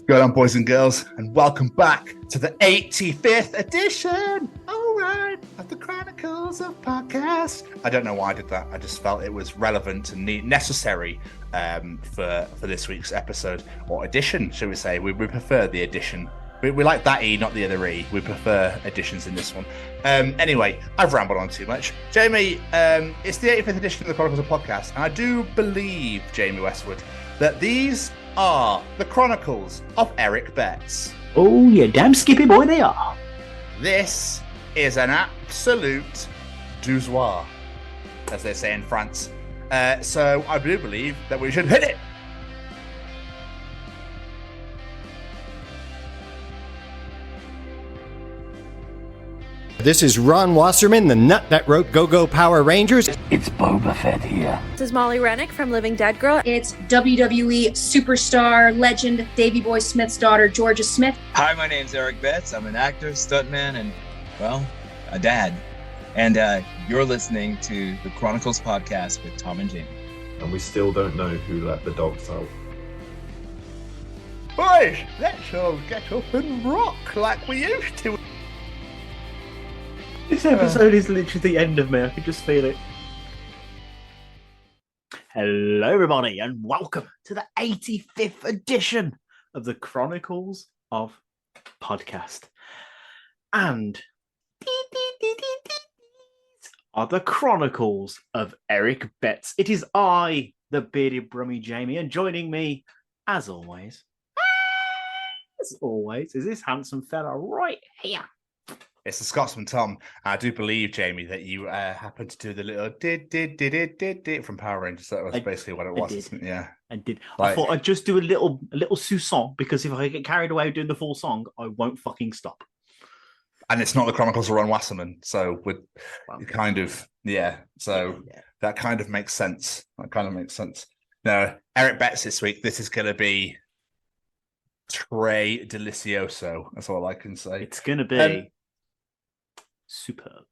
Go on, boys and girls, and welcome back to the 85th edition, of the Chronicles of Podcast. I don't know why I did that. I just felt it was relevant and necessary for this week's episode, or edition, should we say. We prefer the edition. We like that E, not the other E. We prefer editions in this one. Anyway, I've rambled on too much. Jamie, it's the 85th edition of the Chronicles of Podcast, and I do believe, Jamie Westwood, that these are the Chronicles of Erik Betts. Oh, yeah, damn skippy boy they are. This is an absolute douzoir, as they say in France. So I do believe that we should hit it. This is Ron Wasserman, the nut that wrote Go-Go Power Rangers. It's Boba Fett here. This is Molly Rennick from Living Dead Girl. It's WWE superstar, legend, Davey Boy Smith's daughter, Georgia Smith. Hi, my name's Erik Betts. I'm an actor, stuntman, and, well, a dad. And you're listening to the Chronicles Podcast with Tom and Jamie. And we still don't know who let the dogs out. Boys, let's all get up and rock like we used to. This episode is literally the end of me. I can just feel it. Hello, everybody, and welcome to the 85th edition of the Chronicles of Podcast. And these are the Chronicles of Erik Betts. It is I, the bearded brummy Jamie, and joining me, as always, is this handsome fella right here. It's the Scotsman Tom. I do believe, Jamie, that you happened to do the little did from Power Rangers. That was basically what it was, isn't it? Yeah. I did. I thought I'd just do a little sousson, because if I get carried away doing the full song, I won't fucking stop. And it's not the Chronicles of Ron Wasserman, so we're kind of, so that kind of makes sense. No, Erik Betts this week, this is going to be Tre Delicioso. That's all I can say. It's going to be superb.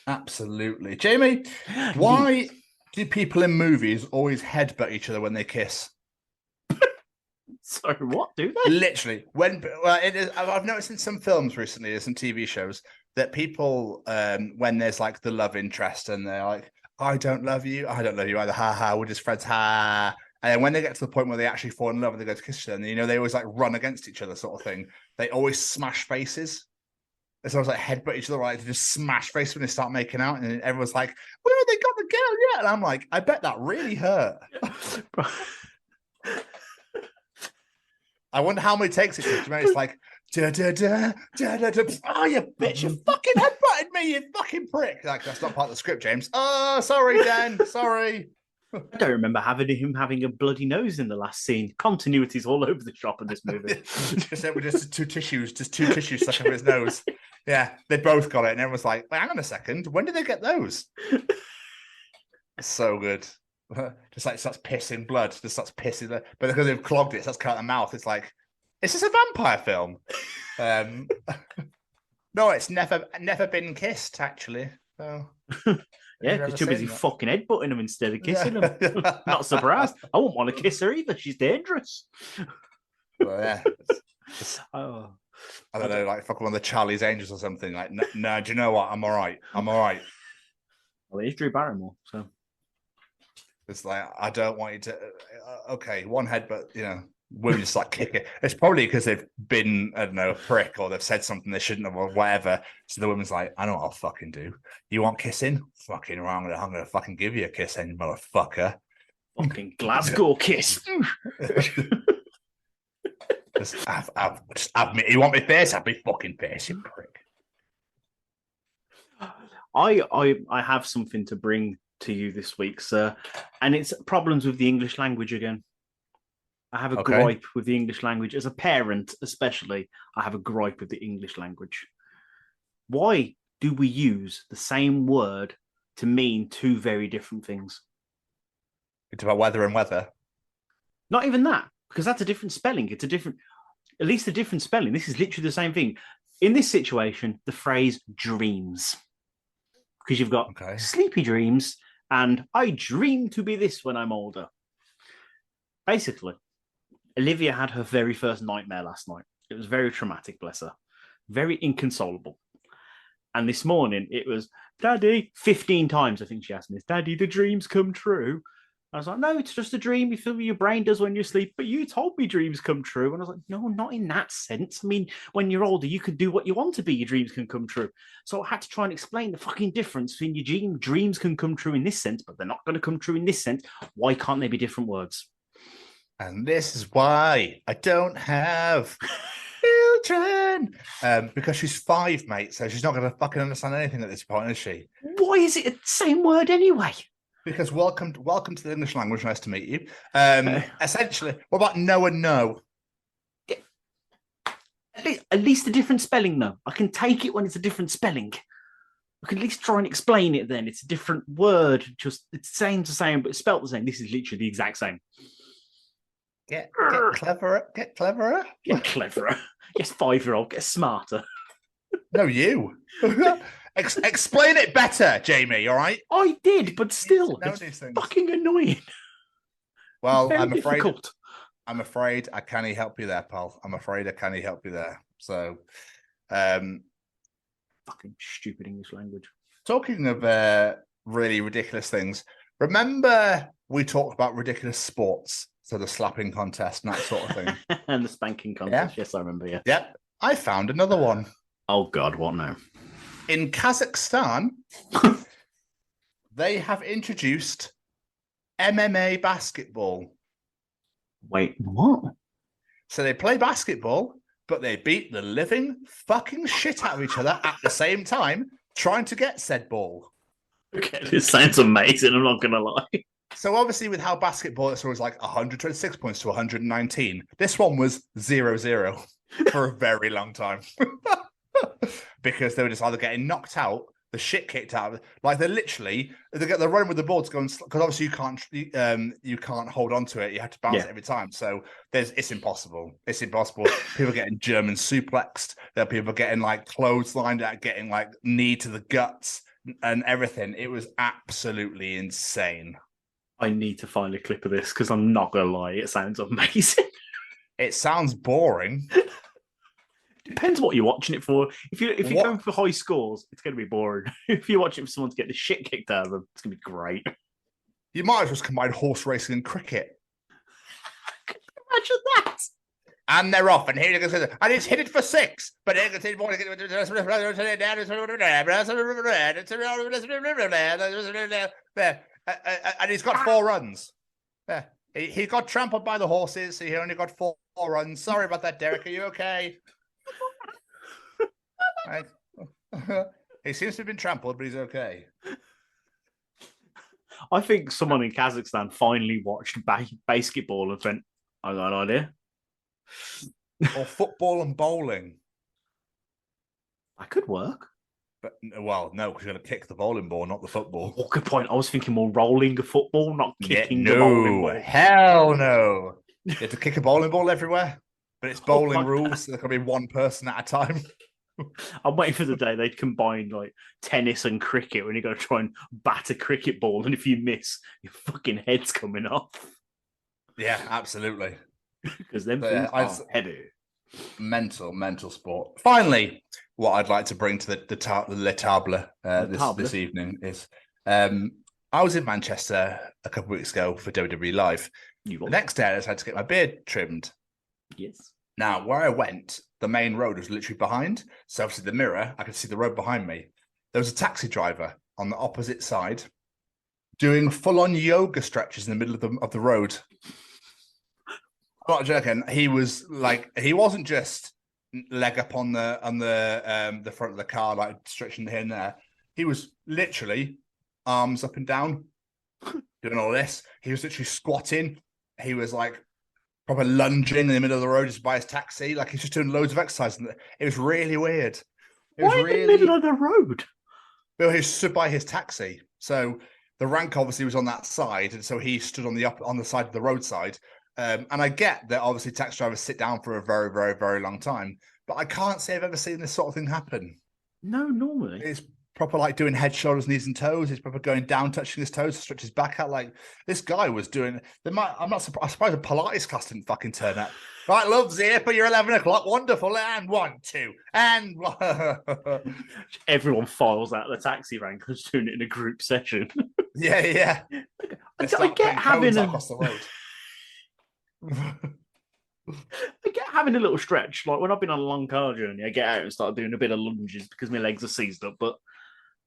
Absolutely. Jamie, why do people in movies always headbutt each other when they kiss? Sorry, what do they? Literally, I've noticed in some films recently, there's some TV shows that people, when there's like the love interest, and they're like, "I don't love you either." Ha ha, we're just friends. Ha. And then when they get to the point where they actually fall in love and they go to kiss each other, and, they always like run against each other, sort of thing. They always smash faces. It's always like headbutt each other, like to just smash face when they start making out, and everyone's like, "Where have they got the girl yet?" And I'm like, I bet that really hurt. I wonder how many takes it took. It's like, da da da da da da. Oh, you bitch! You fucking headbutted me, you fucking prick! Like, that's not part of the script, James. Oh, sorry, Dan. Sorry. I don't remember him having a bloody nose in the last scene. Continuity's all over the shop in this movie. just two tissues stuck over his nose. Yeah, they both got it, and everyone's like, "Wait, hang on a second. When did they get those?" It's so good. Just like starts pissing blood, just starts pissing. But because they've clogged it, starts coming out of the mouth. It's like, is this a vampire film? No, it's never been kissed, actually. So. Yeah, because too busy fucking headbutting them instead of kissing them. Not surprised. I wouldn't want to kiss her either. She's dangerous. Well, yeah. I don't know, like fucking one of the Charlie's Angels or something. Like, no, do you know what? I'm all right. Well, it's Drew Barrymore, so. It's like, I don't want you to. Okay, one headbutt, women just like kick it. It's probably because they've been, I don't know, a prick, or they've said something they shouldn't have, or whatever. So the woman's like, I know what I'll fucking do. You want kissing? Fucking wrong. I'm gonna fucking give you a kiss, then, motherfucker. Fucking Glasgow kiss. just have me. You want me face? Have me fucking face, you prick. I have something to bring to you this week, sir, and it's problems with the English language again. I have a gripe with the English language. As a parent, especially, I have a gripe with the English language. Why do we use the same word to mean two very different things? It's about weather and weather. Not even that, because that's a different spelling. It's at least a different spelling. This is literally the same thing. In this situation, the phrase dreams. Because you've got sleepy dreams and I dream to be this when I'm older. Basically, Olivia had her very first nightmare last night. It was very traumatic, bless her. Very inconsolable. And this morning it was, Daddy, 15 times I think she asked me this, Daddy, the dreams come true. I was like, no, it's just a dream. You feel what your brain does when you sleep. But you told me dreams come true. And I was like, no, not in that sense. I mean, when you're older, you can do what you want to be. Your dreams can come true. So I had to try and explain the fucking difference between your dreams can come true in this sense, but they're not going to come true in this sense. Why can't they be different words? And this is why I don't have children. Because she's 5, mate. So she's not going to fucking understand anything at this point, is she? Why is it the same word anyway? Because welcome to the English language. Nice to meet you. Essentially, what about no and no? At least a different spelling, though. I can take it when it's a different spelling. I can at least try and explain it then. It's a different word. Just it's the same, but spelt the same. This is literally the exact same. Get cleverer. Get cleverer. Get cleverer. Yes, 5-year-old. Get smarter. No, you. Explain it better, Jamie, all right? I did, but still, it's fucking annoying. Well, I'm afraid I can't help you there, pal. I'm afraid I can't help you there. So, fucking stupid English language. Talking of really ridiculous things, remember we talked about ridiculous sports, so the slapping contest and that sort of thing? And the spanking contest, yes, I remember, yeah. Yep, I found another one. Oh, God, what now? In Kazakhstan, they have introduced MMA basketball. Wait, what? So they play basketball, but they beat the living fucking shit out of each other at the same time, trying to get said ball. Okay, this sounds amazing, I'm not going to lie. So obviously with how basketball it's always like 126 points to 119, this one was 0-0 for a very long time. Because they were just either getting knocked out, the shit kicked out. Like they're running with the ball to go and because obviously you can't hold on to it. You have to bounce it every time. So it's impossible. It's impossible. People getting German suplexed. There are people getting like clotheslined out, getting like knee to the guts and everything. It was absolutely insane. I need to find a clip of this because I'm not gonna lie, it sounds amazing. It sounds boring. Depends what you're watching it for. If you're going for high scores, it's going to be boring. If you're watching for someone to get the shit kicked out of them, it's going to be great. You might as well combine horse racing and cricket. Imagine that. And they're off, and here you go. And it's hit it for 6, but and he's got 4 runs. Yeah. He got trampled by the horses, so he only got 4 runs. Sorry about that, Derek. Are you okay? Right. He seems to have been trampled, but he's okay. I think someone in Kazakhstan finally watched basketball and went, I got an idea. Or football and bowling. That could work. But well, no, because you're going to kick the bowling ball, not the football. Oh, good point. I was thinking more rolling a football, not kicking the bowling ball. Hell no. You have to kick a bowling ball everywhere. But it's bowling rules, so there can be one person at a time. I'm waiting for the day they'd combine like tennis and cricket when you got to try and bat a cricket ball, and if you miss, your fucking head's coming off. Yeah, absolutely. Because them things are heavy. Mental sport. Finally, what I'd like to bring to the Le Table this evening is I was in Manchester a couple of weeks ago for WWE Live. The next day I decided to get my beard trimmed. Yes. Now, where I went, the main road was literally behind. So obviously the mirror, I could see the road behind me. There was a taxi driver on the opposite side doing full-on yoga stretches in the middle of the road. I'm not joking. He wasn't just leg up on the front of the car, like stretching here and there. He was literally arms up and down, doing all this. He was literally squatting. He was like proper lunging in the middle of the road just by his taxi. Like he's just doing loads of exercise. It was really weird. Why in the middle of the road? Well, he stood by his taxi. So the rank obviously was on that side. And so he stood on the side of the roadside. And I get that obviously taxi drivers sit down for a very, very, very long time. But I can't say I've ever seen this sort of thing happen. No, normally. It's proper like doing head, shoulders, knees, and toes. He's proper going down, touching his toes, stretch his back out. Like this guy was doing. I'm not surprised. I'm surprised a Pilates class didn't fucking turn up. Right, love's here for your 11 o'clock. Wonderful. And 1, 2, and everyone files out of the taxi rank and doing it in a group session. Yeah. I get having across the road. I get having a little stretch. Like when I've been on a long car journey, I get out and start doing a bit of lunges because my legs are seized up. But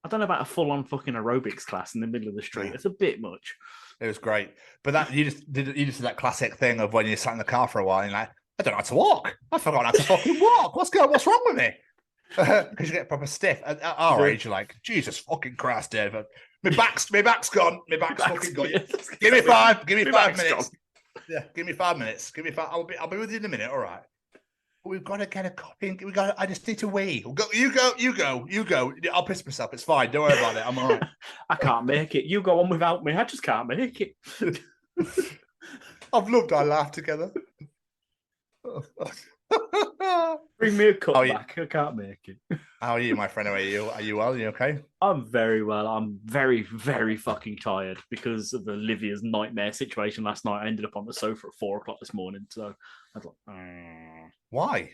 I don't know about a full-on fucking aerobics class in the middle of the street. It's a bit much. It was great, but that you just did that classic thing of when you sat in the car for a while and you're like, I don't know how to walk. I forgot how to fucking walk. What's wrong with me? Because you get proper stiff. At our age, you're like, Jesus fucking Christ, David. My back's gone. My back's fucking gone. Give me 5 minutes. Gone. Yeah, give me 5 minutes. Give me 5. I'll be with you in a minute. All right. We've got to get a copy. I just need to wee. You go. I'll piss myself. It's fine. Don't worry about it. I'm all right. I can't make it. You go on without me. I just can't make it. I've loved our laugh together. Bring me a cup back. I can't make it. How are you, my friend? Are you well? Are you okay? I'm very well. I'm very, very fucking tired because of Olivia's nightmare situation last night. I ended up on the sofa at 4 o'clock this morning. So I was like, Why?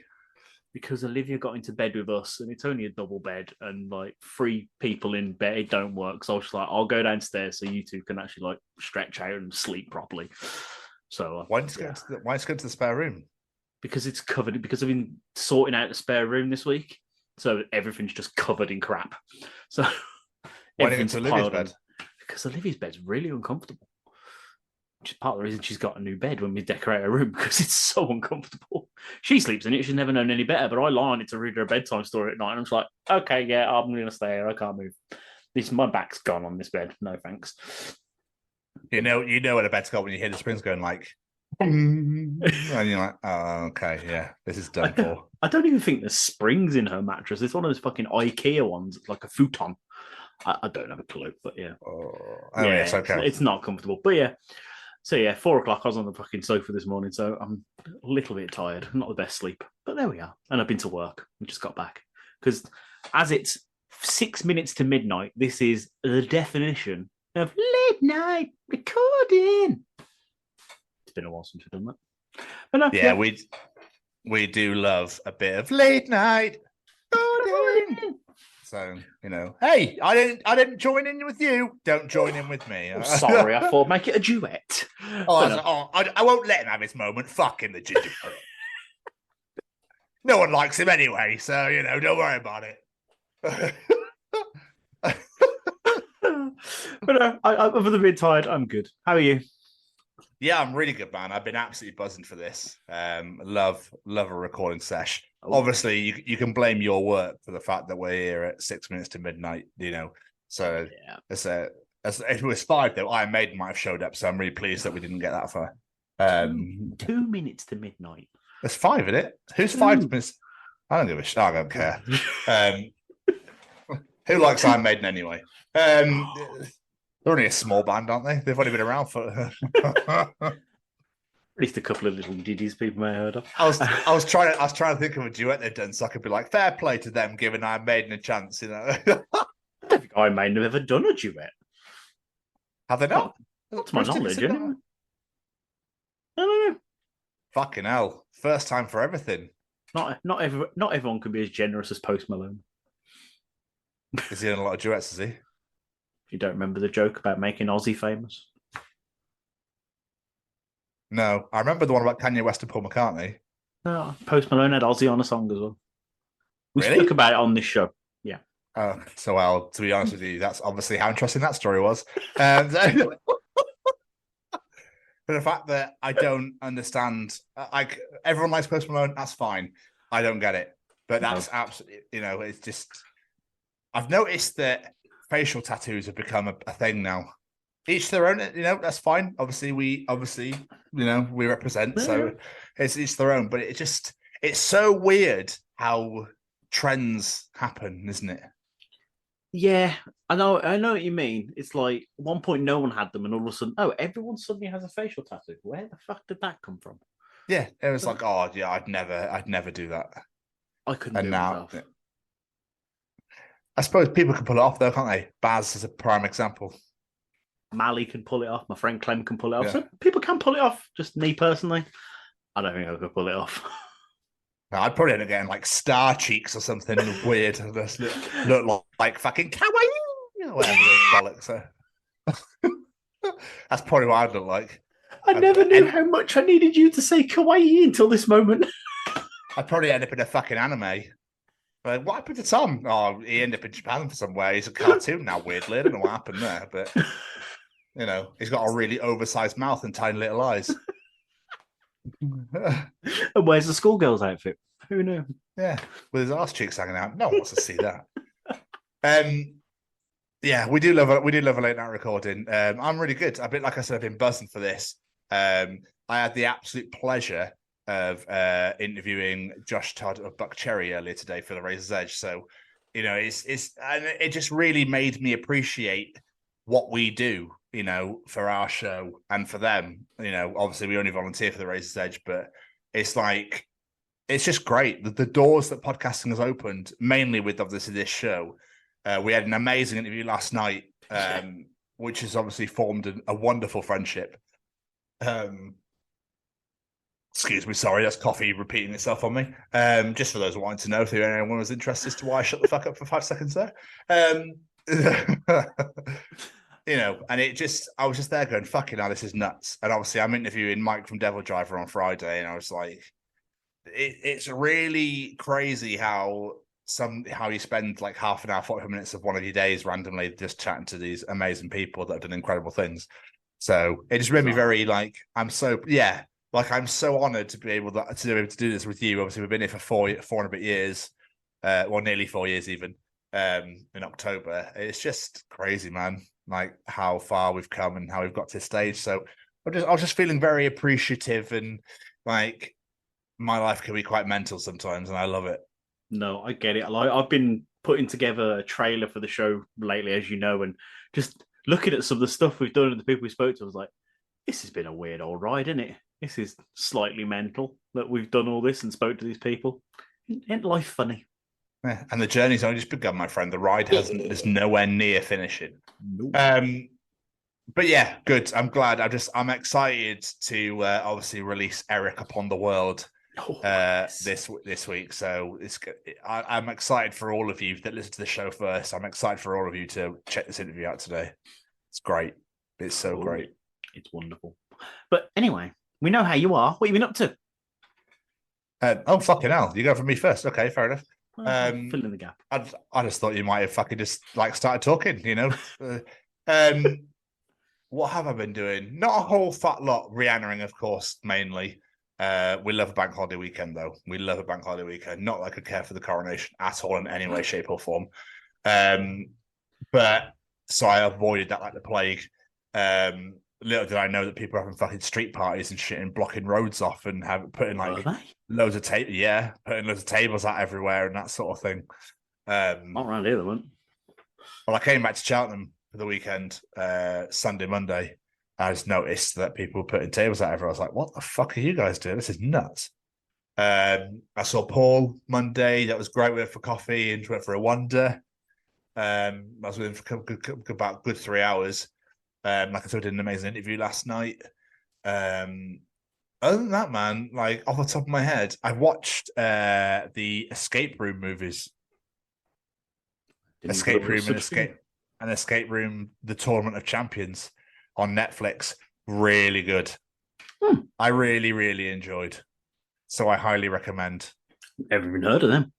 Because Olivia got into bed with us and it's only a double bed and like 3 people in bed, it don't work. So I was just like, I'll go downstairs so you two can actually like stretch out and sleep properly. So why go to the spare room? Because it's covered, because I've been sorting out the spare room this week. So everything's just covered in crap. So why didn't you go to Olivia's bed? Because Olivia's bed's really uncomfortable. Which is part of the reason she's got a new bed when we decorate her room, because it's so uncomfortable. She sleeps in it. She's never known any better, but I lie on it to read her a bedtime story at night. And I'm just like, okay, yeah, I'm going to stay here. I can't move. My back's gone on this bed. No, thanks. You know where the bed's got when you hear the springs going like, and you're like, oh, okay, yeah, this is done for. I don't even think there's springs in her mattress. It's one of those fucking IKEA ones, like a futon. I don't have a clue, but yeah. It's okay. It's not comfortable, but yeah. So yeah, 4 o'clock, I was on the fucking sofa this morning, so I'm a little bit tired. Not the best sleep, but there we are. And I've been to work and just got back. Because as it's 6 minutes to midnight, this is the definition of late night recording. It's been a while since we've done that. But no, yeah, we do love a bit of late night recording. So, hey, I didn't join in with you. Don't join in with me. Oh, sorry, I thought make it a duet. I won't let him have his moment. Fuck him, the ginger. No one likes him anyway, so, don't worry about it. But other than being tired, I'm good. How are you? Yeah, I'm really good, man. I've been absolutely buzzing for this. Love a recording sesh. Obviously, you can blame your work for the fact that we're here at 6 minutes to midnight. So yeah. It was 5 though. Iron Maiden might have showed up, so I'm really pleased that we didn't get that far. 2 minutes to midnight. There's 5 in it. Who's 5 minutes? I don't give a shit. I don't care. Who likes Iron Maiden anyway? They're only a small band, aren't they? They've only been around for at least a couple of little ditties people may have heard of. I was trying to think of a duet they've done, so I could be like, fair play to them, giving Iron Maiden a chance. I don't think Iron Maiden have ever done a duet. Have they not? Not to my knowledge, I don't know. Fucking hell! First time for everything. Not everyone can be as generous as Post Malone. Is he in a lot of duets? Is he? You don't remember the joke about making Ozzy famous? No, I remember the one about Kanye West and Paul McCartney. No, Post Malone had Ozzy on a song as well. We Really? spoke about it on this show. Yeah. To be honest with you, that's obviously how interesting that story was. But the fact that I don't understand, like everyone likes Post Malone, that's fine. I don't get it, but that's absolutely, it's just. I've noticed that facial tattoos have become a thing now. Each their own, that's fine. Obviously, we represent, so it's each their own. But it's so weird how trends happen, isn't it? Yeah, I know what you mean. It's like at one point no one had them, and all of a sudden, everyone suddenly has a facial tattoo. Where the fuck did that come from? Yeah, it was like, oh yeah, I'd never do that. I couldn't do it myself. I suppose people can pull it off though, can't they? Baz is a prime example. Mally can pull it off. My friend Clem can pull it off. Yeah. So people can pull it off. Just me personally, I don't think I could pull it off. No, I'd probably end up getting like star cheeks or something weird. And just look like fucking kawaii or whatever bollocks are. That's probably what I'd look like. I never knew how much I needed you to say kawaii until this moment. I'd probably end up in a fucking anime. Like, what happened to Tom? Oh, he ended up in Japan for somewhere. He's a cartoon now, weirdly. I don't know what happened there, but you know, he's got a really oversized mouth and tiny little eyes. And where's the schoolgirl's outfit? Who knew? Yeah, with his arse cheeks hanging out. No one wants to see that. Yeah, we do love a late night recording. I'm really good. Like I said, I've been buzzing for this. I had the absolute pleasure of interviewing Josh Todd of Buck Cherry earlier today for the Razor's Edge. So, you know, it just really made me appreciate what we do, you know, for our show and for them. You know, obviously we only volunteer for the Razor's Edge, but it's like, it's just great. The doors that podcasting has opened, mainly with obviously this show. We had an amazing interview last night, which has obviously formed a wonderful friendship. Excuse me, sorry, that's coffee repeating itself on me. Just for those wanting to know if anyone was interested as to why I shut the fuck up for 5 seconds there. You know, and I was just there going, fucking hell, this is nuts. And obviously I'm interviewing Mike from Devil Driver on Friday, and I was like, it's really crazy how you spend like half an hour, 45 minutes of one of your days randomly just chatting to these amazing people that have done incredible things. So it just made me very like, I'm so honored to be able to do this with you. Obviously, we've been here for 4 and a bit years, well, nearly 4 years even, in October. It's just crazy, man, like how far we've come and how we've got to this stage. So I was just feeling very appreciative, and like my life can be quite mental sometimes, and I love it. No, I get it. Like, I've been putting together a trailer for the show lately, as you know, and just looking at some of the stuff we've done and the people we spoke to, I was like, this has been a weird old ride, isn't it? This is slightly mental that we've done all this and spoke to these people. Ain't life funny? Yeah, and the journey's only just begun, my friend. The ride is nowhere near finishing. Nope. But yeah, good. I'm glad. I'm excited to obviously release Erik upon the world this week. So I'm excited for all of you that listen to the show first. I'm excited for all of you to check this interview out today. It's great. It's so great. It's wonderful. But anyway, we know how you are. What have you been up to? Oh, fucking hell. You go for me first. Okay, fair enough. Fill in the gap. I just thought you might have fucking just like started talking, you know. What have I been doing? Not a whole fat lot. Rihannaing, of course, mainly. We love a bank holiday weekend, though. We love a bank holiday weekend. Not like I care for the coronation at all in any way, shape, or form. But so I avoided that like the plague. Little did I know that people are having fucking street parties and shit and blocking roads off and putting like loads of putting loads of tables out everywhere and that sort of thing. Not around here, they won't. Well, I came back to Cheltenham for the weekend, Sunday, Monday. I just noticed that people were putting tables out everywhere. I was like, what the fuck are you guys doing? This is nuts. I saw Paul Monday. That was great. We went for coffee and went for a wander. I was with him for about good 3 hours. Like I said, I did an amazing interview last night. Other than that, man, like off the top of my head, I watched the Escape Room movies. Escape Room, The Tournament of Champions on Netflix. Really good. I really, really enjoyed. So I highly recommend. Never even heard of them.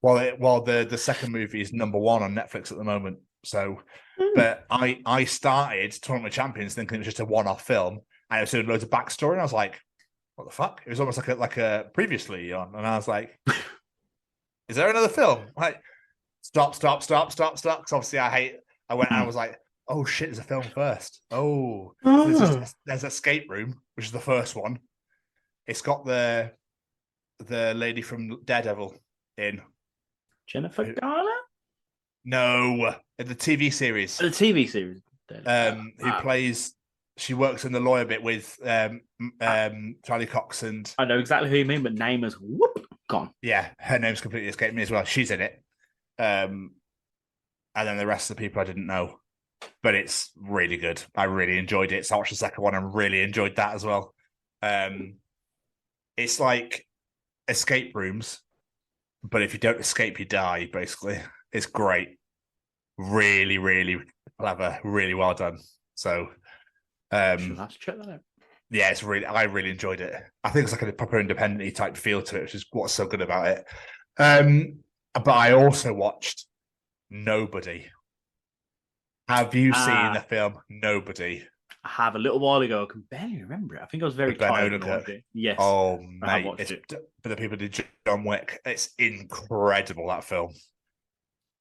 Well, the second movie is number 1 on Netflix at the moment. So, but I started Tournament of Champions thinking it was just a one-off film, and it was doing loads of backstory, and I was like, "What the fuck?" It was almost like a previously on, and I was like, "Is there another film?" Like, stop. Because obviously I went and I was like, "Oh shit, there's a film first." Oh, there's Escape Room, which is the first one. It's got the lady from Daredevil in. Jennifer Garner? No, the TV series. The TV series. Who plays? She works in the lawyer bit with Charlie Cox and. I know exactly who you mean, but name is gone. Yeah, her name's completely escaped me as well. She's in it. and then the rest of the people I didn't know. But it's really good. I really enjoyed it. So I watched the second one and really enjoyed that as well. It's like escape rooms, but if you don't escape, you die, basically. It's great. Really, really clever. Really well done. So, Let's check that out. yeah, I really enjoyed it. I think it's like a proper independent type feel to it, which is what's so good about it. But I also watched Nobody. Have you seen the film Nobody? I have a little while ago. I can barely remember it. I think I was very tired when I watched it. Yes. Oh, I have mate. watched it. But the people did John Wick. It's incredible, that film.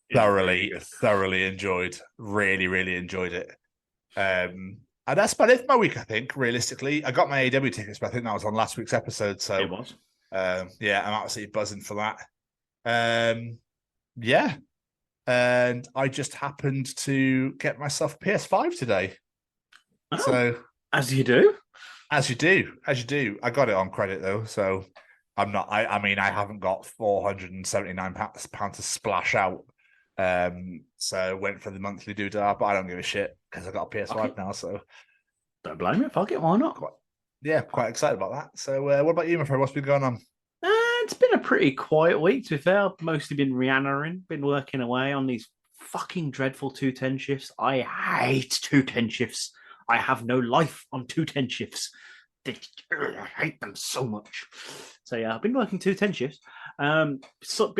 It's Thoroughly enjoyed. Really, really enjoyed it. And that's about it for my week, I think, realistically. I got my AEW tickets, but I think that was on last week's episode. So It was. yeah, I'm absolutely buzzing for that. Yeah. And I just happened to get myself a PS5 today. Oh, so as you do. As you do. I got it on credit though, so I'm not. I mean, I haven't got £479 to splash out. So I went for the monthly doodah, but I don't give a shit because I got a PS5 now. So don't blame me. Fuck it, why not? Quite excited about that. So what about you, my friend? What's been going on? It's been a pretty quiet week, to be fair. I've mostly been Rihanna-ing, been working away on these fucking dreadful 210 shifts. I hate 210 shifts. I have no life on 210 shifts. I hate them so much. So yeah, I've been working 210 shifts. Been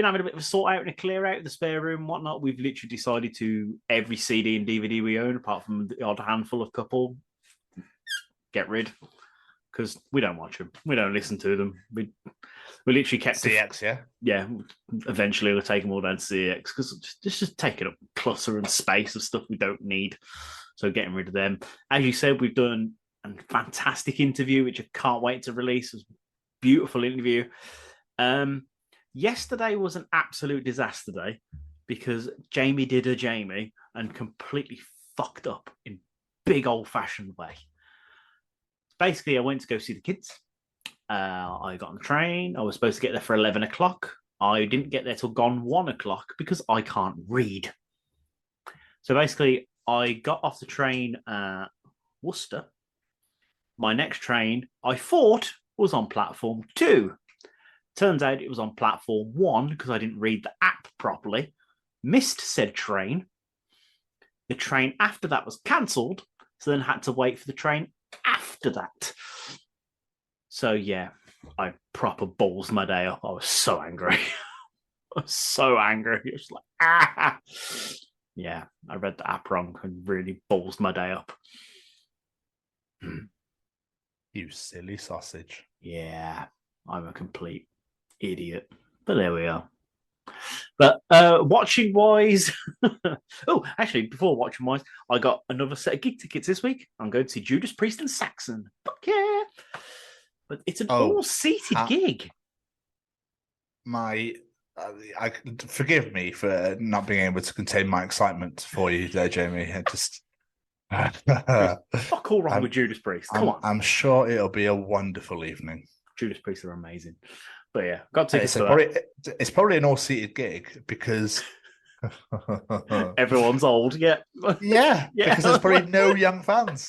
having a bit of a sort out and a clear out of the spare room and whatnot. We've literally decided to every CD and DVD we own, apart from the odd handful of couple, get rid. Because we don't watch them. We don't listen to them. We literally kept CX, yeah? Yeah, eventually we'll take them all down to CX because it's just taking up clutter and space of stuff we don't need. So getting rid of them. As you said, we've done a fantastic interview, which I can't wait to release. It was a beautiful interview. Yesterday was an absolute disaster day because Jamie did a Jamie and completely fucked up in big old-fashioned way. Basically, I went to go see the kids. I got on the train. I was supposed to get there for 11 o'clock. I didn't get there till gone 1 o'clock because I can't read. So basically, I got off the train at Worcester. My next train, I thought, was on platform 2. Turns out it was on platform 1 because I didn't read the app properly. Missed said train. The train after that was cancelled, so then had to wait for the train after that. So yeah, I proper balls my day up. I was so angry. I was so angry. It was like, ah! Yeah, I read the app wrong and really balls my day up. You silly sausage. Yeah, I'm a complete idiot. But there we are. But watching wise, oh, actually, before watching wise, I got another set of gig tickets this week. I'm going to see Judas Priest and Saxon. Fuck yeah! But it's an all-seated gig. Forgive me for not being able to contain my excitement for you there, Jamie. I just fuck all wrong with Judas Priest. Come on. I'm sure it'll be a wonderful evening. Judas Priest are amazing. But yeah, got tickets it's probably an all-seated gig because everyone's old. Yeah. Yeah, because there's probably no young fans.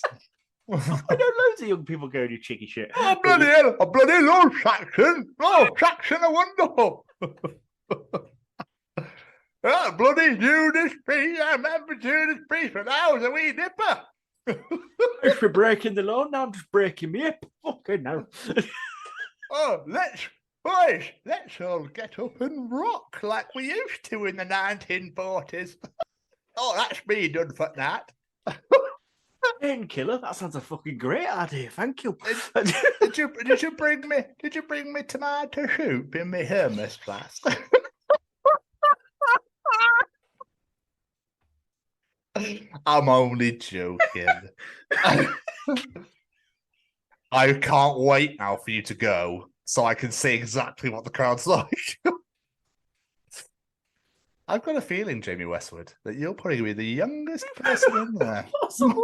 I know loads of young people going to cheeky shit. Oh, bloody hell! I bloody love Saxon. Oh, Saxon are wonderful. Oh, bloody Judas Priest. I remember Judas Priest when I was a wee nipper. Thanks for breaking the law. Now I'm just breaking me up. Fucking hell. Oh, let's all get up and rock like we used to in the 1940s. Oh, that's me done for that. Painkiller. That sounds a fucking great idea. Thank you. Did you bring me tomato soup in my Hermes flask? I'm only joking. I can't wait now for you to go so I can see exactly what the crowd's like. I've got a feeling, Jamie Westwood, that you'll probably be the youngest person in there. Possibly.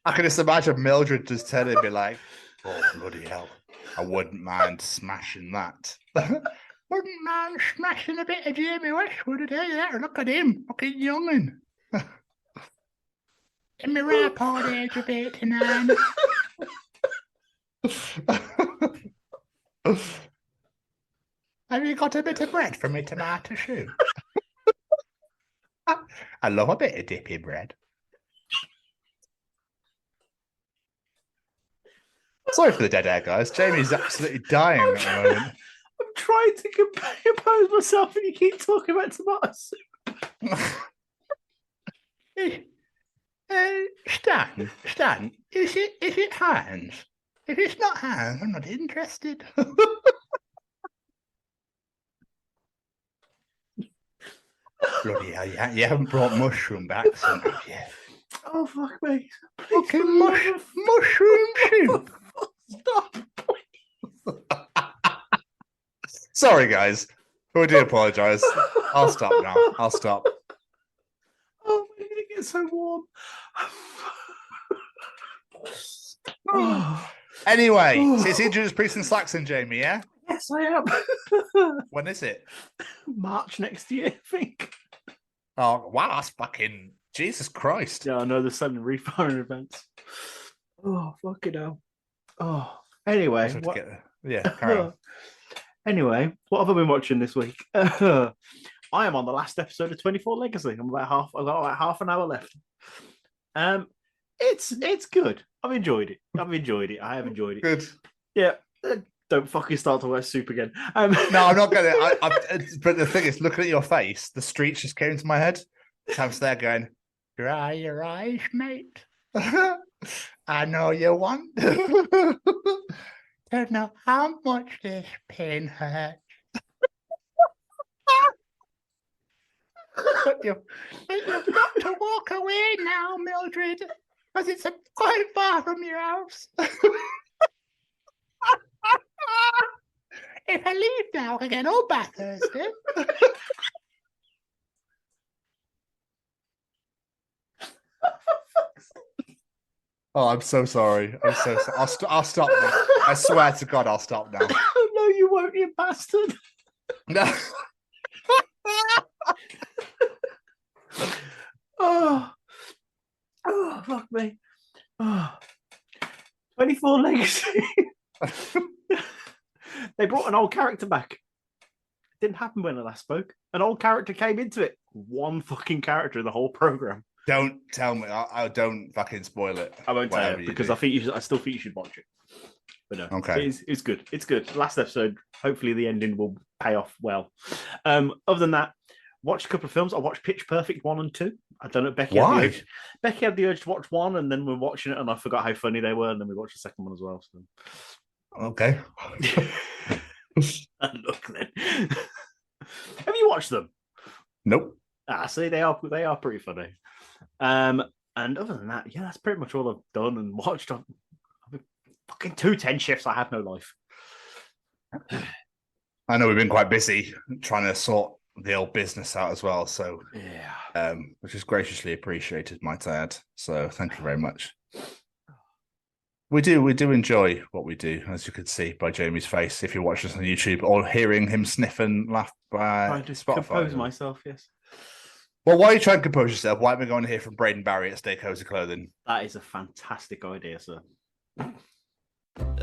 I can just imagine Mildred just telling me like, oh, bloody hell. I wouldn't mind smashing that. Wouldn't mind smashing a bit of Jamie Westwood, I tell you that. Look at him, fucking young'un. Get me rapport age of 89. Have you got a bit of bread for me tomato soup? I love a bit of dippy bread. Sorry for the dead air, guys. Jamie's absolutely dying at the moment. I'm trying to compose myself and you keep talking about tomato soup. Stan, is it Hans? If it's not Hans, I'm not interested. Bloody hell, you haven't brought mushroom back, son, have you? Oh, fuck me. Okay, mushroom soup. Stop, please. Sorry, guys. We do apologise. I'll stop now. I'll stop. Oh, we're going to get so warm. Anyway, so it's Judas Priest and Saxon, Jamie, yeah? Yes, I am. When is it? March next year, I think. Oh, wow, that's fucking... Jesus Christ. Yeah, I know they're selling refiring events. Oh, fucking hell. Oh, anyway. Carry on. Anyway, what have I been watching this week? I am on the last episode of 24 Legacy. I've got about half an hour left. It's good. I've enjoyed it. I have enjoyed it. Good. Yeah. Don't fucking start to wear soup again. No, I'm not going to. But the thing is, looking at your face, the street just came into my head. So I'm there going, dry your eyes, mate. I know you want. Don't know how much this pain hurts. But you've got to walk away now, Mildred, because it's quite far from your house. If I leave now, I get all back Thursday. Oh, I'm so sorry. I'm so sorry. I'll stop now. I swear to God, I'll stop now. No, you won't, you bastard. No. Oh, fuck me. 24 Legacy. They brought an old character back. It didn't happen when I last spoke. An old character came into it. One fucking character in the whole program. Don't tell me. I don't fucking spoil it. I won't tell you because I still think you should watch it. But no, okay, it's good. It's good. Last episode. Hopefully, the ending will pay off well. Other than that, watched a couple of films. I watched Pitch Perfect 1 and 2. I don't know. Becky had the urge to watch one, and then we're watching it, and I forgot how funny they were, and then we watched the second one as well. So. Okay. Look then. Have you watched them? Nope. See, they are pretty funny. And other than that, yeah, that's pretty much all I've done and watched. I've been fucking 210 shifts. I have no life. I know we've been quite busy trying to sort the old business out as well. So yeah, which is graciously appreciated, might I add. So thank you very much. We do enjoy what we do, as you can see by Jamie's face if you're watching us on YouTube or hearing him sniff and laugh by trying to Spotify. Compose myself, yes. Well, while you try and compose yourself, why don't we go and hear from Braden Barry at Stay Cozy Clothing? That is a fantastic idea, sir.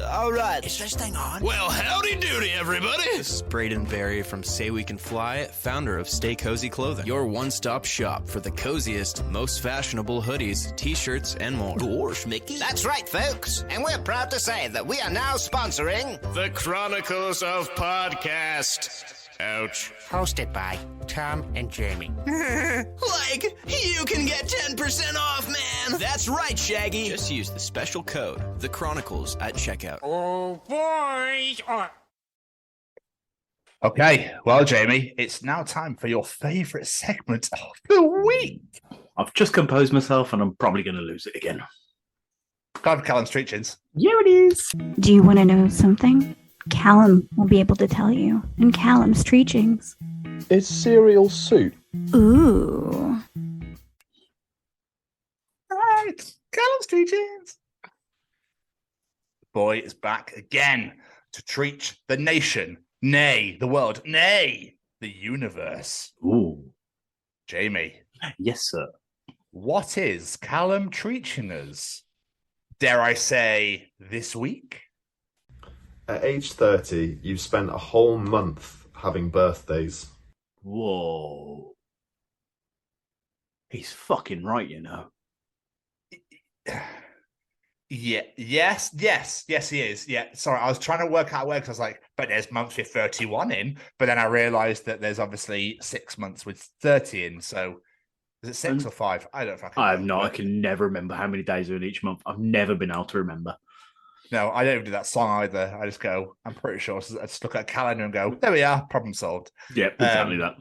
All right. Is this thing on? Well, howdy doody, everybody. This is Braden Barry from Say We Can Fly, founder of Stay Cozy Clothing, your one-stop shop for the coziest, most fashionable hoodies, t-shirts, and more. Gosh, Mickey. That's right, folks. And we're proud to say that we are now sponsoring the Chronicles of Podcast. Ouch. Hosted by Tom and Jamie. Like, you can get 10% off, man. That's right, Shaggy. Just use the special code, The Chronicles, at checkout. Oh, boy. Okay, well, Jamie, it's now time for your favourite segment of the week. I've just composed myself and I'm probably going to lose it again. Time for Callum's Treachings. Here it is. Do you want to know something? Callum will be able to tell you in Callum's Treachings. Is cereal soup? Ooh. Right, Callum's Treachings. The boy is back again. to treat the nation, nay, the world, nay, the universe. Ooh. Jamie. Yes, sir. What is Callum Treachings? Dare I say, this week? At age 30, you've spent a whole month having birthdays. Whoa. He's fucking right, you know. Yeah, yes, he is. Yeah, sorry, I was trying to work out where, because I was like, but there's months with 31 in, but then I realised that there's obviously 6 months with 30 in, so is it 6 or 5? I don't fucking know. I have no, I can never remember how many days are in each month. I've never been able to remember. No, I don't even do that song either. I just go, I'm pretty sure. So I just look at a calendar and go, there we are, problem solved. Yep, exactly that.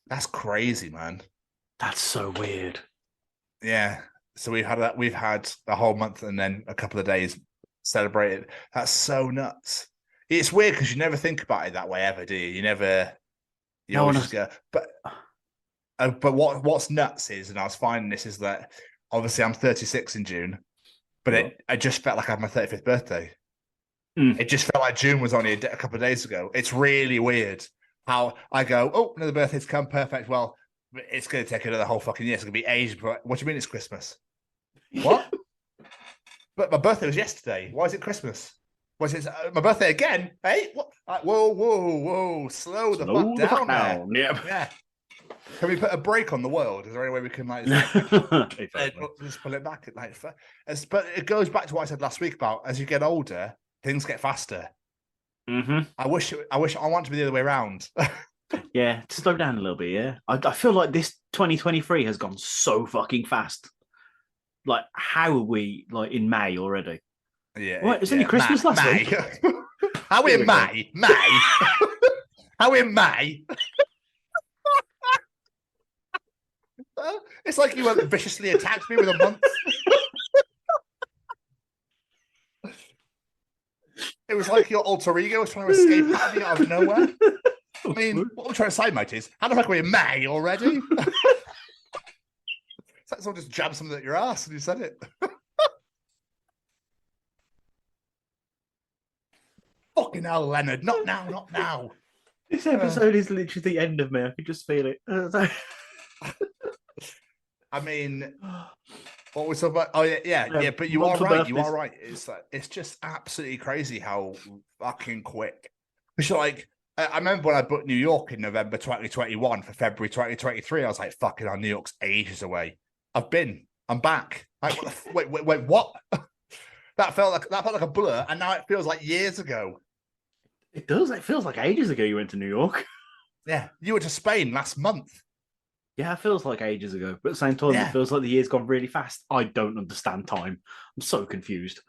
That's crazy, man. That's so weird. Yeah. So we've had a whole month and then a couple of days celebrated. That's so nuts. It's weird because you never think about it that way ever, do you? You never. You always just go. But what's nuts is, and I was finding this, is that obviously I'm 36 in June, but I just felt like I had my 35th birthday. It just felt like June was only a couple of days ago. It's really weird how I go, oh, another birthday's come, perfect. Well, it's going to take another whole fucking year. It's going to be ages. What do you mean it's Christmas? What? But my birthday was yesterday. Why is it Christmas? Was it my birthday again? Hey, what? Whoa! Slow the fuck down there. Yep. Yeah. Can we put a break on the world? Is there any way we can just pull it back? But it goes back to what I said last week about as you get older, things get faster. Mm-hmm. I want to be the other way around. Yeah, to slow down a little bit. Yeah, I feel like this 2023 has gone so fucking fast. Like, how are we like in May already? Yeah, what? It's only Christmas last week. How we in May? May? How we in May? It's like you viciously attacked me with a month. It was like your alter ego was trying to escape at me out of nowhere. I mean, what I'm trying to say, mate, is how the fuck are we in May already? It's like someone just jabbed something at your ass and you said it. Fucking hell, Leonard. Not now. This episode is literally the end of me. I can just feel it. I mean, what was about? Oh yeah. But you are right. You are right. It's just absolutely crazy how fucking quick. It's like I remember when I booked New York in November 2021 for February 2023. I was like, "Fucking hell, New York's ages away." I'm back. Like, wait, what? that felt like a blur, and now it feels like years ago. It does. It feels like ages ago you went to New York. Yeah, you were to Spain last month. Yeah, it feels like ages ago, but at the same time, It feels like the year's gone really fast. I don't understand time. I'm so confused.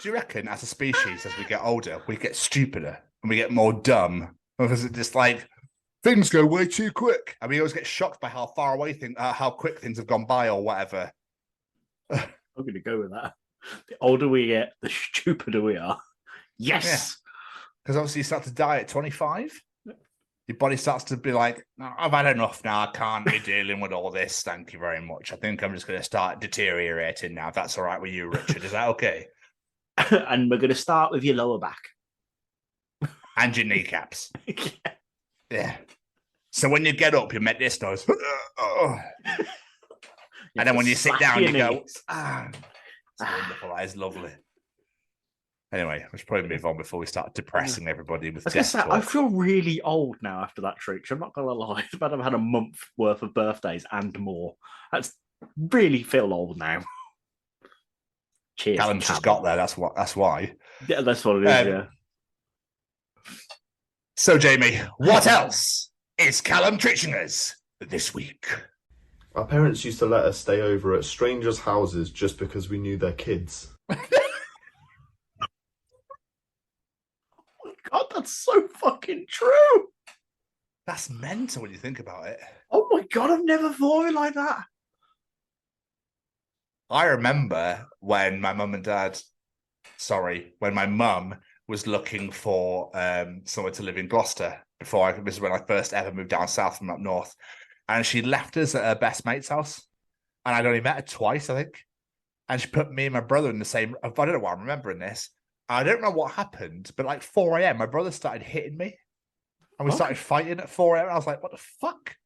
Do you reckon, as a species, as we get older, we get stupider and we get more dumb? Or is it just like things go way too quick, and we always get shocked by how far away how quick things have gone by, or whatever? I'm going to go with that. The older we get, the stupider we are. Yes, because obviously you start to die at 25. Your body starts to be like, oh, I've had enough now. I can't be dealing with all this. Thank you very much. I think I'm just going to start deteriorating now. If that's all right with you, Richard. Is that okay? And we're going to start with your lower back. And your kneecaps. Yeah. So when you get up, you make this noise. And then when you sit down, you go, it's wonderful. That is lovely. Anyway, we should probably move on before we start depressing everybody with death talk. I feel really old now after that treat. I'm not going to lie. It's about I've had a month worth of birthdays and more. That's really feel old now. Cheers. Callum's just got there. That's why. Yeah, that's what it is. Yeah. So, Jamie, what else is Callum teaching us this week? Our parents used to let us stay over at strangers' houses just because we knew their kids. God, that's so fucking true. That's mental when you think about it. Oh my God, I've never thought of it like that. I remember when my mum was looking for somewhere to live in Gloucester this is when I first ever moved down south from up north. And she left us at her best mate's house. And I'd only met her twice, I think. And she put me and my brother in the same, I don't know why I'm remembering this. I don't know what happened, but like 4 a.m., my brother started hitting me, and we started fighting at 4 a.m. I was like, "What the fuck?"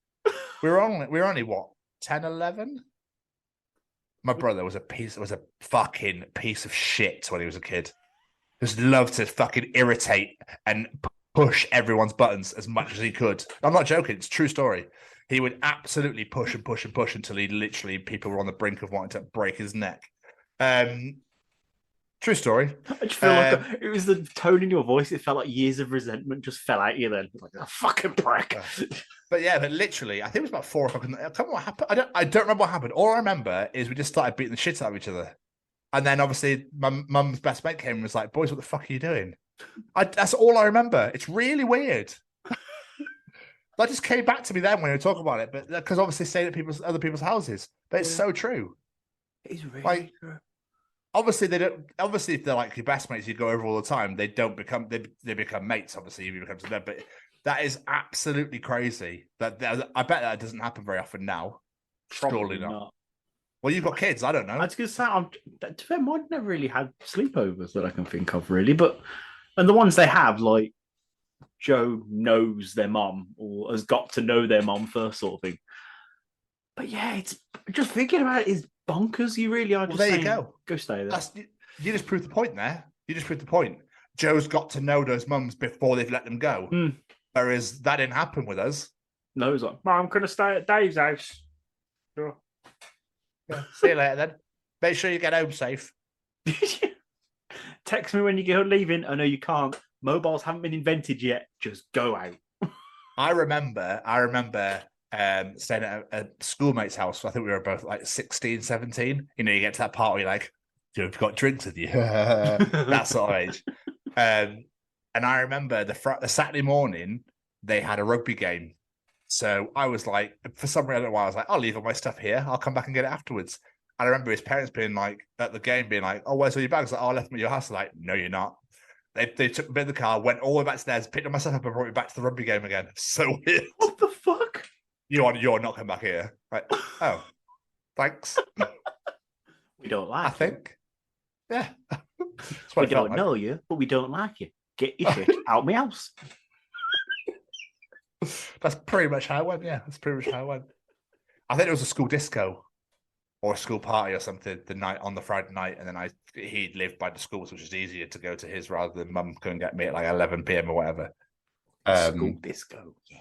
we were only what 10, 11. My brother was a fucking piece of shit when he was a kid. Just loved to fucking irritate and push everyone's buttons as much as he could. I'm not joking; it's a true story. He would absolutely push and push and push until people were on the brink of wanting to break his neck. True story. I just feel like it was the tone in your voice. It felt like years of resentment just fell out of you then. Like a fucking prick. But literally, I think it was about 4 o'clock. I can't remember what happened. I don't remember what happened. All I remember is we just started beating the shit out of each other. And then obviously my mum's best mate came and was like, "Boys, what the fuck are you doing?" That's all I remember. It's really weird. That just came back to me then when we were talking about it. But because obviously staying at other people's houses. But it's so true. It is really true. Obviously, they don't. Obviously, if they're like your best mates, you go over all the time. They don't become. They become mates. Obviously, you become to them. But that is absolutely crazy. I bet that doesn't happen very often now. Surely not. Well, you've got kids. I don't know. I was going to say, to be fair, mine never really had sleepovers that I can think of, really. And the ones they have, like Joe knows their mum or has got to know their mum first, sort of thing. But yeah, it's just thinking about it is bonkers. You really are just there saying, you go. Go stay there. You just proved the point there. You just proved the point. Joe's got to know those mums before they've let them go. Whereas that didn't happen with us. No, it's like, "Mum, I'm going to stay at Dave's house." Sure. Yeah, see you later then. Make sure you get home safe. Text me when you get leaving. I know you can't. Mobiles haven't been invented yet. Just go out. I remember staying at a schoolmate's house. I think we were both like 16, 17. You know, you get to that part where you're like, "You've got drinks with you." That sort of age. And I remember the Saturday morning, they had a rugby game. So I was like, for some reason, I don't know why, I was like, "I'll leave all my stuff here. I'll come back and get it afterwards." And I remember his parents being like, at the game, being like, "Oh, where's all your bags?" Like, "Oh, I left them at your house." Like, "No, you're not." They took me in the car, went all the way back stairs, picked my stuff up, and brought me back to the rugby game again. So weird. What the fuck? You're not coming back here. Like, oh, thanks. We don't like I think. Yeah. We don't know you, but we don't like you. Get your shit out my house. That's pretty much how it went. Yeah, that's pretty much how it went. I think it was a school disco or a school party or something on the Friday night, and then he lived by the schools, which was easier to go to his rather than mum couldn't get me at like 11 p.m. or whatever. School disco, yeah.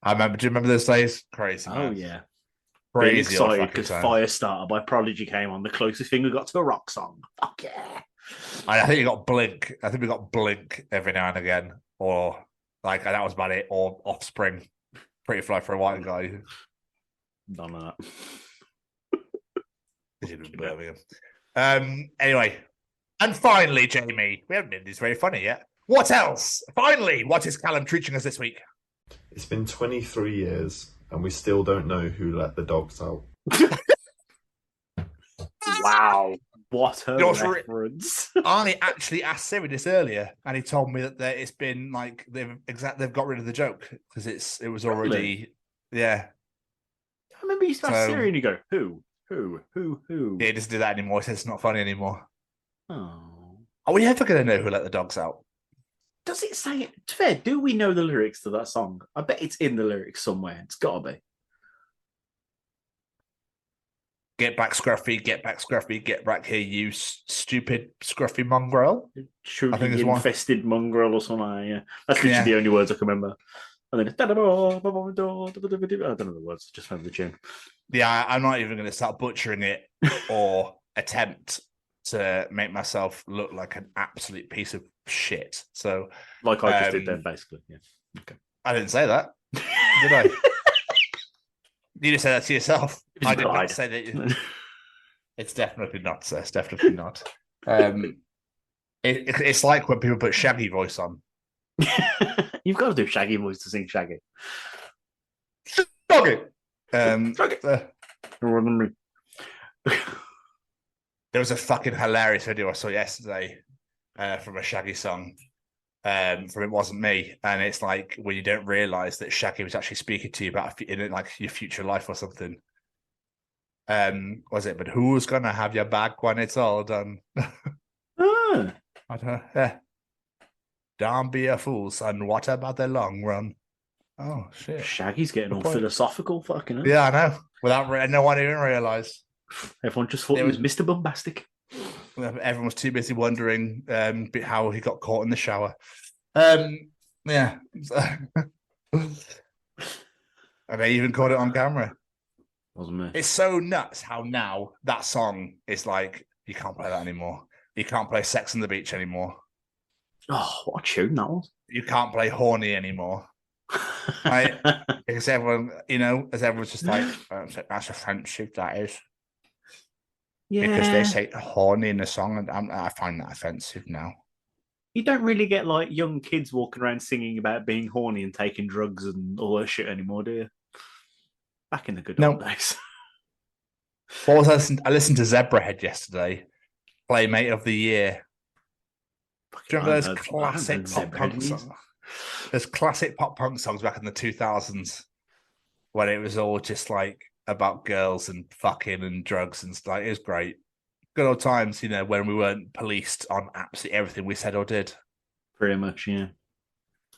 I remember. Do you remember those days? Crazy. Man. Oh yeah. Crazy. Being excited because Firestarter by Prodigy came on. The closest thing we got to a rock song. Fuck yeah. I think you got Blink. I think we got Blink every now and again, or like that was about it. Or Offspring. Pretty Fly for a White Guy. None of that. Anyway, and finally, Jamie, we haven't been this very funny yet. What else? Finally, what is Callum Treaching us this week? It's been 23 years, and we still don't know who let the dogs out. Wow. What a reference. I actually asked Siri this earlier, and he told me that it's been like they've got rid of the joke because it was already yeah. I remember you used to ask Siri and you go, who? Yeah, he doesn't do that anymore. He says it's not funny anymore. Oh. Are we ever going to know who let the dogs out? Does it say it? Fair, do we know the lyrics to that song? I bet it's in the lyrics somewhere. It's got to be. Get back, Scruffy. Get back, Scruffy. Get back here, you stupid, scruffy mongrel. Shooting infested mongrel or something. Yeah, that's literally the only words I can remember. And then I don't know the words. Just remember the tune. Yeah, I'm not even going to start butchering it or attempt to make myself look like an absolute piece of shit. So, like I just did then, basically. Yeah. Okay. I didn't say that, did I? You just said that to yourself. I did not say that. It's definitely not. Sir. It's definitely not. It's like when people put Shaggy voice on. You've got to do Shaggy voice to sing Shaggy. Shaggy. There was a fucking hilarious video I saw yesterday from a Shaggy song from It Wasn't Me, and it's like when you don't realise that Shaggy was actually speaking to you about in like your future life or something. Was it? But who's gonna have your back when it's all done? I I don't know. Don't be a fool, son. What about the long run? Oh, shit. Shaggy's getting all philosophical, fucking hell. Yeah, I know. No one even realised. Everyone just thought he was Mr. Bombastic. Everyone was too busy wondering how he got caught in the shower. Yeah. And they even caught it on camera. Wasn't me. It's so nuts how now that song is like, you can't play that anymore. You can't play Sex on the Beach anymore. Oh, what a tune that was. You can't play Horny anymore. Right? Because everyone, as everyone's just like, that's offensive, that is. Yeah. Because they say horny in the song, and I find that offensive now. You don't really get like young kids walking around singing about being horny and taking drugs and all that shit anymore, do you? Back in the good old days. What was I listened to Zebrahead yesterday, Playmate of the Year. Do you remember those classic pop punk songs? There's classic pop punk songs back in the 2000s when it was all just like about girls and fucking and drugs and stuff. It was great. Good old times, when we weren't policed on absolutely everything we said or did. Pretty much, yeah.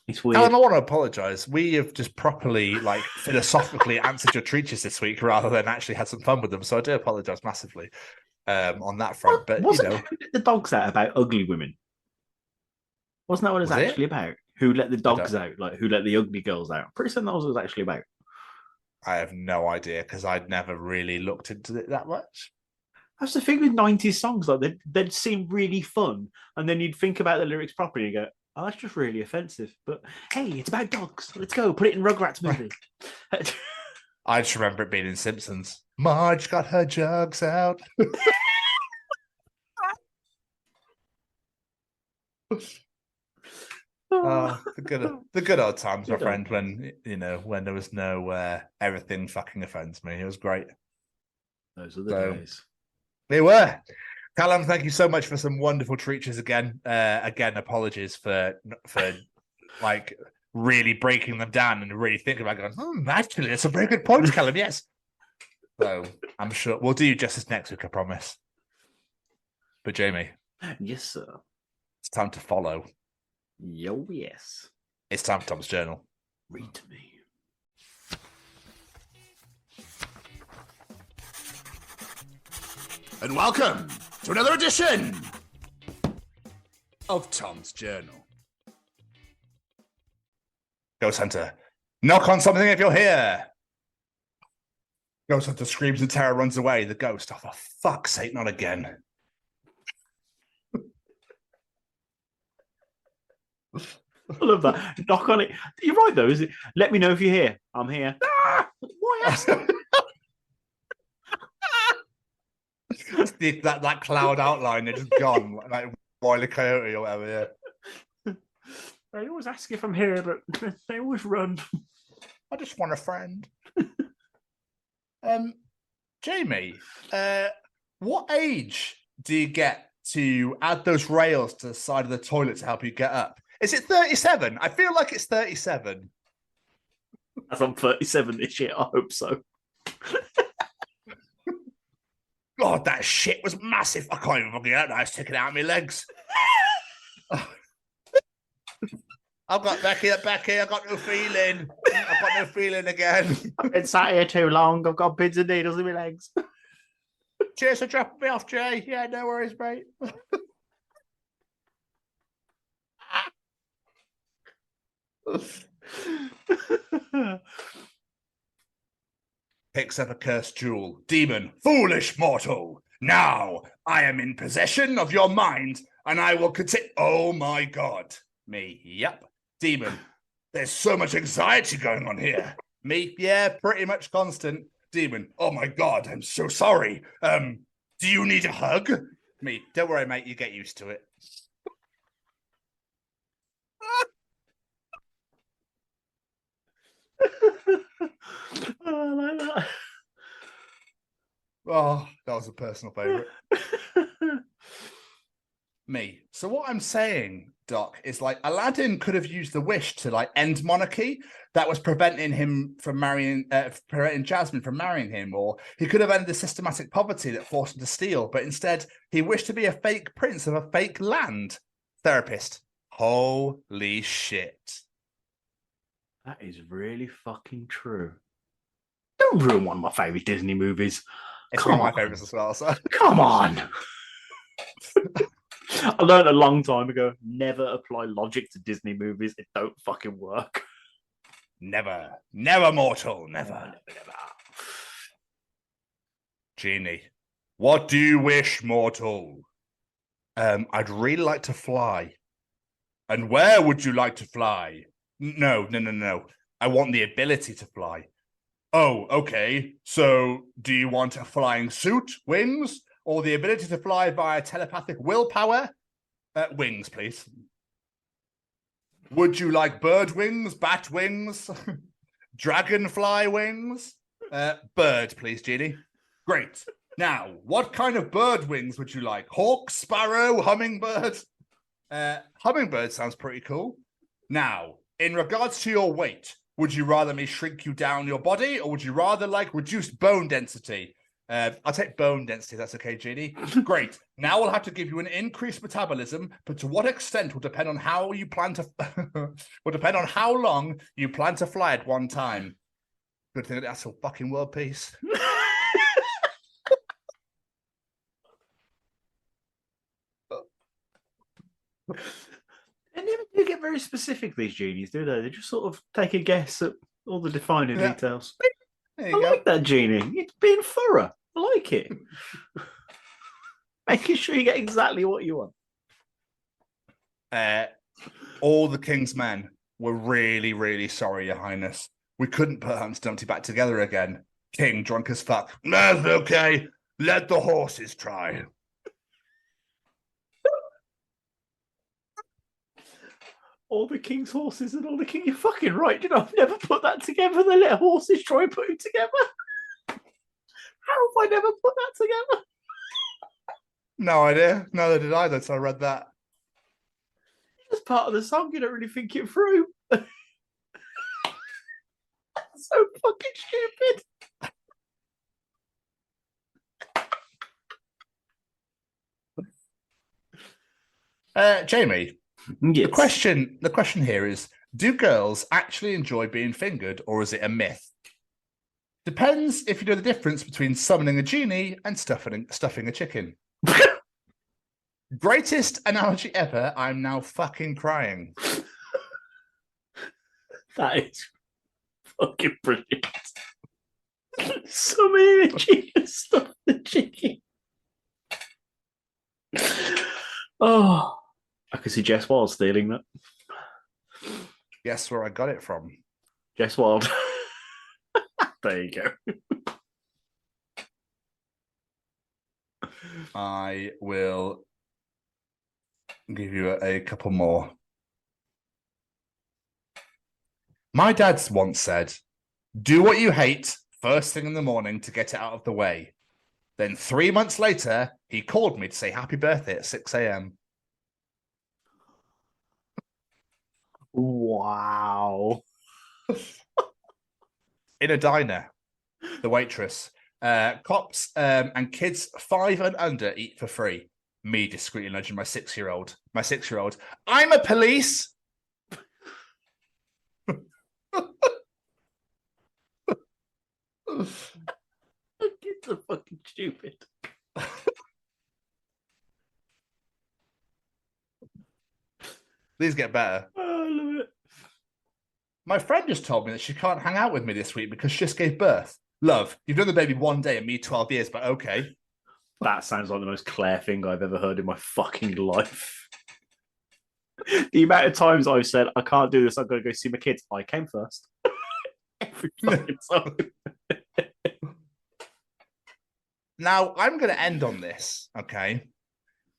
It's weird. Alan, I want to apologise. We have just properly, philosophically answered your treaches this week rather than actually had some fun with them. So I do apologise massively on that front. But, Who let the dogs out about ugly women? Wasn't that what it was actually about? Who let the dogs out? Like, who let the ugly girls out? I'm pretty certain that was what it was actually about. I have no idea because I'd never really looked into it that much. That's the thing with 90s songs. Like, they'd seem really fun. And then you'd think about the lyrics properly and go, oh, that's just really offensive. But hey, it's about dogs. Let's go. Put it in Rugrats movie. I just remember it being in Simpsons. Marge got her jugs out. The good old times, my friend, when when there was no everything fucking offends me. It was great. Those are the days. They were. Callum, thank you so much for some wonderful treaches again. Again, apologies for like really breaking them down and really thinking about going, actually, that's a very good point, Callum, yes. So I'm sure we'll do you justice next week, I promise. But Jamie. Yes, sir. It's time to follow. Yo, yes. It's time for Tom's Journal. Read to me. And welcome to another edition of Tom's Journal. Ghost Hunter, knock on something if you're here. Ghost Hunter screams in terror, runs away. The ghost, oh, for fuck's sake, not again. I love that. Knock on it. You're right, though, is it? Let me know if you're here. I'm here. Why? that cloud outline, they're just gone, like Wile E. Coyote or whatever, yeah. They always ask if I'm here, but they always run. I just want a friend. Jamie, what age do you get to add those rails to the side of the toilet to help you get up? Is it 37? I feel like it's 37. As I'm 37 this year, I hope so. God, that shit was massive. I can't even fucking out now. It's sticking out of my legs. I've got Becky. I've got no feeling. I've got no feeling again. I've been sat here too long. I've got pins and needles in my legs. Cheers for dropping me off, Jay. Yeah, no worries, mate. Picks up a cursed jewel. Demon, foolish mortal. Now I am in possession of your mind, and I will continue. Oh my God. Me, yep. Demon, there's so much anxiety going on here. Me, yeah, pretty much constant. Demon, oh my God, I'm so sorry. Do you need a hug? Me, don't worry, mate, you get used to it. Oh, I like that. Oh, that was a personal favourite. Me. So what I'm saying, Doc, is like Aladdin could have used the wish to like end monarchy that was preventing him from preventing Jasmine from marrying him, or he could have ended the systematic poverty that forced him to steal, but instead he wished to be a fake prince of a fake land. therapist. Holy shit. That is really fucking true. Don't ruin one of my favourite Disney movies. It's one of my favourites as well. So. Come on. I learned a long time ago, never apply logic to Disney movies. It don't fucking work. Never. Never, mortal. Never. Genie, what do you wish, mortal? I'd really like to fly. And where would you like to fly? No. I want the ability to fly. Oh, okay. So, do you want a flying suit, wings, or the ability to fly via telepathic willpower? Wings, please. Would you like bird wings, bat wings, dragonfly wings? Bird, please, Genie. Great. Now, what kind of bird wings would you like? Hawk, sparrow, hummingbird? Hummingbird sounds pretty cool. Now, in regards to your weight, would you rather me shrink you down your body, or would you rather like reduced bone density? I'll take bone density. That's okay, Genie. Great. Now we'll have to give you an increased metabolism, but to what extent will depend on how you plan to. Will depend on how long you plan to fly at one time. Good thing that's a fucking world peace. They never do get very specific, these genies, do they? They just sort of take a guess at all the defining details. I like that, Genie. It's being thorough. I like it. Making sure you get exactly what you want. All the King's men were really, really sorry, Your Highness. We couldn't put Humpty Dumpty back together again. King, drunk as fuck. That's okay. Let the horses try. All the king's horses and all the king. You're fucking right. You know, I've never put that together. They let horses try and put it together. How have I never put that together? No idea. Neither did I, so I read that. It's part of the song. You don't really think it through. So fucking stupid. Jamie, yes. The question here is, do girls actually enjoy being fingered, or is it a myth? Depends if you know the difference between summoning a genie and stuffing a chicken. Greatest analogy ever. I'm now fucking crying. That is fucking brilliant. Summoning a genie and stuffing the chicken. Oh, I can see Jess Wild stealing that. Guess where I got it from? Jess Wild. There you go. I will give you a couple more. My dad's once said, do what you hate first thing in the morning to get it out of the way. Then 3 months later, he called me to say happy birthday at 6 a.m. Wow. In a diner, the waitress, cops and kids 5 and under eat for free. Me discreetly nudging my 6-year-old. I'm a police. Kids are fucking stupid. These get better. Oh, I love it. My friend just told me that she can't hang out with me this week because she just gave birth. Love, you've known the baby 1 day and me 12 years, but okay. That sounds like the most Claire thing I've ever heard in my fucking life. The amount of times I've said, I can't do this, I've got to go see my kids. I came first. Every fucking time. Now, I'm going to end on this, okay?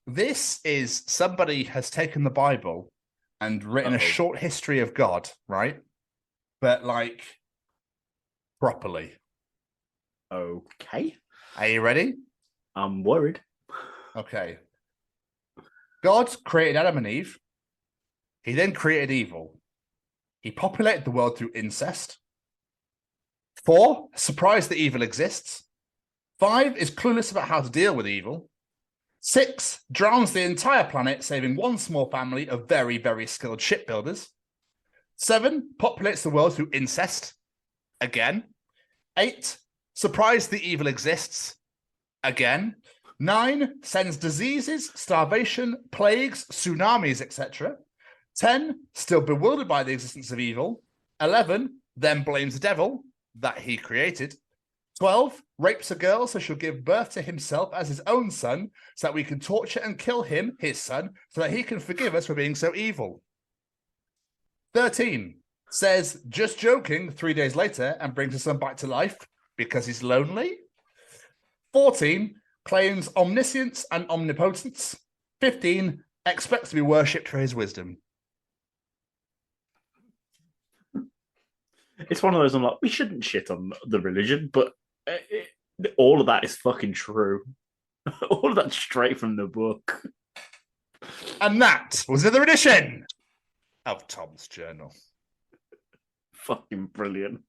This is somebody has taken the Bible and written a short history of God, right? But, like, properly. Okay. Are you ready? I'm worried. Okay. God created Adam and Eve. He then created evil. He populated the world through incest. 4, surprised that evil exists. 5 is clueless about how to deal with evil. 6, drowns the entire planet, saving one small family of very, very skilled shipbuilders. 7, populates the world through incest. Again. 8, surprise the evil exists. Again. 9, sends diseases, starvation, plagues, tsunamis, etc. 10, still bewildered by the existence of evil. 11, then blames the devil that he created. 12, rapes a girl so she'll give birth to himself as his own son so that we can torture and kill him, his son, so that he can forgive us for being so evil. 13, says just joking 3 days later and brings his son back to life because he's lonely. 14, claims omniscience and omnipotence. 15, expects to be worshipped for his wisdom. It's one of those I'm like, we shouldn't shit on the religion, but all of that is fucking true. All of that's straight from the book. And that was another edition of Tom's Journal. Fucking brilliant.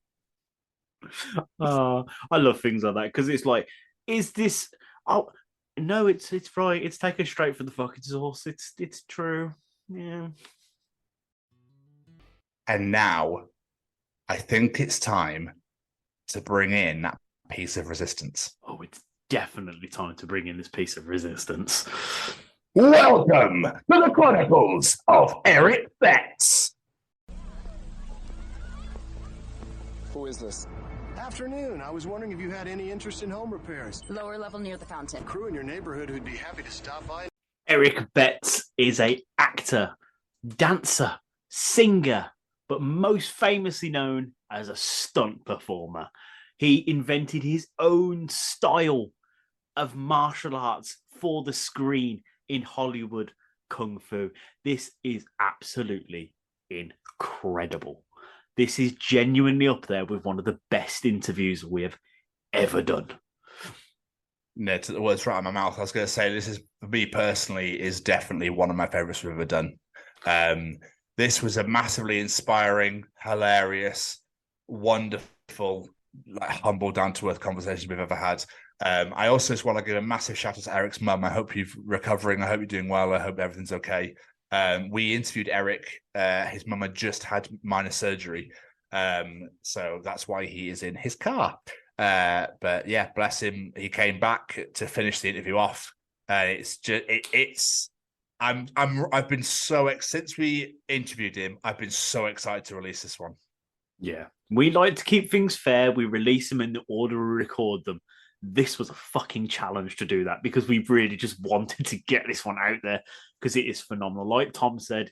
I love things like that because it's like, is this? Oh no, it's right. It's taken straight from the fucking source. It's true. Yeah. And now, I think it's time to bring in that piece of resistance. Oh, it's definitely time to bring in this piece of resistance. Welcome to the Chronicles of Erik Betts. Who is this? Afternoon. I was wondering if you had any interest in home repairs. Lower level near the fountain. Crew in your neighborhood who'd be happy to stop by. Erik Betts is an actor, dancer, singer, but most famously known as a stunt performer. He invented his own style of martial arts for the screen in Hollywood Kung Fu. This is absolutely incredible. This is genuinely up there with one of the best interviews we have ever done. No, to the words right out of my mouth. I was going to say, this is, for me personally, is definitely one of my favorites we've ever done. This was a massively inspiring, hilarious, wonderful, like humble, down-to-earth conversation we've ever had. I also just want to give a massive shout out to Erik's mum. I hope you're recovering. I hope you're doing well. I hope everything's okay. We interviewed Erik. His mum had just had minor surgery. So that's why he is in his car. But yeah, bless him. He came back to finish the interview off. It's just, I've been so since we interviewed him, I've been so excited to release this one. Yeah. We like to keep things fair. We release them in the order we record them. This was a fucking challenge to do that because we really just wanted to get this one out there because it is phenomenal. Like Tom said,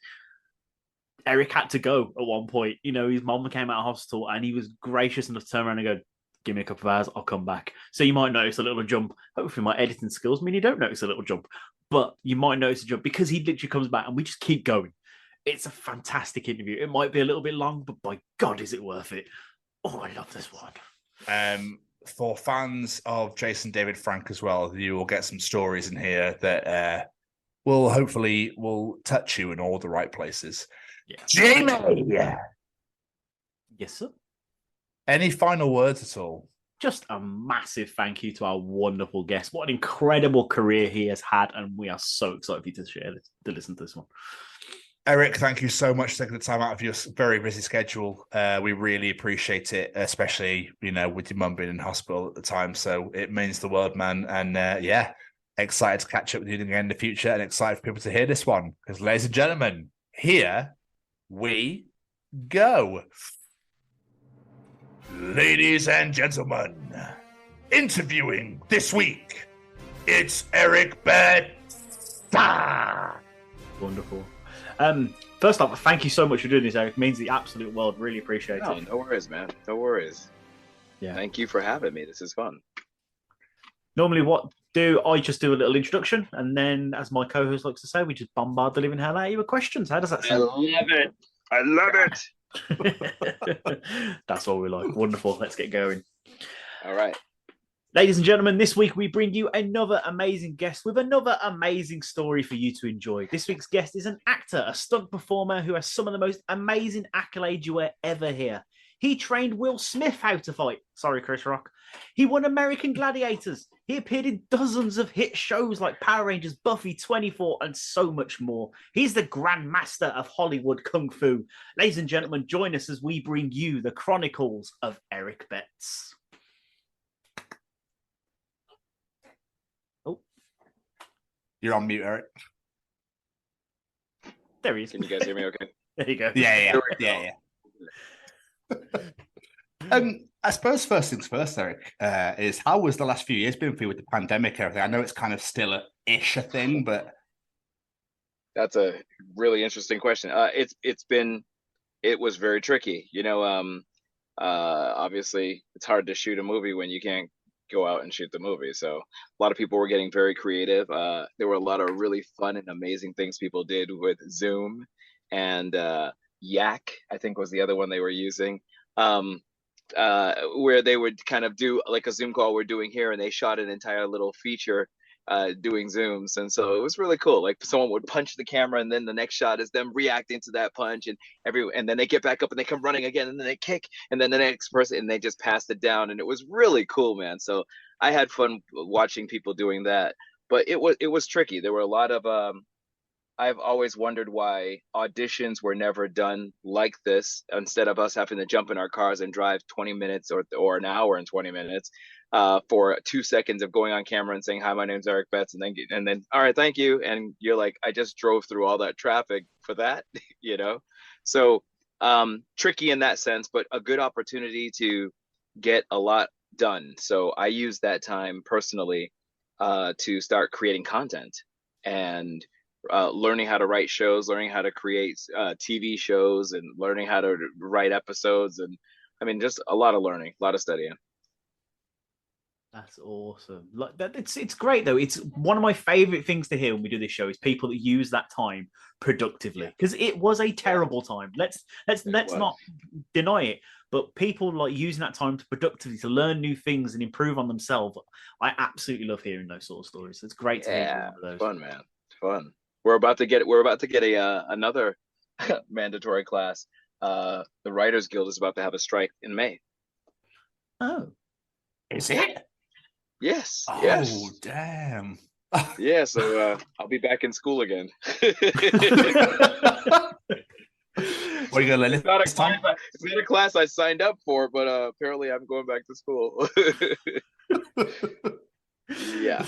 Erik had to go at one point. You know, his mom came out of hospital and he was gracious enough to turn around and go, give me a couple of hours, I'll come back. So you might notice a little jump. Hopefully my editing skills mean you don't notice a little jump, but you might notice a jump because he literally comes back and we just keep going. It's a fantastic interview. It might be a little bit long, but by God, is it worth it? Oh, I love this one. For fans of Jason David Frank as well, you will get some stories in here that will touch you in all the right places. Yeah. Jamie! Yes, sir. Any final words at all? Just a massive thank you to our wonderful guest. What an incredible career he has had, and we are so excited for you to share this, to listen to this one. Erik, thank you so much for taking the time out of your very busy schedule. We really appreciate it, especially, with your mum being in hospital at the time. So it means the world, man. And excited to catch up with you again in the future and excited for people to hear this one. Because, ladies and gentlemen, here we go. Ladies and gentlemen, interviewing this week, it's Erik Betts. Wonderful. First off, thank you so much for doing this, Erik. It means the absolute world. Really appreciate it. No worries, man. No worries. Yeah. Thank you for having me. This is fun. Normally, I just do a little introduction, and then, as my co-host likes to say, we just bombard the living hell out of you with questions. How does that sound? I love it. That's all we like. Wonderful. Let's get going. All right. Ladies and gentlemen, this week we bring you another amazing guest with another amazing story for you to enjoy. This week's guest is an actor, a stunt performer who has some of the most amazing accolades you will ever hear. He trained Will Smith how to fight. Sorry, Chris Rock. He won American Gladiators. He appeared in dozens of hit shows like Power Rangers, Buffy, 24, and so much more. He's the Grand Master of Hollywood Kung Fu. Ladies and gentlemen, join us as we bring you the Chronicles of Erik Betts. Oh. You're on mute, Eric. There he is. Can you guys hear me okay? There you go. Yeah. I suppose first things first, Eric, is how was the last few years been for you with the pandemic and everything? I know it's kind of still a thing, but That's a really interesting question. It was very tricky. Obviously it's hard to shoot a movie when you can't go out and shoot the movie. So a lot of people were getting very creative. There were a lot of really fun and amazing things people did with Zoom and Yak, I think was the other one they were using. Where they would kind of do like a Zoom call we're doing here, and they shot an entire little feature doing Zooms. And so it was really cool. Like someone would punch the camera, and then the next shot is them reacting to that punch, and then they get back up and they come running again, and then they kick, and then the next person, and they just passed it down. And it was really cool, man. So I had fun watching people doing that, but it was tricky. There were a lot of I've always wondered why auditions were never done like this. Instead of us having to jump in our cars and drive 20 minutes or an hour and 20 minutes for 2 seconds of going on camera and saying, "Hi, my name's Erik Betts," and then all right, thank you. And you're like, I just drove through all that traffic for that, So tricky in that sense, but a good opportunity to get a lot done. So I used that time personally to start creating content and learning how to write shows, learning how to create TV shows, and learning how to write episodes. And I mean, just a lot of learning, a lot of studying. That's awesome. Like that, it's great though. It's one of my favorite things to hear when we do this show is people that use that time productively, because it was a terrible time. Let's not deny it. But people like using that time to productively to learn new things and improve on themselves. I absolutely love hearing those sort of stories. It's great to hear one of those. Fun, man. It's fun. We're about to get another mandatory class. The Writers Guild is about to have a strike in May. Oh, is it? Yes. Oh, yes. Damn. Yeah. So I'll be back in school again. What are you gonna learn? It's not a class I signed up for, but apparently I'm going back to school. Yeah.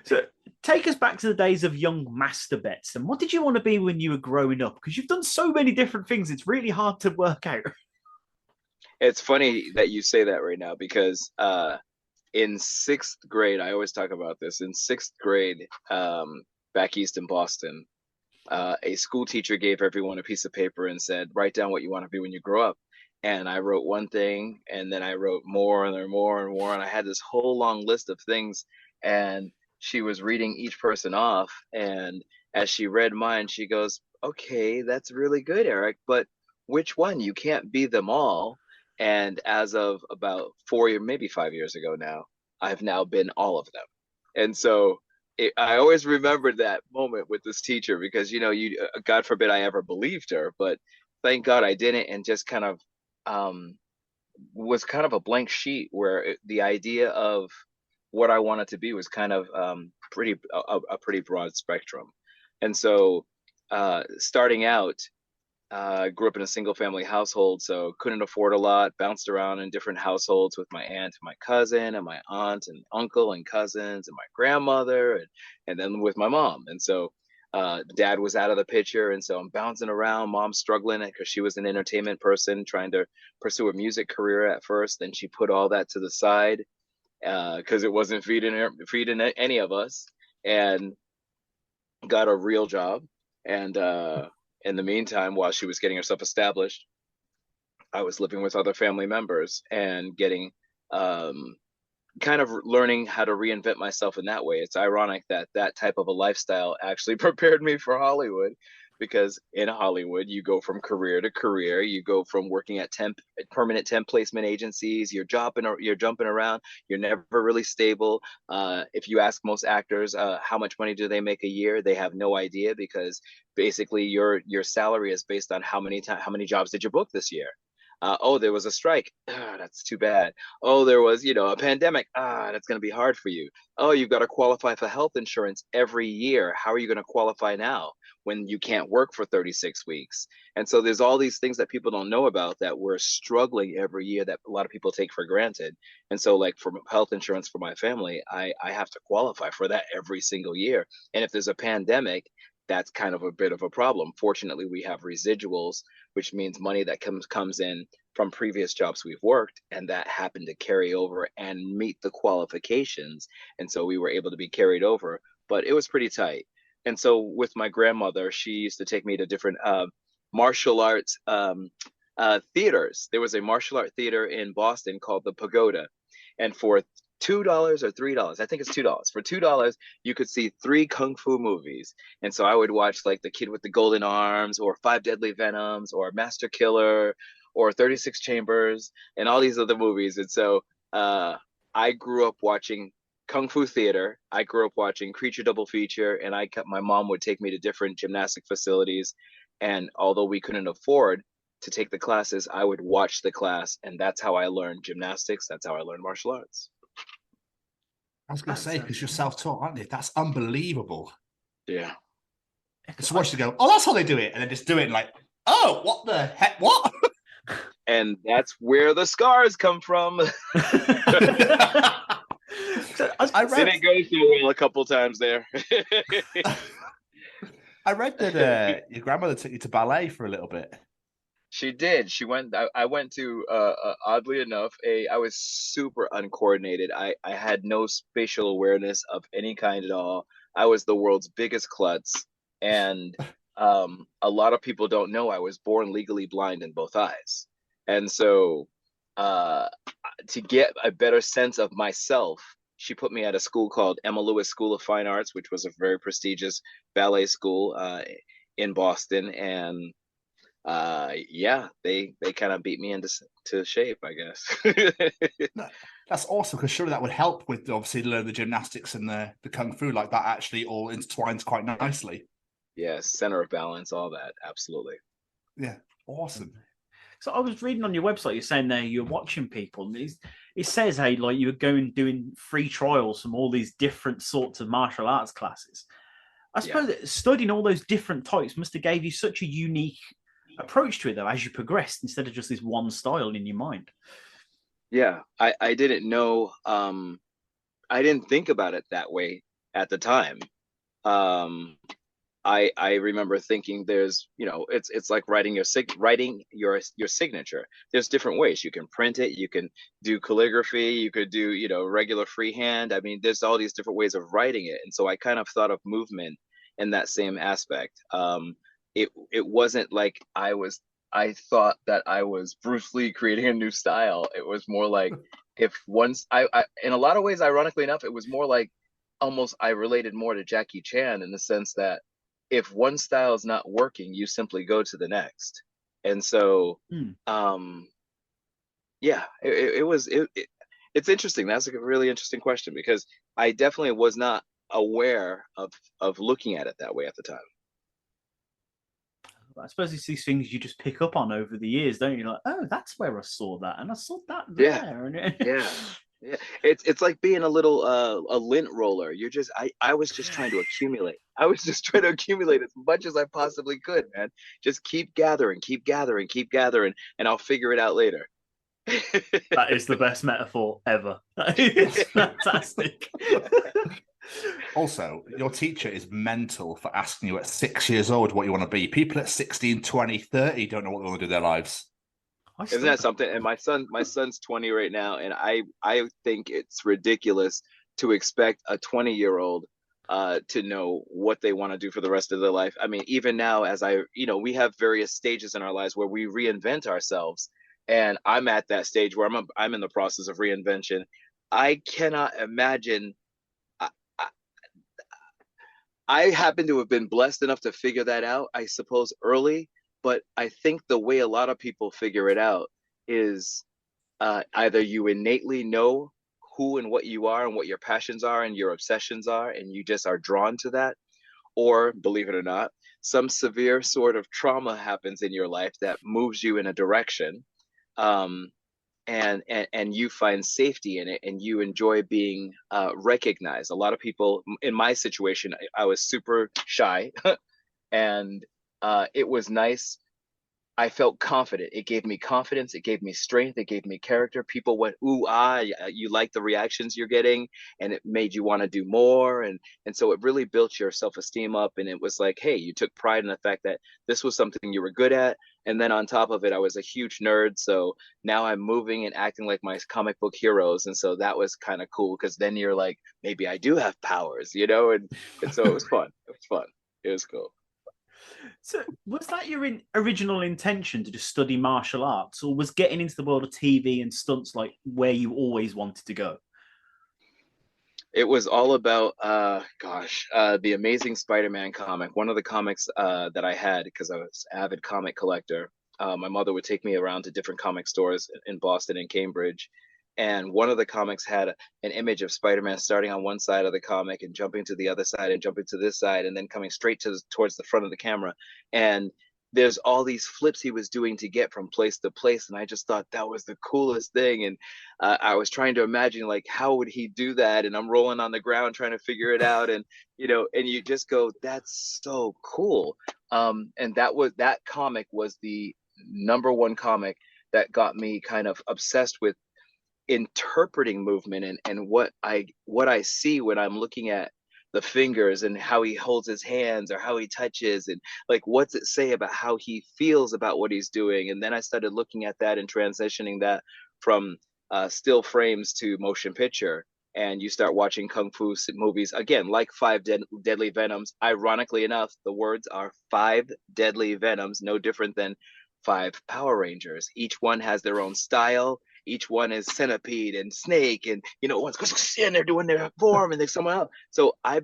So take us back to the days of young Master Betts. And what did you want to be when you were growing up? Because you've done so many different things. It's really hard to work out. It's funny that you say that right now, because in 6th grade, I always talk about this. In 6th grade, back east in Boston, a school teacher gave everyone a piece of paper and said, write down what you want to be when you grow up. And I wrote one thing, and then I wrote more and more and more. And I had this whole long list of things. And she was reading each person off, and as she read mine, she goes, "Okay, that's really good, Eric, but which one? You can't be them all." And as of about 4 years, maybe 5 years ago now, I've now been all of them. And so I always remembered that moment with this teacher, because God forbid I ever believed her, but thank God I didn't, and just kind of was kind of a blank sheet where the idea of what I wanted to be was kind of a pretty broad spectrum. And so starting out, grew up in a single family household, so couldn't afford a lot, bounced around in different households with my aunt and my cousin and my aunt and uncle and cousins and my grandmother, and then with my mom. And so dad was out of the picture, and so I'm bouncing around. Mom's struggling because she was an entertainment person trying to pursue a music career at first. Then she put all that to the side because it wasn't feeding any of us, and got a real job. And in the meantime, while she was getting herself established, I was living with other family members and getting kind of learning how to reinvent myself in that way. It's ironic that that type of a lifestyle actually prepared me for Hollywood, because in Hollywood, you go from career to career. You go from working at permanent temp placement agencies. You're jumping around. You're never really stable. If you ask most actors how much money do they make a year, they have no idea, because basically your salary is based on how many jobs did you book this year. Oh, there was a strike. Ah, that's too bad. Oh, there was, a pandemic. Ah, that's going to be hard for you. Oh, you've got to qualify for health insurance every year. How are you going to qualify now when you can't work for 36 weeks? And so there's all these things that people don't know about that we're struggling every year that a lot of people take for granted. And so, like, for health insurance for my family, I have to qualify for that every single year. And if there's a pandemic, that's kind of a bit of a problem. Fortunately, we have residuals, which means money that comes in from previous jobs we've worked, and that happened to carry over and meet the qualifications. And so we were able to be carried over, but it was pretty tight. And so with my grandmother, she used to take me to different martial arts theaters. There was a martial art theater in Boston called the Pagoda. And for $2 or $3, I think it's $2. For $2, you could see 3 kung fu movies. And so I would watch like The Kid with the Golden Arms, or Five Deadly Venoms, or Master Killer, or 36 Chambers, and all these other movies. And so I grew up watching kung fu theater. I grew up watching Creature Double Feature, and my mom would take me to different gymnastic facilities. And although we couldn't afford to take the classes, I would watch the class, and that's how I learned gymnastics. That's how I learned martial arts. I was going to say, because you're self-taught, aren't you? That's unbelievable. Yeah. So watch you go, oh, that's how they do it. And then just do it and like, oh, what the heck? What? And that's where the scars come from. I didn't go so well a couple times there. I read that your grandmother took you to ballet for a little bit. She did. She went. I went to. Oddly enough, I was super uncoordinated. I had no spatial awareness of any kind at all. I was the world's biggest klutz, and a lot of people don't know I was born legally blind in both eyes. And so, to get a better sense of myself, she put me at a school called Emma Lewis School of Fine Arts, which was a very prestigious ballet school in Boston. And they kind of beat me into shape, I guess. That's awesome, because surely that would help with obviously learn the gymnastics and the kung fu. Like that actually all intertwines quite nicely. Yes, center of balance, all that. Absolutely. Yeah, awesome. So I was reading on your website, you're saying there you're watching people, and it says, hey, like you were doing free trials from all these different sorts of martial arts classes. I suppose that studying all those different types must have gave you such a unique approach to it, though, as you progressed, instead of just this one style in your mind. Yeah, I didn't know. I didn't think about it that way at the time. I remember thinking there's, it's like writing your signature. There's different ways. You can print it, you can do calligraphy, you could do, regular freehand. I mean, there's all these different ways of writing it. And so I kind of thought of movement in that same aspect. It wasn't like I thought that I was Bruce Lee creating a new style. It was more like in a lot of ways, ironically enough, it was more like almost I related more to Jackie Chan in the sense that if one style is not working, you simply go to the next. And so, it's interesting. That's a really interesting question, because I definitely was not aware of looking at it that way at the time. I suppose it's these things you just pick up on over the years, don't you? Like, oh, that's where I saw that, and I saw that there. Yeah. It's like being a little a lint roller. I was just trying to accumulate. I was just trying to accumulate as much as I possibly could, man. Just keep gathering, and I'll figure it out later. That is the best metaphor ever. That is fantastic. Also, your teacher is mental for asking you at 6 years old what you want to be. People at 16, 20, 30 don't know what they want to do with their lives. Isn't that something? And my son's 20 right now, and I think it's ridiculous to expect a 20-year-old to know what they want to do for the rest of their life. I mean, even now, as we have various stages in our lives where we reinvent ourselves, and I'm at that stage where I'm in the process of reinvention. I cannot imagine. I happen to have been blessed enough to figure that out, I suppose, early. But I think the way a lot of people figure it out is either you innately know who and what you are and what your passions are and your obsessions are, and you just are drawn to that, or, believe it or not, some severe sort of trauma happens in your life that moves you in a direction. and you find safety in it, and you enjoy being recognized. A lot of people in my situation, I was super shy, and it was nice. I felt confident. It gave me confidence. It gave me strength. It gave me character. People went, ooh, you like the reactions you're getting, and it made you want to do more. And so it really built your self-esteem up. And it was like, hey, you took pride in the fact that this was something you were good at. And then on top of it, I was a huge nerd. So now I'm moving and acting like my comic book heroes. And so that was kind of cool, because then you're like, maybe I do have powers, you know? And so it was fun. It was fun. It was cool. So was that your original intention, to just study martial arts, or was getting into the world of TV and stunts like where you always wanted to go? It was all about, the Amazing Spider-Man comic. One of the comics that I had, because I was an avid comic collector, my mother would take me around to different comic stores in Boston and Cambridge. And one of the comics had an image of Spider-Man starting on one side of the comic and jumping to the other side and jumping to this side and then coming straight towards the front of the camera. And there's all these flips he was doing to get from place to place. And I just thought that was the coolest thing. And I was trying to imagine, like, how would he do that? And I'm rolling on the ground trying to figure it out. And, you know, and you just go, that's so cool. And that comic was the #1 comic that got me kind of obsessed with interpreting movement and what I see when I'm looking at the fingers and how he holds his hands or how he touches, and like, what's it say about how he feels about what he's doing. And then I started looking at that and transitioning that from still frames to motion picture, and you start watching kung fu movies again, like Five Deadly Venoms. Ironically enough, the words are Five Deadly Venoms, no different than 5 Power Rangers. Each one has their own style. Each one is Centipede and Snake, and, you know, one's and they're doing their form and there's someone else. So I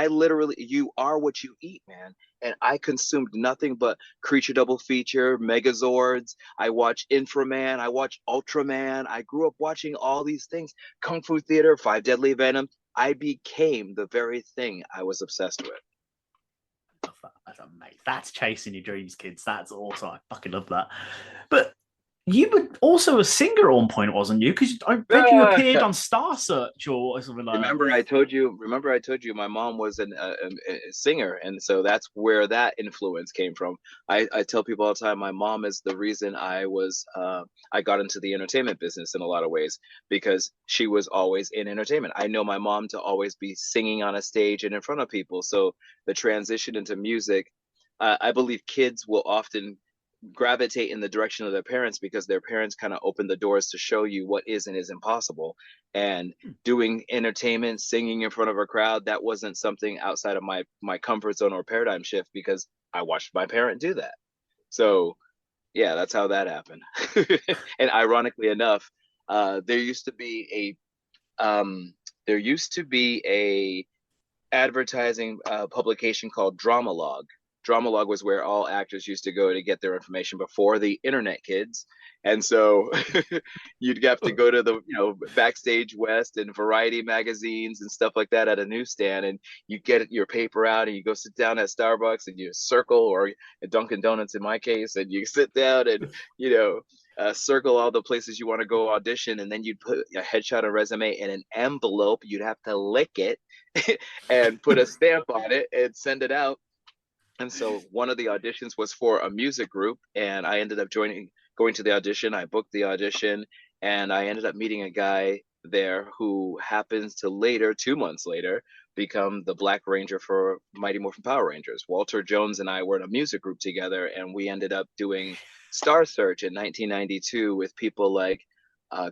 literally, you are what you eat, man. And I consumed nothing but Creature Double Feature, Megazords. I watched Inframan. I watched Ultraman. I grew up watching all these things. Kung Fu Theater, Five Deadly Venom. I became the very thing I was obsessed with. That's amazing. That's chasing your dreams, kids. That's awesome. I fucking love that. But you were also a singer at one point, wasn't you? Because I read you appeared on Star Search or something like that. Remember I told you my mom was a singer, and so that's where that influence came from. I tell people all the time, my mom is the reason I got into the entertainment business in a lot of ways, because she was always in entertainment. I know my mom to always be singing on a stage and in front of people. So the transition into music, I believe kids will often gravitate in the direction of their parents, because their parents kind of open the doors to show you what is and isn't possible. And doing entertainment, singing in front of a crowd, that wasn't something outside of my comfort zone or paradigm shift, because I watched my parent do that. So yeah, that's how that happened. And ironically enough, there used to be a advertising publication called Dramalog. Dramalog was where all actors used to go to get their information before the internet, kids. And so you'd have to go to the, Backstage West and Variety magazines and stuff like that at a newsstand, and you get your paper out and you go sit down at Starbucks and you circle, or at Dunkin' Donuts in my case, and you sit down and, circle all the places you want to go audition, and then you'd put a headshot and resume in an envelope. You'd have to lick it and put a stamp on it and send it out. And so one of the auditions was for a music group, and I ended up going to the audition. I booked the audition, and I ended up meeting a guy there who happens to later, 2 months later, become the Black Ranger for Mighty Morphin Power Rangers. Walter Jones and I were in a music group together, and we ended up doing Star Search in 1992 with people like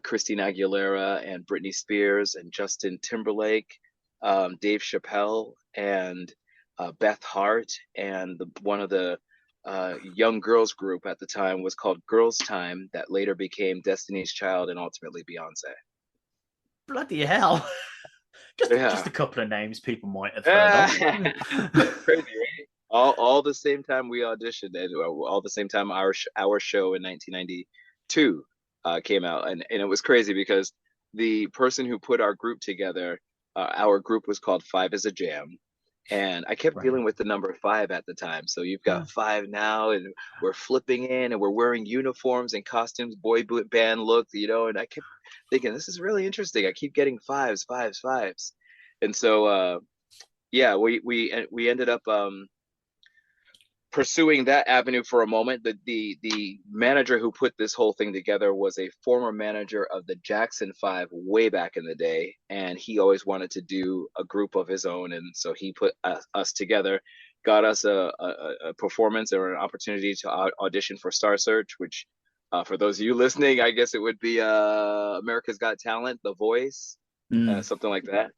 Christina Aguilera and Britney Spears and Justin Timberlake, Dave Chappelle, and Beth Hart, and one of the young girls group at the time was called Girls Time, that later became Destiny's Child and ultimately Beyonce. Bloody hell. Just a couple of names people might have heard of. Crazy, right? All the same time we auditioned, and all the same time our show in 1992 came out, and it was crazy because the person who put our group together, our group was called Five as a Jam. And I kept dealing with the number 5 at the time. So you've got 5 now, and we're flipping in, and we're wearing uniforms and costumes, boy band look, and I kept thinking, this is really interesting. I keep getting 5s, 5s, 5s. And so, we ended up pursuing that avenue for a moment. The manager who put this whole thing together was a former manager of the Jackson 5 way back in the day, and he always wanted to do a group of his own, and so he put us together, got us a performance or an opportunity to audition for Star Search, which for those of you listening, I guess it would be America's Got Talent, The Voice, something like that.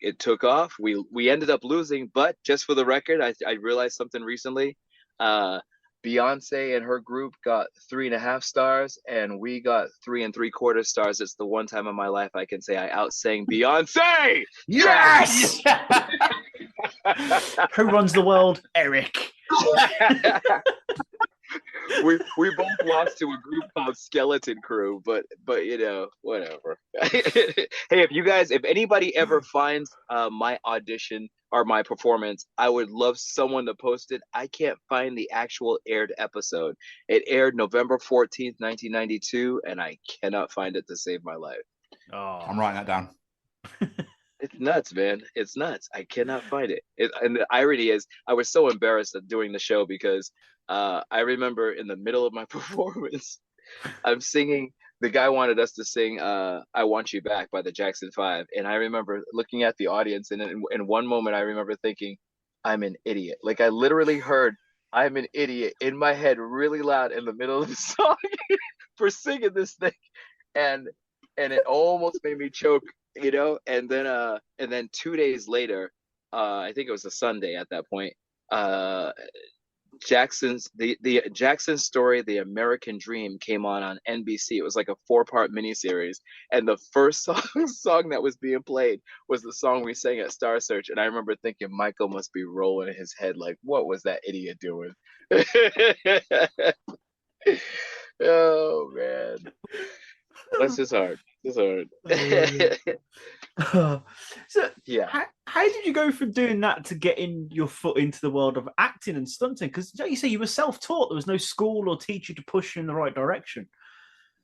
It took off. We ended up losing, but just for the record, I realized something recently. Beyonce and her group got 3.5 stars, and we got 3 3/4 stars. It's the one time in my life I can say I outsang Beyonce. Yes. Who runs the world? Erik. we both lost to a group called Skeleton Crew, but whatever. Hey, if anybody ever finds my audition or my performance, I would love someone to post it. I can't find the actual aired episode. It aired November 14th, 1992, and I cannot find it to save my life. Oh, I'm writing that down. It's nuts, man. It's nuts. I cannot find it. And the irony is, I was so embarrassed at doing the show because I remember in the middle of my performance, I'm singing. The guy wanted us to sing "I Want You Back" by the Jackson 5, and I remember looking at the audience, and in one moment, I remember thinking, "I'm an idiot." Like I literally heard "I'm an idiot" in my head really loud in the middle of the song for singing this thing, and it almost made me choke. And then 2 days later, I think it was a Sunday at that point, the Jackson Story, The American Dream came on NBC. It was like a 4-part miniseries, and the first song that was being played was the song we sang at Star Search. And I remember thinking, Michael must be rolling in his head like, what was that idiot doing? Oh man, that's just hard. So yeah, how did you go from doing that to getting your foot into the world of acting and stunting? Because don't you say you were self-taught? There was no school or teacher to push you in the right direction.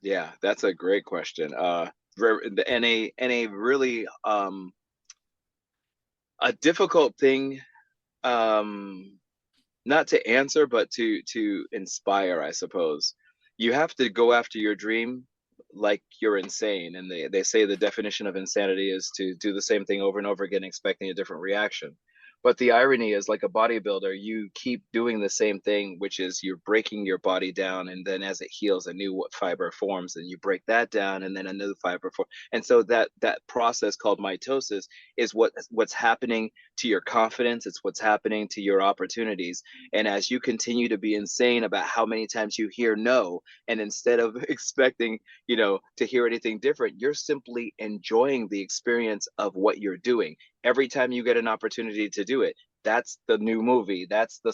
Yeah, that's a great question. And a really a difficult thing, not to answer, but to inspire, I suppose. You have to go after your dream like you're insane, and they say the definition of insanity is to do the same thing over and over again expecting a different reaction. But the irony is, like a bodybuilder, you keep doing the same thing, which is you're breaking your body down, and then as it heals, a new fiber forms, and you break that down, and then a new fiber forms. And so that process called mitosis is what's happening to your confidence. It's what's happening to your opportunities. And as you continue to be insane about how many times you hear no, and instead of expecting, to hear anything different, you're simply enjoying the experience of what you're doing. Every time you get an opportunity to do it, that's the new movie. That's the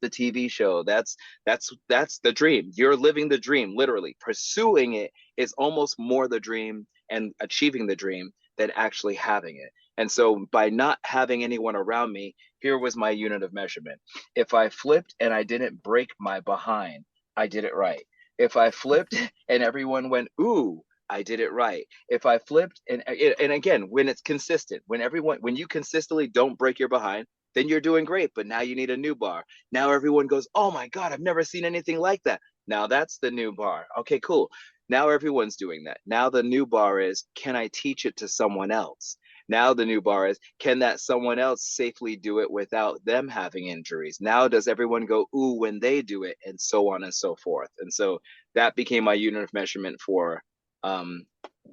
TV show. That's the dream. You're living the dream, literally. Pursuing it is almost more the dream and achieving the dream than actually having it. And so by not having anyone around me, here was my unit of measurement. If I flipped and I didn't break my behind, I did it right. If I flipped and everyone went, ooh, I did it right. If I flipped and again, when it's consistent, when you consistently don't break your behind, then you're doing great. But now you need a new bar. Now everyone goes, oh my God, I've never seen anything like that. Now that's the new bar. Okay, cool. Now everyone's doing that. Now the new bar is, can I teach it to someone else? Now the new bar is, can that someone else safely do it without them having injuries? Now does everyone go, ooh, when they do it, and so on and so forth. And so that became my unit of measurement for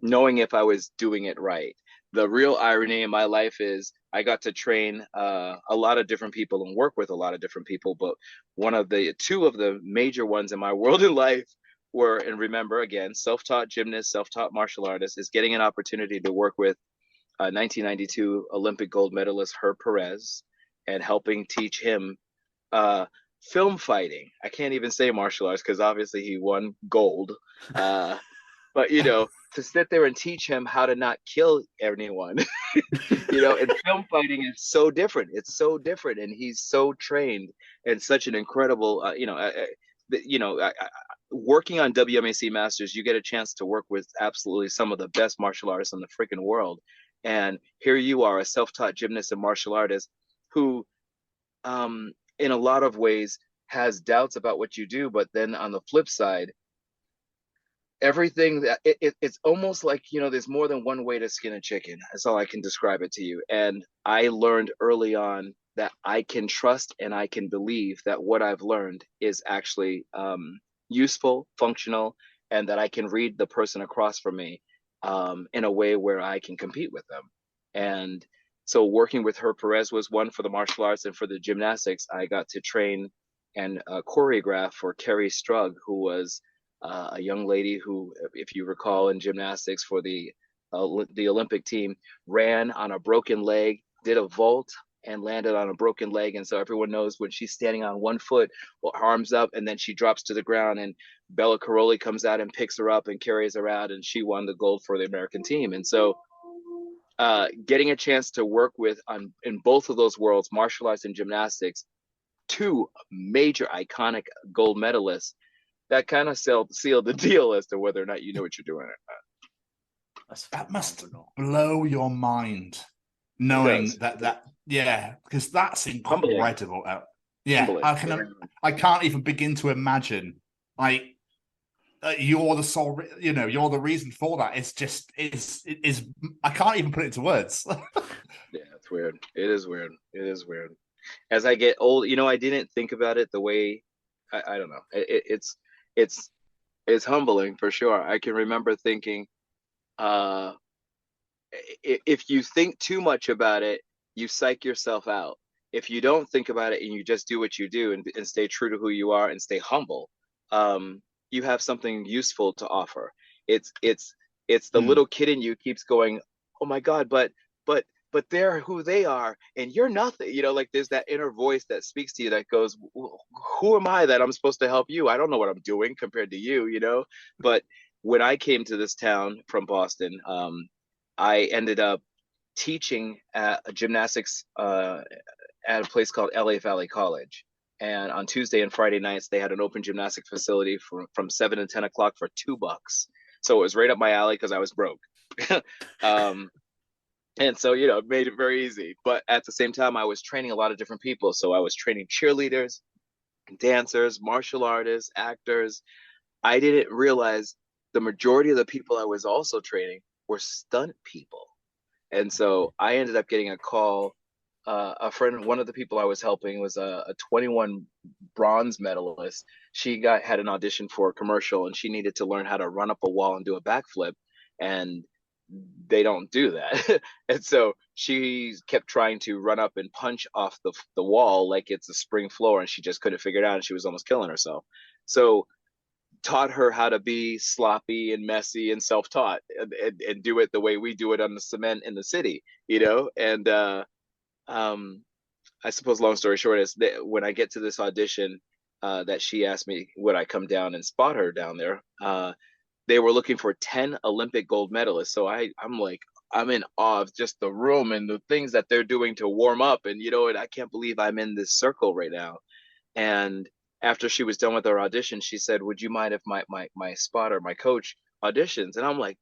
knowing if I was doing it right. The real irony in my life is I got to train a lot of different people and work with a lot of different people, but two of the major ones in my world in life were, and remember again, self-taught gymnast, self-taught martial artist, is getting an opportunity to work with 1992 Olympic gold medalist Herb Perez and helping teach him film fighting. I can't even say martial arts because obviously he won gold. But to sit there and teach him how to not kill anyone, and film fighting is so different. It's so different, and he's so trained and such an incredible, working on WMAC Masters, you get a chance to work with absolutely some of the best martial artists in the freaking world. And here you are, a self-taught gymnast and martial artist who, in a lot of ways, has doubts about what you do. But then on the flip side, everything that it's almost like, there's more than one way to skin a chicken. That's all I can describe it to you. And I learned early on that I can trust and I can believe that what I've learned is actually useful, functional, and that I can read the person across from me in a way where I can compete with them. And so working with her Perez was one for the martial arts, and for the gymnastics, I got to train and choreograph for Carrie Strug, who was a young lady who, if you recall, in gymnastics for the Olympic team, ran on a broken leg, did a vault, and landed on a broken leg. And so everyone knows when she's standing on one foot, arms up, and then she drops to the ground, and Bella Caroli comes out and picks her up and carries her out, and she won the gold for the American team. And so getting a chance to work with in both of those worlds, martial arts and gymnastics, two major iconic gold medalists, that kind of sealed the deal as to whether or not you know what you're doing or not. That must blow your mind, knowing that because that's incredible. Humbling. I can't even begin to imagine. You're the sole, you're the reason for that. It's I can't even put it into words. Yeah, it's weird. It is weird. As I get old, I didn't think about it the way I don't know. It's humbling for sure. I can remember thinking, if you think too much about it, you psych yourself out. If you don't think about it and you just do what you do and stay true to who you are and stay humble, you have something useful to offer. It's the little kid in you keeps going, oh my God, but they're who they are and you're nothing. There's that inner voice that speaks to you that goes, who am I that I'm supposed to help you? I don't know what I'm doing compared to you, But when I came to this town from Boston, I ended up teaching at gymnastics at a place called LA Valley College. And on Tuesday and Friday nights, they had an open gymnastics facility from 7 to 10 o'clock for $2. So it was right up my alley because I was broke. And so, it made it very easy. But at the same time, I was training a lot of different people. So I was training cheerleaders, dancers, martial artists, actors. I didn't realize the majority of the people I was also training were stunt people. And so I ended up getting a call. A friend, one of the people I was helping was a 21 bronze medalist. She had an audition for a commercial and she needed to learn how to run up a wall and do a backflip. And they don't do that. And so she kept trying to run up and punch off the wall like it's a spring floor, and she just couldn't figure it out, and she was almost killing herself. So taught her how to be sloppy and messy and self-taught and do it the way we do it on the cement in the city, And I suppose long story short is that when I get to this audition that she asked me, would I come down and spot her down there? They were looking for 10 Olympic gold medalists. So I'm in awe of just the room and the things that they're doing to warm up. And, and I can't believe I'm in this circle right now. And after she was done with her audition, she said, would you mind if my spotter, my coach auditions? And I'm like,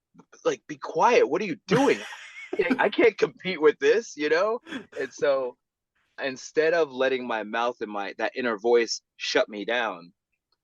be quiet. What are you doing? I can't compete with this, And so instead of letting my mouth and that inner voice shut me down,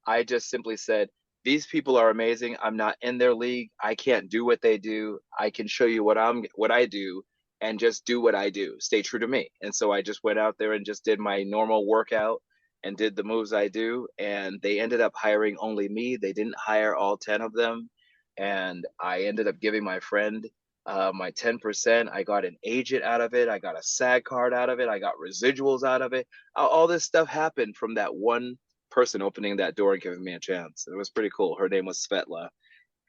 I just simply said, these people are amazing. I'm not in their league. I can't do what they do. I can show you what I do, and just do what I do. Stay true to me. And so I just went out there and just did my normal workout and did the moves I do. And they ended up hiring only me. They didn't hire all 10 of them. And I ended up giving my friend my 10%. I got an agent out of it. I got a SAG card out of it. I got residuals out of it. All this stuff happened from that one person opening that door and giving me a chance. It was pretty cool. Her name was Svetla.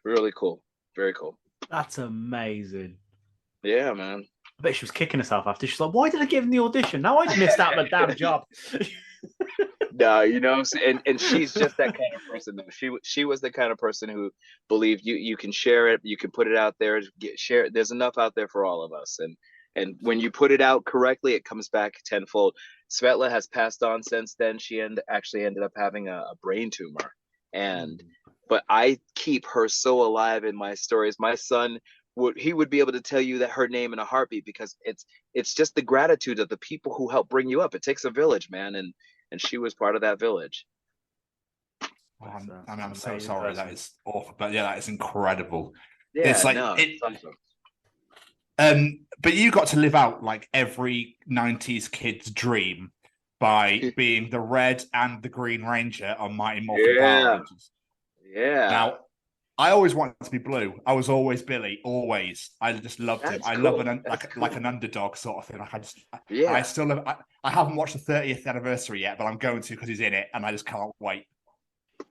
Really cool. Very cool. That's amazing. Yeah, man. I bet she was kicking herself after. She's like, why did I give him the audition? Now I missed out on the damn job. No, and she's just that kind of person though. She was the kind of person who believed you can share it, you can put it out there, share it. There's enough out there for all of us, and when you put it out correctly, it comes back tenfold. Svetla has passed on since then. She actually ended up having a brain tumor, but I keep her so alive in my stories. My son would be able to tell you that her name in a heartbeat, because it's just the gratitude of the people who help bring you up. It takes a village, man, and she was part of that village. I'm so sorry. That is awful, but yeah, that is incredible. Yeah, it's like it's awesome. But you got to live out like every 90s kid's dream by being the Red and the Green Ranger on Mighty Morphin Power Rangers. Yeah. Now, I always wanted to be Blue. I was always Billy. Always. I just loved him. I love like an underdog sort of thing. Like I still love. I haven't watched the 30th anniversary yet, but I'm going to because he's in it, and I just can't wait.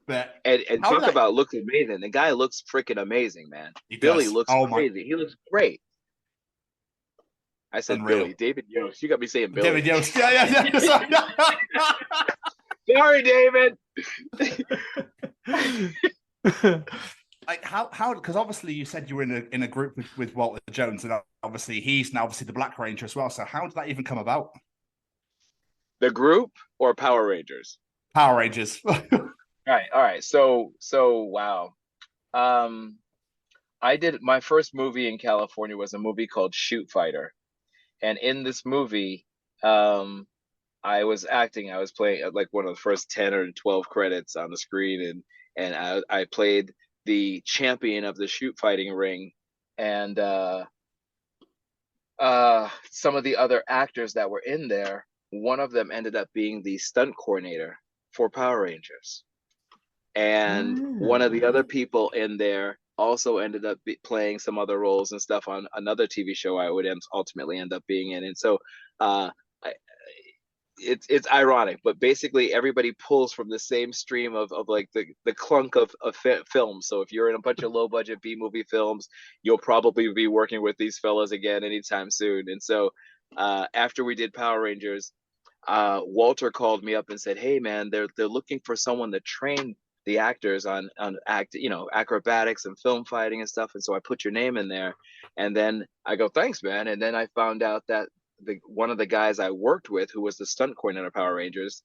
But and talk about looks amazing. The guy looks freaking amazing, man. Billy looks crazy. He looks great. I said Unreal. Billy. David Yost. You got me saying Billy. David Yost. Yeah. Sorry, David. Like how because obviously you said you were in a group with Walter Jones, and obviously he's now the Black Ranger as well. So how did that even come about? The group or Power Rangers? Power Rangers. All right. So wow. I did my first movie in California was a movie called Shoot Fighter, and in this movie, I was acting. I was playing like one of the first 10 or 12 credits on the screen, and I played the champion of the shoot fighting ring, and some of the other actors that were in there, one of them ended up being the stunt coordinator for Power Rangers, and one of the other people in there also ended up playing some other roles and stuff on another TV show I would ultimately end up being in. And so it's ironic, but basically everybody pulls from the same stream of like the clunk of films. So if you're in a bunch of low budget B movie films, you'll probably be working with these fellas again anytime soon. And so after we did Power Rangers, Walter called me up and said, "Hey man, they're looking for someone to train the actors on acrobatics and film fighting and stuff." And so I put your name in there, and then I go, "Thanks, man." And then I found out that one of the guys I worked with, who was the stunt coordinator of Power Rangers,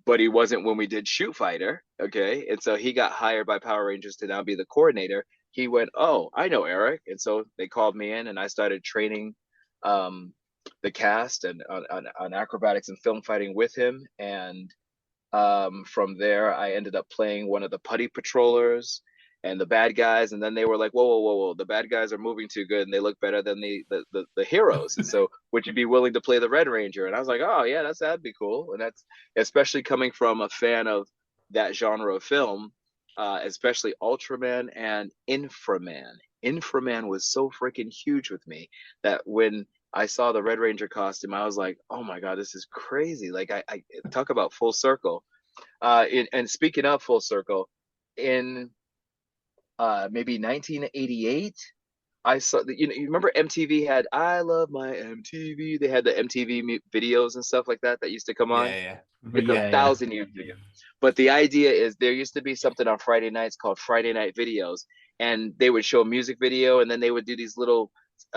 but he wasn't when we did Shoot Fighter, okay? And so he got hired by Power Rangers to now be the coordinator. He went, "Oh, I know Eric." And so they called me in, and I started training the cast and on acrobatics and film fighting with him. And from there, I ended up playing one of the putty patrollers and the bad guys. And then they were like, whoa, the bad guys are moving too good and they look better than the heroes. And so would you be willing to play the Red Ranger? And I was like, oh yeah, that'd be cool. And that's especially coming from a fan of that genre of film, especially Ultraman and Inframan. Inframan was so freaking huge with me that when I saw the Red Ranger costume, I was like, oh my God, this is crazy. Like I talk about full circle. And speaking of full circle, in maybe 1988, I saw you remember MTV had I Love My MTV. They had the MTV videos and stuff like that used to come on. It's 1,000 years ago. But the idea is there used to be something on Friday nights called Friday Night Videos, and they would show a music video, and then they would do these little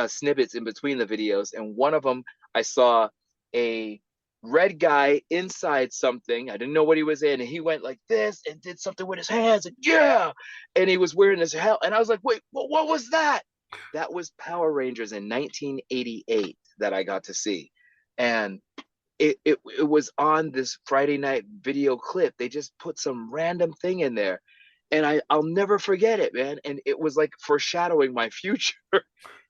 snippets in between the videos. And one of them, I saw a red guy inside something. I didn't know what he was in, and he went like this and did something with his hands, and and he was wearing his helmet, and I was like, wait, what was that? That was Power Rangers in 1988 that I got to see. And it was on this Friday night video clip. They just put some random thing in there, and I'll never forget it, man. And it was like foreshadowing my future.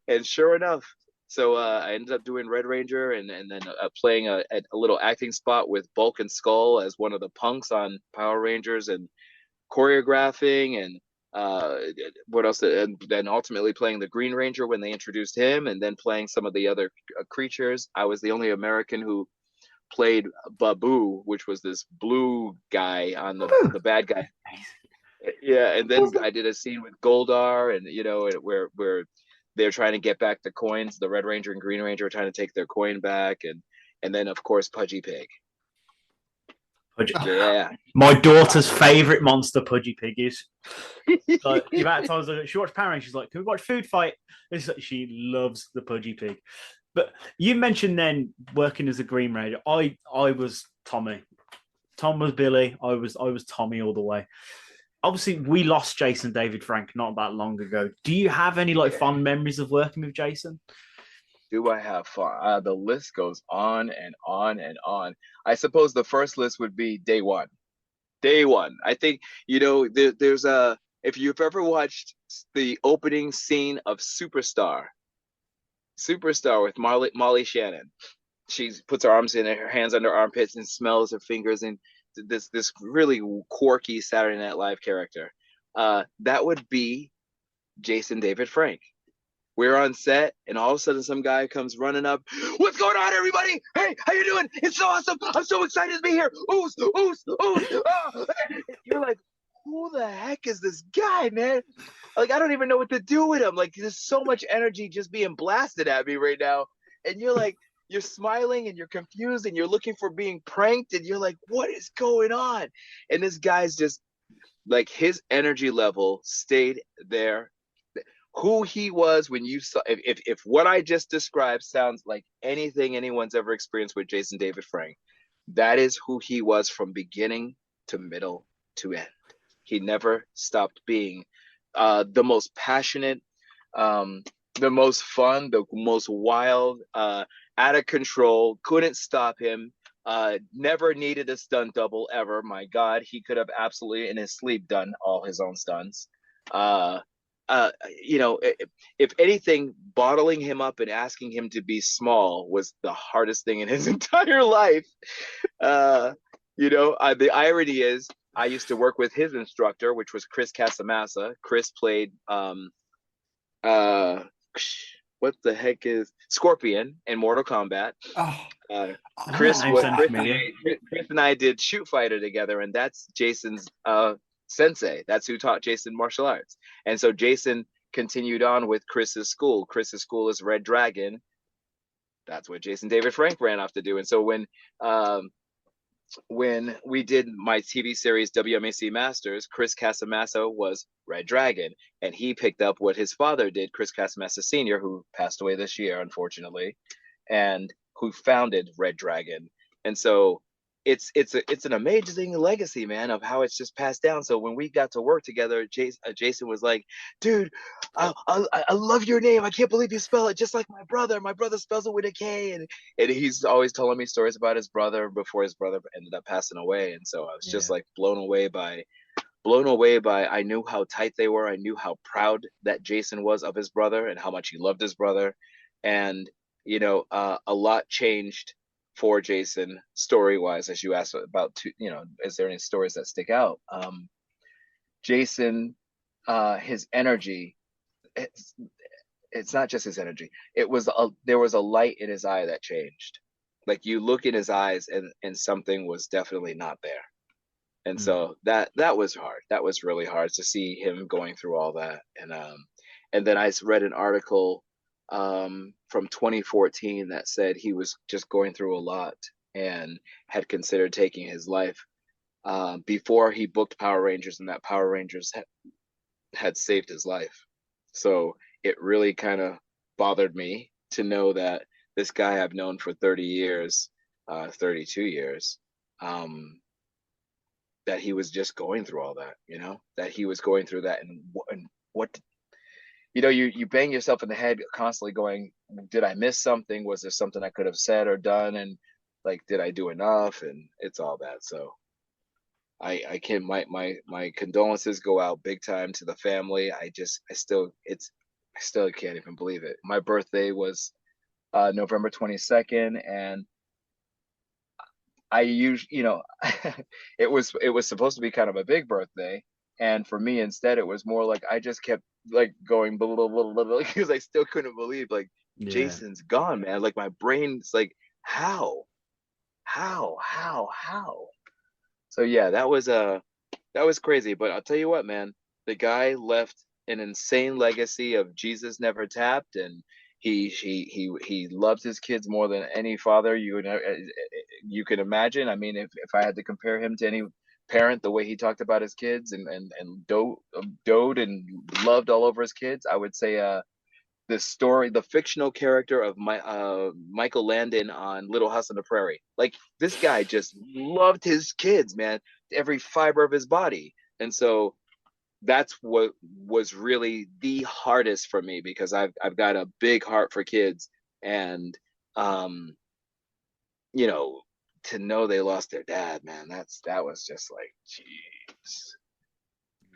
And sure enough, so I ended up doing Red Ranger, and then playing a little acting spot with Bulk and Skull as one of the punks on Power Rangers, and choreographing, and what else? And then ultimately playing the Green Ranger when they introduced him, and then playing some of the other creatures. I was the only American who played Babu, which was this blue guy on the bad guy. Yeah, and then I did a scene with Goldar, and where they're trying to get back the coins. The Red Ranger and Green Ranger are trying to take their coin back, and then of course Pudgy Pig. Yeah. My daughter's favourite monster, Pudgy Pig, is. Like, the amount of times she watched Power Rangers, she's like, "Can we watch Food Fight?" She loves the Pudgy Pig. But you mentioned then working as a Green Ranger. I was Tommy. Tom was Billy. I was Tommy all the way. Obviously, we lost Jason David Frank not that long ago. Do you have any fond memories of working with Jason? Do I have fun? The list goes on and on and on. I suppose the first list would be day one. Day one. I think, there's a, if you've ever watched the opening scene of Superstar with Molly Shannon, she puts her arms in her hands under her armpits and smells her fingers, and this really quirky Saturday Night Live character. That would be Jason David Frank. We're on set, and all of a sudden some guy comes running up. "What's going on, everybody? Hey, how you doing? It's so awesome. I'm so excited to be here. Ooze, ooze, ooze." Oh. You're like, who the heck is this guy, man? Like, I don't even know what to do with him. Like, there's so much energy just being blasted at me right now. And you're like, you're smiling and you're confused and you're looking for being pranked. And you're like, what is going on? And this guy's just like, his energy level stayed there. Who he was when you saw, if what I just described sounds like anything anyone's ever experienced with Jason David Frank, that is who he was from beginning to middle to end. He never stopped being the most passionate, the most fun, the most wild, out of control, couldn't stop him, never needed a stunt double ever. My God, he could have absolutely in his sleep done all his own stunts. If anything, bottling him up and asking him to be small was the hardest thing in his entire life. The irony is, I used to work with his instructor, which was Chris Casamassa. Chris played what the heck is Scorpion in Mortal Kombat. Chris and I did Shoot Fighter together, and that's Jason's sensei. That's who taught Jason martial arts. And so Jason continued on with Chris's school. Chris's school is Red Dragon. That's what Jason David Frank ran off to do. And so when we did my TV series WMAC Masters, Chris Casamassa was Red Dragon, and he picked up what his father did, Chris Casamassa Sr., who passed away this year, unfortunately, and who founded Red Dragon. And so it's an amazing legacy, man, of how it's just passed down. So when we got to work together, Jason was like, "Dude, I love your name. I can't believe you spell it just like my brother. My brother spells it with a K." And he's always telling me stories about his brother before his brother ended up passing away. And so I was just like blown away by I knew how tight they were. I knew how proud that Jason was of his brother and how much he loved his brother. And a lot changed for Jason story-wise, as you asked about, is there any stories that stick out? Jason, his energy, it's not just his energy. There was a light in his eye that changed. Like, you look in his eyes and something was definitely not there. And so that was hard. That was really hard to see him going through all that. And then I read an article from 2014 that said he was just going through a lot and had considered taking his life before he booked Power Rangers, and that Power Rangers had saved his life. So it really kind of bothered me to know that this guy I've known for 30 years, 32 years, that he was just going through all that, that he was going through that. And what you bang yourself in the head constantly going, did I miss something? Was there something I could have said or done? And like, did I do enough? And it's all that. So I can't, my condolences go out big time to the family. I still can't even believe it. My birthday was November 22nd, and I usually, it was supposed to be kind of a big birthday. And for me, instead, it was more like I just kept like going because I still couldn't believe Jason's gone, man. Like, my brain's like, how? So yeah, that was crazy. But I'll tell you what, man, the guy left an insane legacy of Jesus never tapped, and he loved his kids more than any father you would you can imagine. I mean, if I had to compare him to any parent, the way he talked about his kids and doted and loved all over his kids, I would say the fictional character of Michael Landon on Little House on the Prairie. Like, this guy just loved his kids, man, every fiber of his body. And so that's what was really the hardest for me, because I've got a big heart for kids, and you know, to know they lost their dad, man, that was just like, jeez.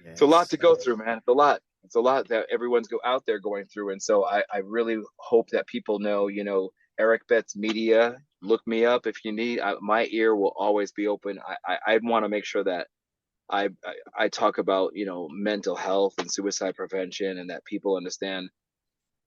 Yes. It's a lot to go through, man. It's a lot that everyone's out there going through. And so I really hope that people know, you know, Erik Betts Media, look me up if you need. My ear will always be open. I want to make sure that I talk about, you know, mental health and suicide prevention, and that people understand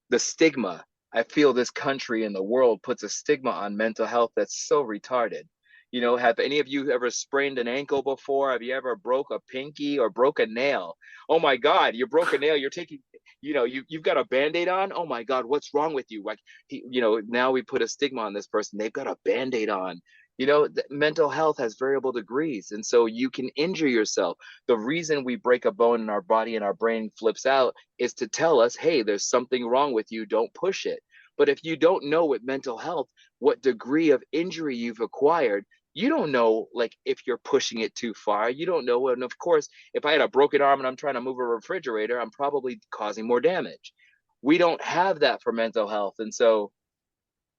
the stigma. I feel this country and the world puts a stigma on mental health that's so retarded. You know, have any of you ever sprained an ankle before? Have you ever broke a pinky or broke a nail? Oh my God, you broke a nail. You're taking, you know, you've got a Band-Aid on. Oh my God, what's wrong with you? Like, you know, now we put a stigma on this person. They've got a Band-Aid on. You know, mental health has variable degrees, and so you can injure yourself. The reason we break a bone in our body and our brain flips out is to tell us, hey, there's something wrong with you. Don't push it. But if you don't know with mental health what degree of injury you've acquired, you don't know, like, if you're pushing it too far. You don't know. And of course, if I had a broken arm and I'm trying to move a refrigerator, I'm probably causing more damage. We don't have that for mental health. And so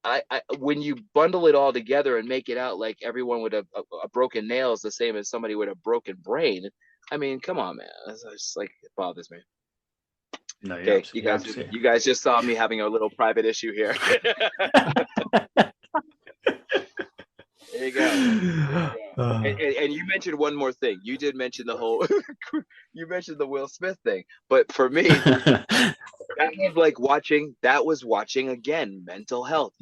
I when you bundle it all together and make it out like everyone with a broken nail is the same as somebody with a broken brain, I mean, come on, man. It's just like, it bothers me. No, okay, you guys just saw me having a little private issue here. There you go. And you mentioned one more thing. You did mention the whole you mentioned the Will Smith thing. But for me, that was watching again mental health.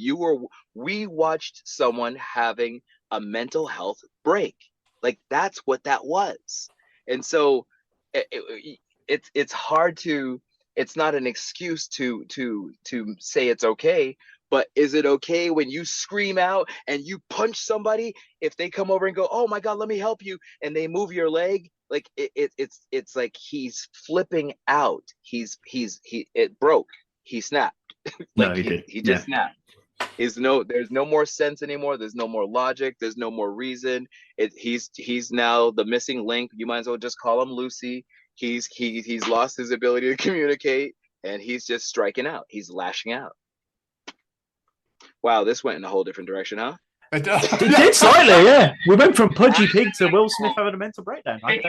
We watched someone having a mental health break. Like, that's what that was. And so it's hard to, it's not an excuse to say it's okay. But is it okay when you scream out and you punch somebody, if they come over and go, oh my God, let me help you, and they move your leg? Like, it's like he's flipping out. It broke. He snapped. Like, no, he did. He just snapped. There's no more sense anymore. There's no more logic. There's no more reason. He's now the missing link. You might as well just call him Lucy. He's lost his ability to communicate, and he's just striking out. He's lashing out. Wow, this went in a whole different direction, huh? It did slightly, yeah. We went from Pudgy Pig to Will Smith having a mental breakdown, right?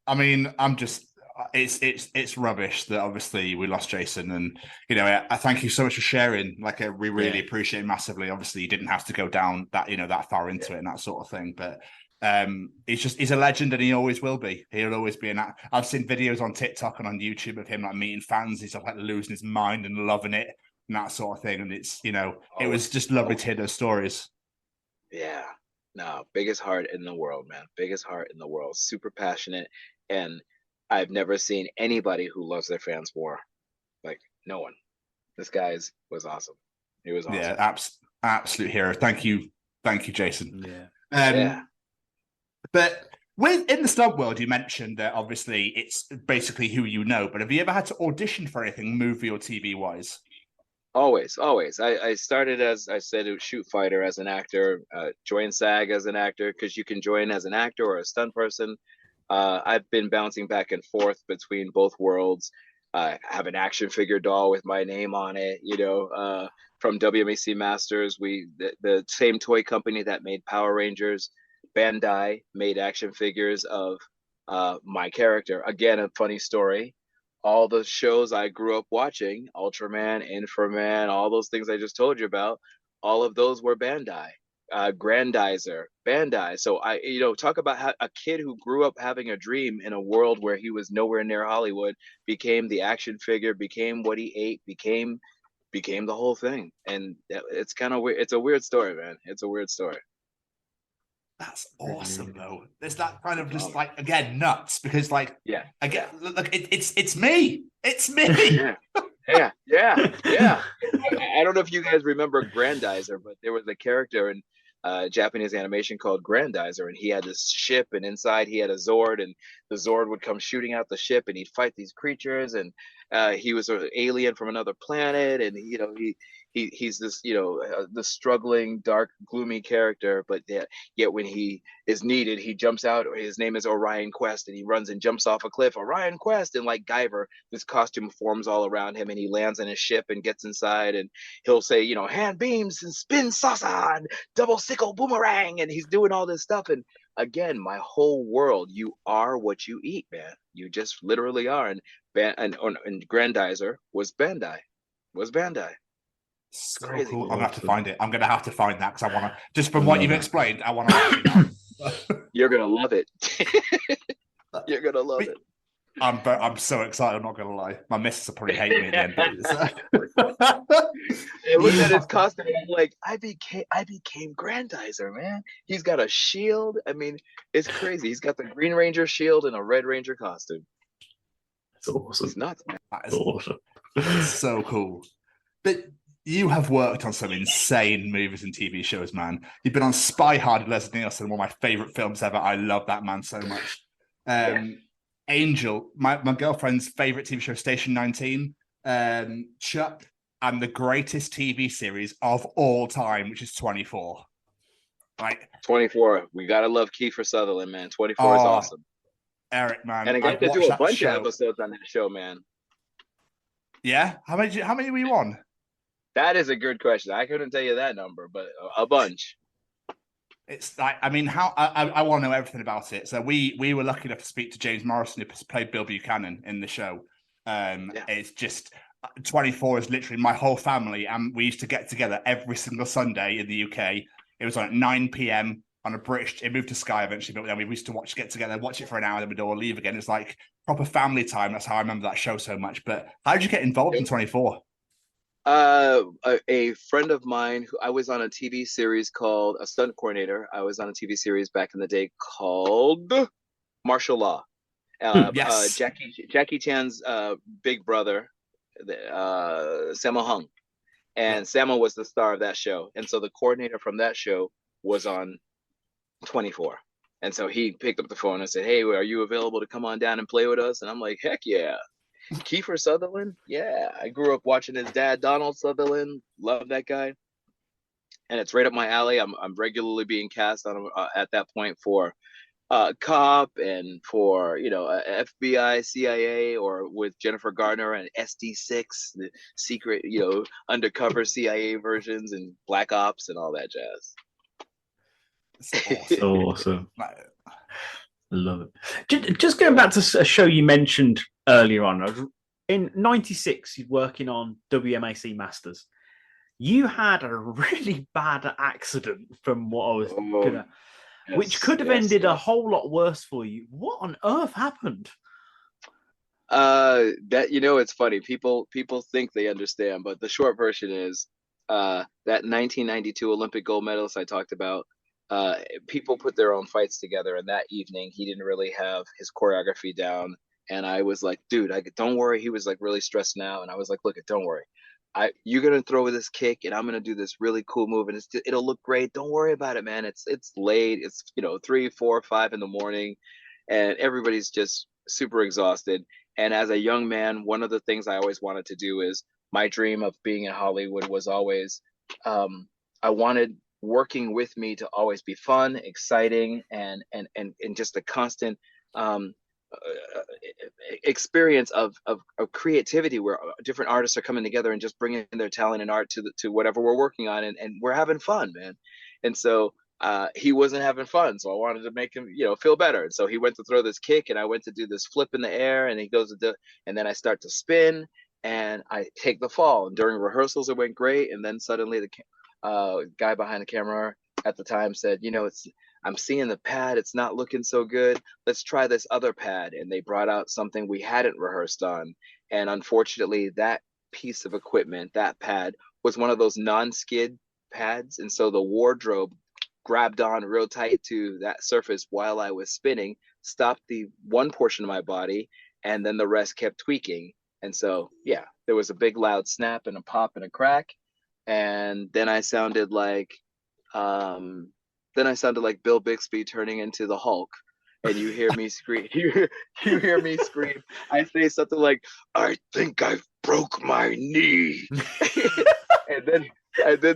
I mean, I'm just, it's rubbish that obviously we lost Jason, and you know, I thank you so much for sharing. Like, we really appreciate it massively. Obviously, you didn't have to go down that, you know, that far into it and that sort of thing, but he's a legend, and he always will be. He'll always be I've seen videos on TikTok and on YouTube of him like meeting fans. He's like losing his mind and loving it and that sort of thing. And it's, you know, it was just lovely to hear those stories. Yeah, no, biggest heart in the world, man. Biggest heart in the world. Super passionate, and I've never seen anybody who loves their fans more. Like, no one. This guy's was awesome. He was awesome. Yeah, absolute hero. Thank you, Jason. Yeah. But in the stunt world, you mentioned that obviously it's basically who you know, but have you ever had to audition for anything, movie or TV wise? Always. I started, as I said, a shoot fighter as an actor, joined SAG as an actor, because you can join as an actor or a stunt person. I've been bouncing back and forth between both worlds. I have an action figure doll with my name on it, you know, from WMAC Masters. The same toy company that made Power Rangers, Bandai, made action figures of my character. Again, a funny story. All the shows I grew up watching, Ultraman, Inframan, all those things I just told you about, all of those were Bandai. Grandizer, Bandai. So talk about a kid who grew up having a dream in a world where he was nowhere near Hollywood, became the action figure, became what he ate, became the whole thing. And it's kind of weird. It's a weird story, man. It's a weird story. That's awesome, though. There's that kind of just like, again, nuts, because like, again, look, it's me. It's me. Yeah. I don't know if you guys remember Grandizer, but there was a character in Japanese animation called Grandizer, and he had this ship, and inside he had a Zord, and the Zord would come shooting out the ship, and he'd fight these creatures, and he was an alien from another planet, and he's this the struggling, dark, gloomy character, but yet when he is needed, he jumps out. His name is Orion Quest, and he runs and jumps off a cliff. Orion Quest, and like Guyver, this costume forms all around him, and he lands in his ship and gets inside, and he'll say, hand beams and spin sasa and double sickle boomerang, and he's doing all this stuff. And again, my whole world, you are what you eat, man. You just literally are. And Grandizer was Bandai. So crazy. Cool. I'm gonna have to find it. I'm gonna have to find that because I want to. Just from what you've explained, I want to. You're gonna love it. You're gonna love it. I'm so excited. I'm not gonna lie. My missus will probably hate me at the end. I looked at his costume and I'm like, I became Grandizer, man. He's got a shield. I mean, it's crazy. He's got the Green Ranger shield and a Red Ranger costume. It's awesome. It's nuts, man. That is awesome. It's so cool. But you have worked on some insane movies and TV shows, man. You've been on Spy Hard with Leslie Nielsen, one of my favorite films ever. I love that man so much. Angel, my girlfriend's favorite TV show, Station 19, Chuck, and the greatest TV series of all time, which is 24. Like 24. We gotta love Kiefer Sutherland, man. 24 is awesome. Eric, man. And I got to do a bunch of episodes on that show, man. Yeah? How many were you on? That is a good question. I couldn't tell you that number, but a bunch. It's like, I mean, I want to know everything about it. So we were lucky enough to speak to James Morrison, who played Bill Buchanan in the show. It's just 24 is literally my whole family, and we used to get together every single Sunday in the UK. It was on at 9 p.m. on a British. It moved to Sky eventually, but then we used to get together, watch it for an hour, then we'd all leave again. It's like proper family time. That's how I remember that show so much. But how did you get involved in 24? A friend of mine who I was on a TV series called a stunt coordinator. I was on a TV series back in the day called Martial Law. Yes. Jackie Chan's big brother, Sammo Hung, and Sammo was the star of that show. And so the coordinator from that show was on 24. And so he picked up the phone and said, "Hey, are you available to come on down and play with us?" And I'm like, "Heck yeah." Kiefer Sutherland, yeah. I grew up watching his dad, Donald Sutherland. Love that guy, and it's right up my alley. I'm regularly being cast on at that point for Cop and for FBI, CIA, or with Jennifer Garner and SD6, the secret undercover CIA versions, and Black Ops and all that jazz. So awesome. Love it. Just going back to a show you mentioned earlier on, in '96, you're working on WMAC Masters. You had a really bad accident, from what I was which could have ended a whole lot worse for you. What on earth happened? That it's funny. People think they understand, but the short version is that 1992 Olympic gold medalist I talked about. People put their own fights together, and that evening he didn't really have his choreography down, and I was like, dude, don't worry. He was like really stressed now, and I was like, look, don't worry, you're gonna throw this kick and I'm gonna do this really cool move, and it'll look great. Don't worry about it, man. It's late, it's 3, 4, 5 in the morning, and everybody's just super exhausted. And as a young man, one of the things I always wanted to do is, my dream of being in Hollywood was always, I wanted working with me to always be fun, exciting, and just a constant experience of creativity, where different artists are coming together and just bringing their talent and art to whatever we're working on, and we're having fun, man. And so he wasn't having fun, so I wanted to make him feel better. And so he went to throw this kick, and I went to do this flip in the air, and he goes to do, and then I start to spin, and I take the fall. And during rehearsals it went great, and then suddenly the guy behind the camera at the time said, I'm seeing the pad, it's not looking so good, let's try this other pad. And they brought out something we hadn't rehearsed on, and unfortunately that piece of equipment, that pad, was one of those non-skid pads, and so the wardrobe grabbed on real tight to that surface while I was spinning, stopped the one portion of my body, and then the rest kept tweaking. And so, yeah, there was a big loud snap and a pop and a crack. And then I sounded like Bill Bixby turning into the Hulk. And you hear me scream. You hear me scream. I say something like, "I think I've broke my knee." and then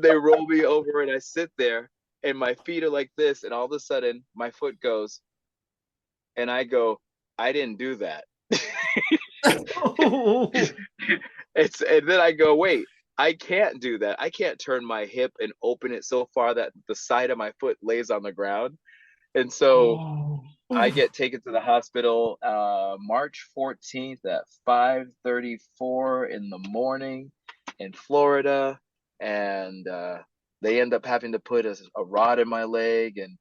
they roll me over, and I sit there, and my feet are like this, and all of a sudden my foot goes, and I go, "I didn't do that." And then I go, "Wait, I can't do that. I can't turn my hip and open it so far that the side of my foot lays on the ground." And so I get taken to the hospital March 14th at 5:34 in the morning in Florida. And they end up having to put a rod in my leg, and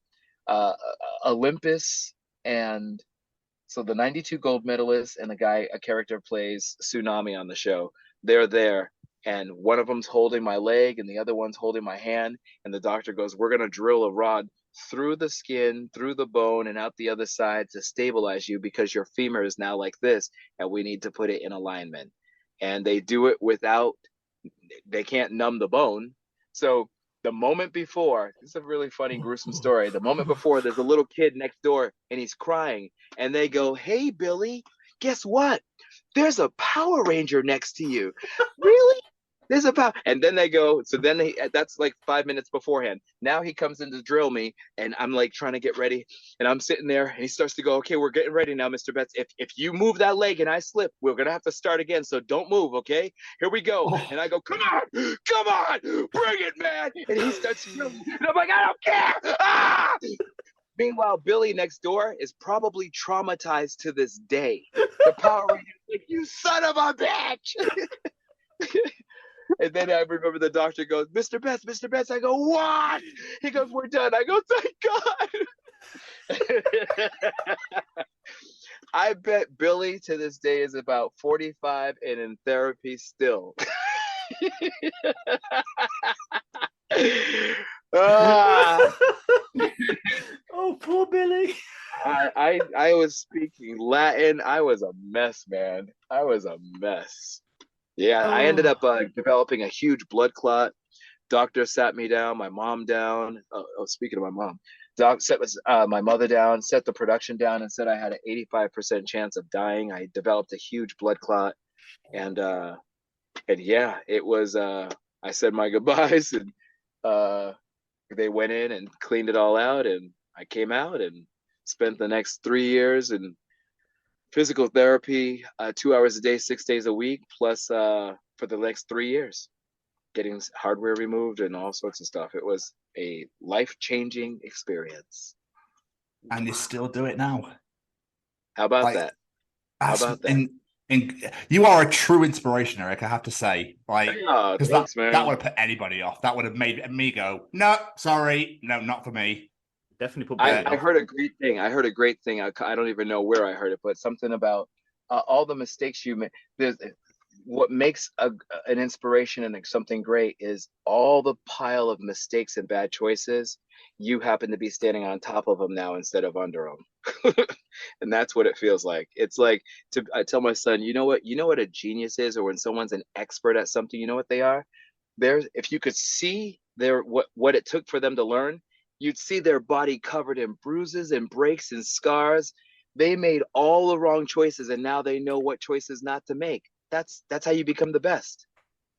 Olympus. And so the 92 gold medalists and a character plays Tsunami on the show, they're there. And one of them's holding my leg and the other one's holding my hand. And the doctor goes, "We're going to drill a rod through the skin, through the bone, and out the other side to stabilize you, because your femur is now like this, and we need to put it in alignment." And they do it they can't numb the bone. So the moment before, this is a really funny, gruesome story. The moment before, there's a little kid next door, and he's crying. And they go, "Hey, Billy, guess what? There's a Power Ranger next to you." "Really? There's a power." And then they go, that's like 5 minutes beforehand. Now he comes in to drill me, and I'm like trying to get ready. And I'm sitting there, and he starts to go, "Okay, we're getting ready now, Mr. Betts. If you move that leg and I slip, we're going to have to start again. So don't move, okay? Here we go." And I go, come on, bring it, man." And he starts drilling. And I'm like, "I don't care." Ah! Meanwhile, Billy next door is probably traumatized to this day. The Power Ranger is like, "You son of a bitch." And then I remember the doctor goes, Mr. Betts. I go, "What?" He goes, "We're done." I go, "Thank God." I bet Billy to this day is about 45 and in therapy still. Oh, poor Billy. I was speaking Latin. I was a mess, man. I was a mess. Yeah, I ended up developing a huge blood clot. Doctor sat me down, my mom down. Speaking of my mom, doc set my mother down, set the production down, and said I had an 85% chance of dying. I developed a huge blood clot, and yeah, it was. I said my goodbyes, and they went in and cleaned it all out, and I came out and spent the next 3 years in physical therapy, 2 hours a day, 6 days a week, plus for the next 3 years, getting hardware removed and all sorts of stuff. It was a life-changing experience. And you still do it now. How about that? How about that? You are a true inspiration, Eric, I have to say. Because that would have put anybody off. That would have made me go, "No, sorry, no, not for me." Definitely put. I heard a great thing. I don't even know where I heard it, but something about all the mistakes you make. What makes an inspiration and something great is all the pile of mistakes and bad choices. You happen to be standing on top of them now instead of under them. And that's what it feels like. It's like I tell my son, you know what a genius is, or when someone's an expert at something, you know what they are? If you could see what it took for them to learn, you'd see their body covered in bruises and breaks and scars. They made all the wrong choices, and now they know what choices not to make. That's how you become the best.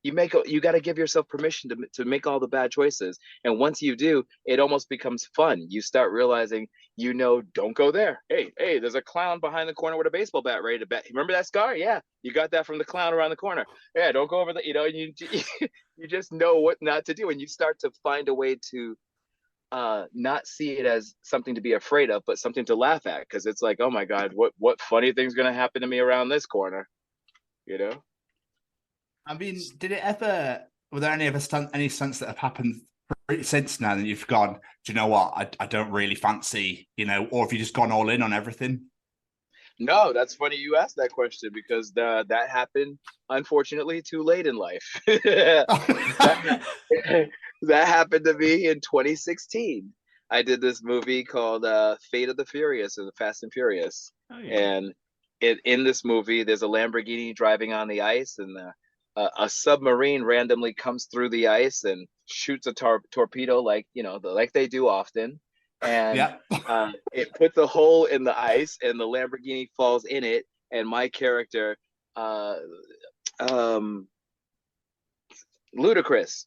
You got to give yourself permission to make all the bad choices. And once you do, it almost becomes fun. You start realizing, don't go there. Hey, there's a clown behind the corner with a baseball bat ready to bet. Remember that scar? Yeah. You got that from the clown around the corner. Yeah. Don't go over there. You just know what not to do. And you start to find a way to not see it as something to be afraid of, but something to laugh at. Cause it's like, oh my God, what funny thing's going to happen to me around this corner? I mean, were there any stunts that have happened since now that you've gone, do you know what, I don't really fancy, or have you just gone all in on everything? No, that's funny you asked that question, because that happened, unfortunately, too late in life. That happened to me in 2016. I did this movie called Fate of the Furious or the Fast and Furious. Oh, yeah. And in this movie, there's a Lamborghini driving on the ice, and a submarine randomly comes through the ice and shoots a torpedo, like like they do often, and it puts a hole in the ice, and the Lamborghini falls in it, and my character, Ludacris,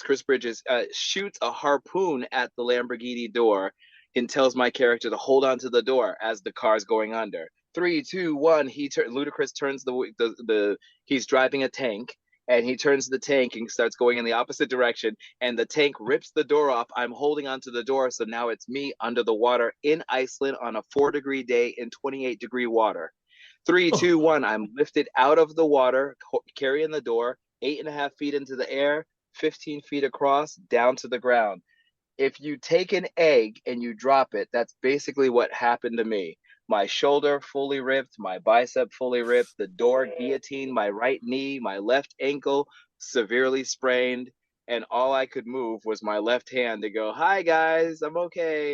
Chris Bridges, shoots a harpoon at the Lamborghini door and tells my character to hold on to the door as the car's going under. 3, 2, 1. Ludacris turns he's driving a tank, and he turns the tank and starts going in the opposite direction, and the tank rips the door off. I'm holding onto the door, so now it's me under the water in Iceland on a 4-degree day in 28-degree water. 3, 2, 1. I'm lifted out of the water, carrying the door, 8.5 feet into the air, 15 feet across, down to the ground. If you take an egg and you drop it, that's basically what happened to me. My shoulder fully ripped, my bicep fully ripped, the door guillotined my right knee, my left ankle severely sprained, and all I could move was my left hand to go, "Hi guys, I'm okay."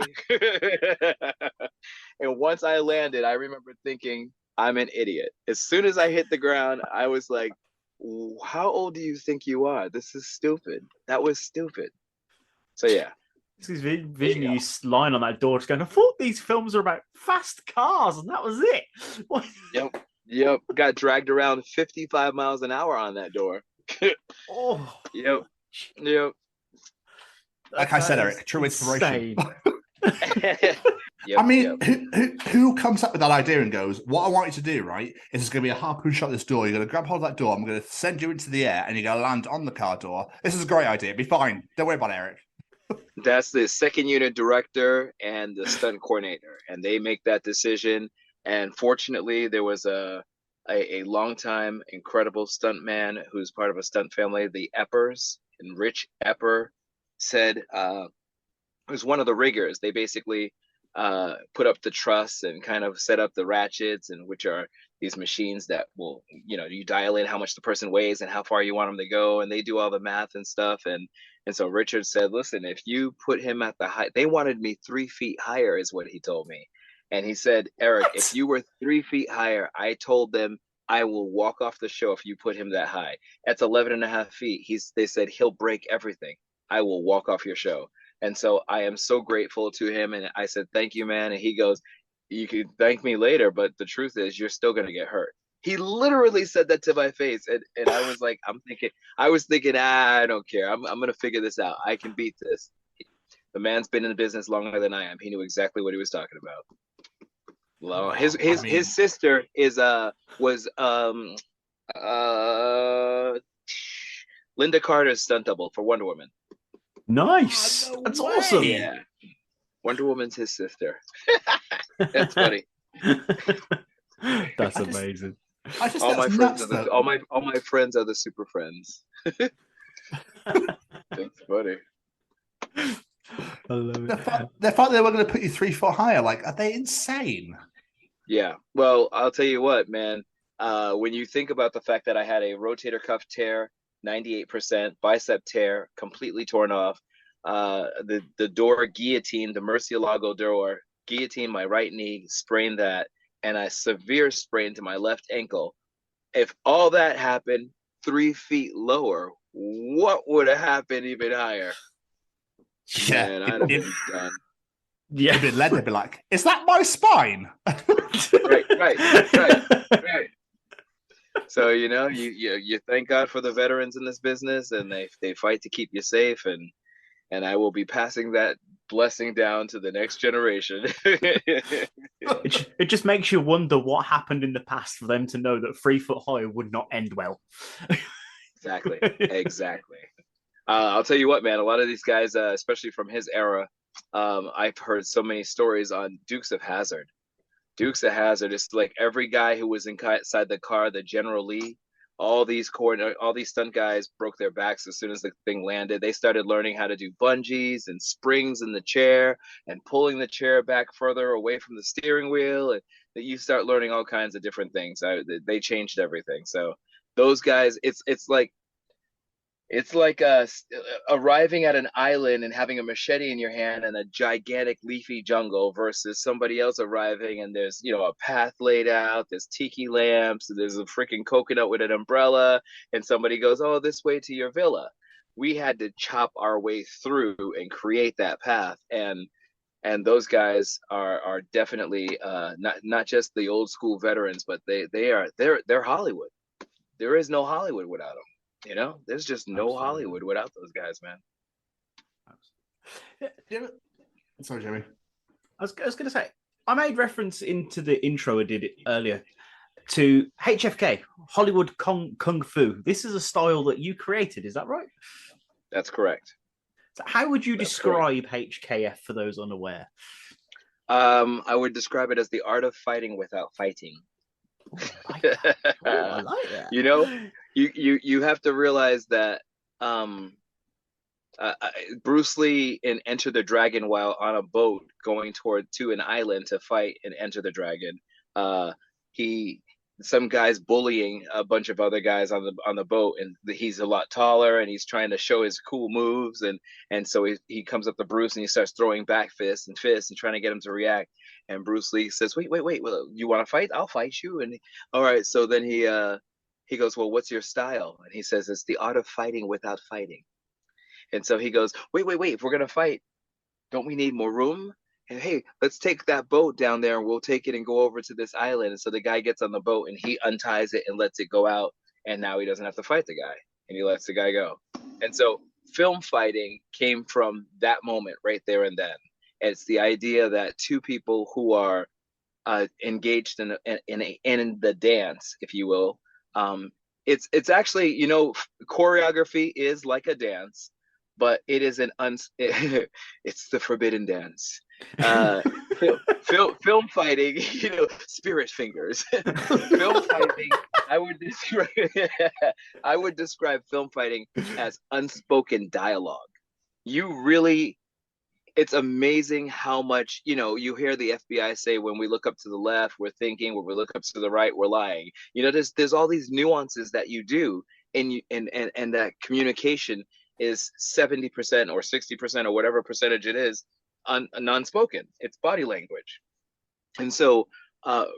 And once I landed, I remember thinking, I'm an idiot. As soon as I hit the ground, I was like, how old do you think you are? This is stupid. That was stupid. So yeah. This is vision you lying on that door just going, I thought these films are about fast cars, and that was it. Yep. Got dragged around 55 miles an hour on that door. Yep. Like I said, Eric, true inspiration. Yep, I mean, who comes up with that idea and goes, what I want you to do, right, is there's going to be a harpoon shot at this door. You're going to grab hold of that door. I'm going to send you into the air, and you're going to land on the car door. This is a great idea. It'll be fine. Don't worry about it, Eric. That's the second unit director and the stunt coordinator, and they make that decision. And fortunately, there was a longtime incredible stuntman who's part of a stunt family, the Eppers, and Rich Epper said, who's one of the riggers. They basically put up the truss and kind of set up the ratchets, and which are these machines that will, you dial in how much the person weighs and how far you want them to go, and they do all the math and stuff. And so Richard said, listen, if you put him at the height, they wanted me 3 feet higher is what he told me. And he said, Eric, if you were 3 feet higher, I told them I will walk off the show if you put him that high. That's 11.5 feet. They said he'll break everything. I will walk off your show. And so I am so grateful to him. And I said, thank you, man. And he goes, you can thank me later, but the truth is you're still going to get hurt. He literally said that to my face. And I was like, I was thinking, I don't care. I'm going to figure this out. I can beat this. The man's been in the business longer than I am. He knew exactly what he was talking about. Well, his sister was Linda Carter's stunt double for Wonder Woman. Nice. That's awesome. Yeah. Wonder Woman's his sister. That's funny. That's amazing. All my friends are the super friends. That's funny. I love it. The fact they were going to put you 3 foot higher, like, are they insane? Yeah. Well, I'll tell you what, man. When you think about the fact that I had a rotator cuff tear, 98%, bicep tear, completely torn off, the door guillotine, the Murcielago door, guillotine my right knee, sprained that, and a severe sprain to my left ankle. If all that happened 3 feet lower, what would have happened even higher? Yeah, man, I'd have been done. Yeah, if it led, they'd be like, "Is that my spine?" right. So you thank God for the veterans in this business, and they fight to keep you safe, and I will be passing that blessing down to the next generation. It just makes you wonder what happened in the past for them to know that 3 foot high would not end well. Exactly. I'll tell you what, man, a lot of these guys, especially from his era, I've heard so many stories on Dukes of Hazzard. Dukes of Hazzard is like every guy who was inside the car, the General Lee, all these stunt guys broke their backs as soon as the thing landed. They started learning how to do bungees and springs in the chair and pulling the chair back further away from the steering wheel. And you start learning all kinds of different things. They changed everything. So those guys, it's like, It's like arriving at an island and having a machete in your hand and a gigantic leafy jungle versus somebody else arriving and there's, a path laid out, there's tiki lamps, there's a freaking coconut with an umbrella, and somebody goes, "Oh, this way to your villa." We had to chop our way through and create that path, and those guys are definitely not just the old school veterans, but they're Hollywood. There is no Hollywood without them. There's just no Absolutely. Hollywood without those guys, man. Sorry, Jimmy. I was going to say, I made reference into the intro I did earlier to HFK, Hollywood Kung Fu. This is a style that you created, is that right? That's correct. So how would you describe HKF for those unaware? I would describe it as the art of fighting without fighting. I like that. You have to realize that Bruce Lee in Enter the Dragon, while on a boat going to an island to fight and Enter the Dragon, some guy's bullying a bunch of other guys on the boat, and he's a lot taller and he's trying to show his cool moves, and so he comes up to Bruce and he starts throwing back fists and trying to get him to react, and Bruce Lee says, wait, well, you want to fight? I'll fight you. And all right, so then he goes, well, what's your style? And he says, it's the art of fighting without fighting. And so he goes, wait, if we're gonna fight, don't we need more room? And hey, let's take that boat down there and we'll take it and go over to this island. And so the guy gets on the boat and he unties it and lets it go out. And now he doesn't have to fight the guy and he lets the guy go. And so film fighting came from that moment right there and then. It's the idea that two people who are engaged in the dance, if you will. It's actually, choreography is like a dance, but it is it's the forbidden dance. Film fighting, spirit fingers. Film fighting, I would describe film fighting as unspoken dialogue. It's amazing how much, you hear the FBI say, when we look up to the left, we're thinking, when we look up to the right, we're lying. There's all these nuances that you do, and that communication is 70% or 60% or whatever percentage it is non-spoken. It's body language. And so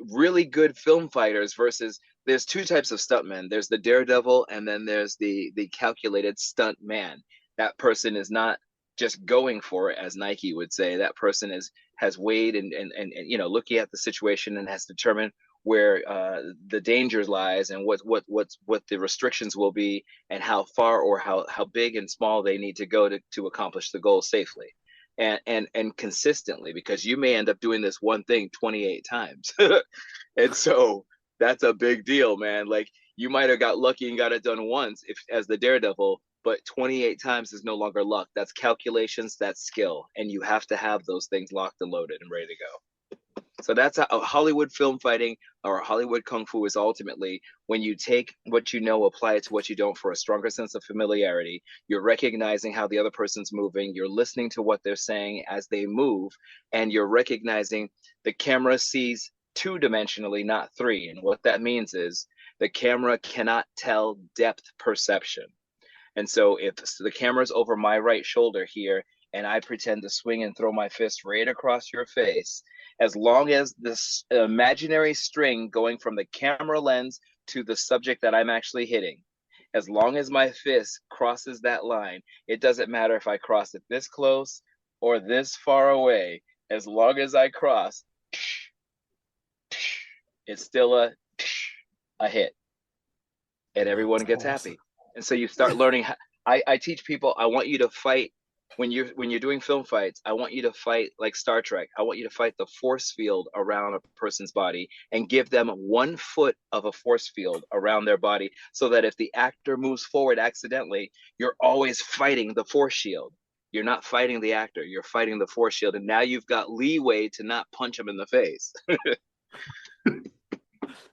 really good film fighters versus, there's two types of stuntmen. There's the daredevil, and then there's the calculated stunt man. That person is not just going for it, as Nike would say. That person has weighed and looking at the situation and has determined where the danger lies and what the restrictions will be, and how far or how big and small they need to go to accomplish the goal safely and consistently, because you may end up doing this one thing 28 times. And so that's a big deal, man. Like, you might have got lucky and got it done once as the daredevil, but 28 times is no longer luck. That's calculations, that's skill. And you have to have those things locked and loaded and ready to go. So that's how Hollywood film fighting or Hollywood Kung Fu is ultimately when you take what you know, apply it to what you don't for a stronger sense of familiarity. You're recognizing how the other person's moving. You're listening to what they're saying as they move. And you're recognizing the camera sees two-dimensionally, not three. And what that means is the camera cannot tell depth perception. And so if the camera's over my right shoulder here, and I pretend to swing and throw my fist right across your face, as long as this imaginary string going from the camera lens to the subject that I'm actually hitting, as long as my fist crosses that line, it doesn't matter if I cross it this close or this far away. As long as I cross, it's still a hit, and everyone gets happy. And so you start learning. I teach people, I want you to fight. When you're doing film fights, I want you to fight like Star Trek. I want you to fight the force field around a person's body and give them 1 foot of a force field around their body, so that if the actor moves forward accidentally, you're always fighting the force shield. You're not fighting the actor, you're fighting the force shield. And now you've got leeway to not punch him in the face.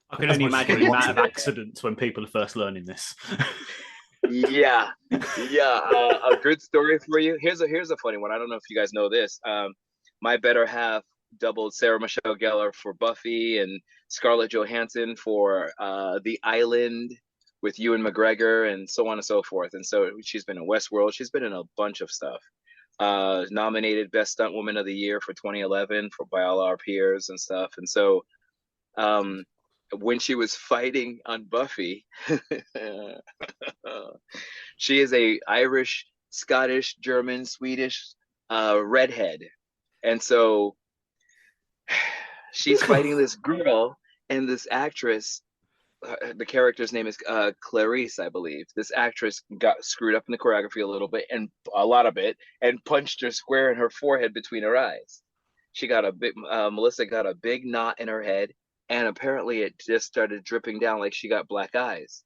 I can only imagine the amount of accidents when people are first learning this. Yeah. A good story for you. Here's a funny one. I don't know if you guys know this. My better half doubled Sarah Michelle Gellar for Buffy and Scarlett Johansson for The Island with Ewan McGregor and so on and so forth. And so she's been in Westworld. She's been in a bunch of stuff. Nominated Best Stunt Woman of the Year for 2011 by all our peers and stuff. And so when she was fighting on Buffy, she is a Irish, Scottish, German, Swedish redhead. And so she's fighting this girl, and this actress, the character's name is Clarice, I believe. This actress got screwed up in the choreography a little bit, and a lot of it, and punched her square in her forehead between her eyes. She got Melissa got a big knot in her head, and apparently it just started dripping down like she got black eyes.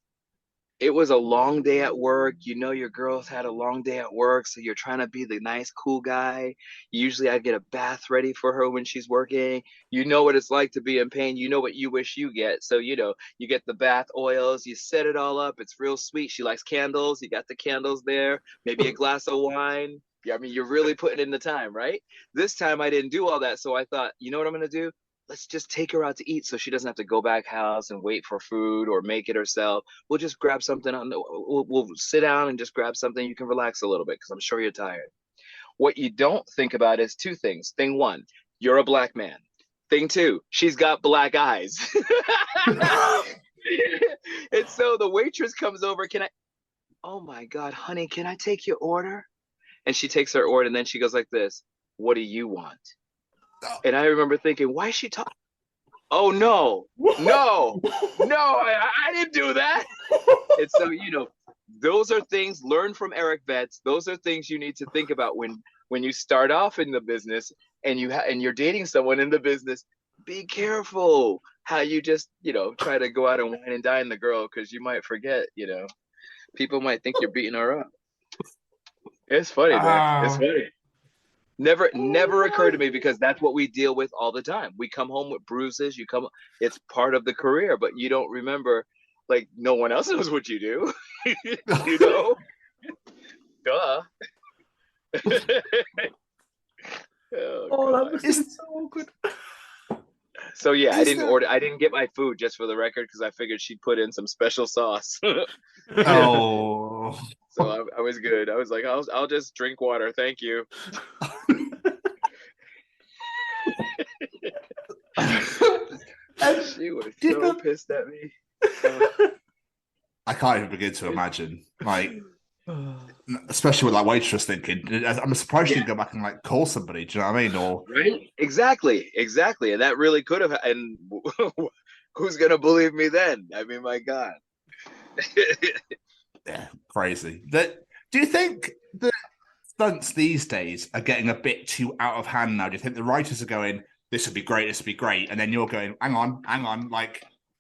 It was a long day at work. You know, your girl's had a long day at work, so you're trying to be the nice, cool guy. Usually I get a bath ready for her when she's working. You know what it's like to be in pain. You know what you wish you get. So, you know, you get the bath oils, you set it all up. It's real sweet. She likes candles. You got the candles there, maybe a glass of wine. Yeah, I mean, you're really putting in the time, right? This time I didn't do all that. So I thought, you know what I'm going to do? Let's just take her out to eat so she doesn't have to go back house and wait for food or make it herself. We'll just grab something. We'll sit down and just grab something. You can relax a little bit because I'm sure you're tired. What you don't think about is two things. Thing one, you're a black man. Thing two, she's got black eyes. And so the waitress comes over. Oh my God, honey, can I take your order? And she takes her order, and then she goes like this, what do you want? And I remember thinking, why is she talking? Oh, no, I didn't do that. And so, you know, those are things, learn from Erik Betts. Those are things you need to think about when you start off in the business and you're dating someone in the business. Be careful how you just, you know, try to go out and wine and dine the girl, because you might forget, you know, people might think you're beating her up. It's funny, man. It's funny. Never occurred to me, because that's what we deal with all the time. We come home with bruises. It's part of the career, but you don't remember, like, no one else knows what you do. You know? Duh. That was so awkward. So yeah, I didn't get my food, just for the record, because I figured she'd put in some special sauce. Oh. So I was good. I was like, I'll just drink water, thank you. She was so pissed at me. I can't even begin to imagine, like, especially with that waitress thinking, I'm surprised you didn't go back and like call somebody. Do you know what I mean? Or right? Exactly, and that really could have. And who's gonna believe me then? I mean, my God. Yeah, crazy. Do you think the stunts these days are getting a bit too out of hand now? Do you think the writers are going, this would be great, and then you're going, hang on,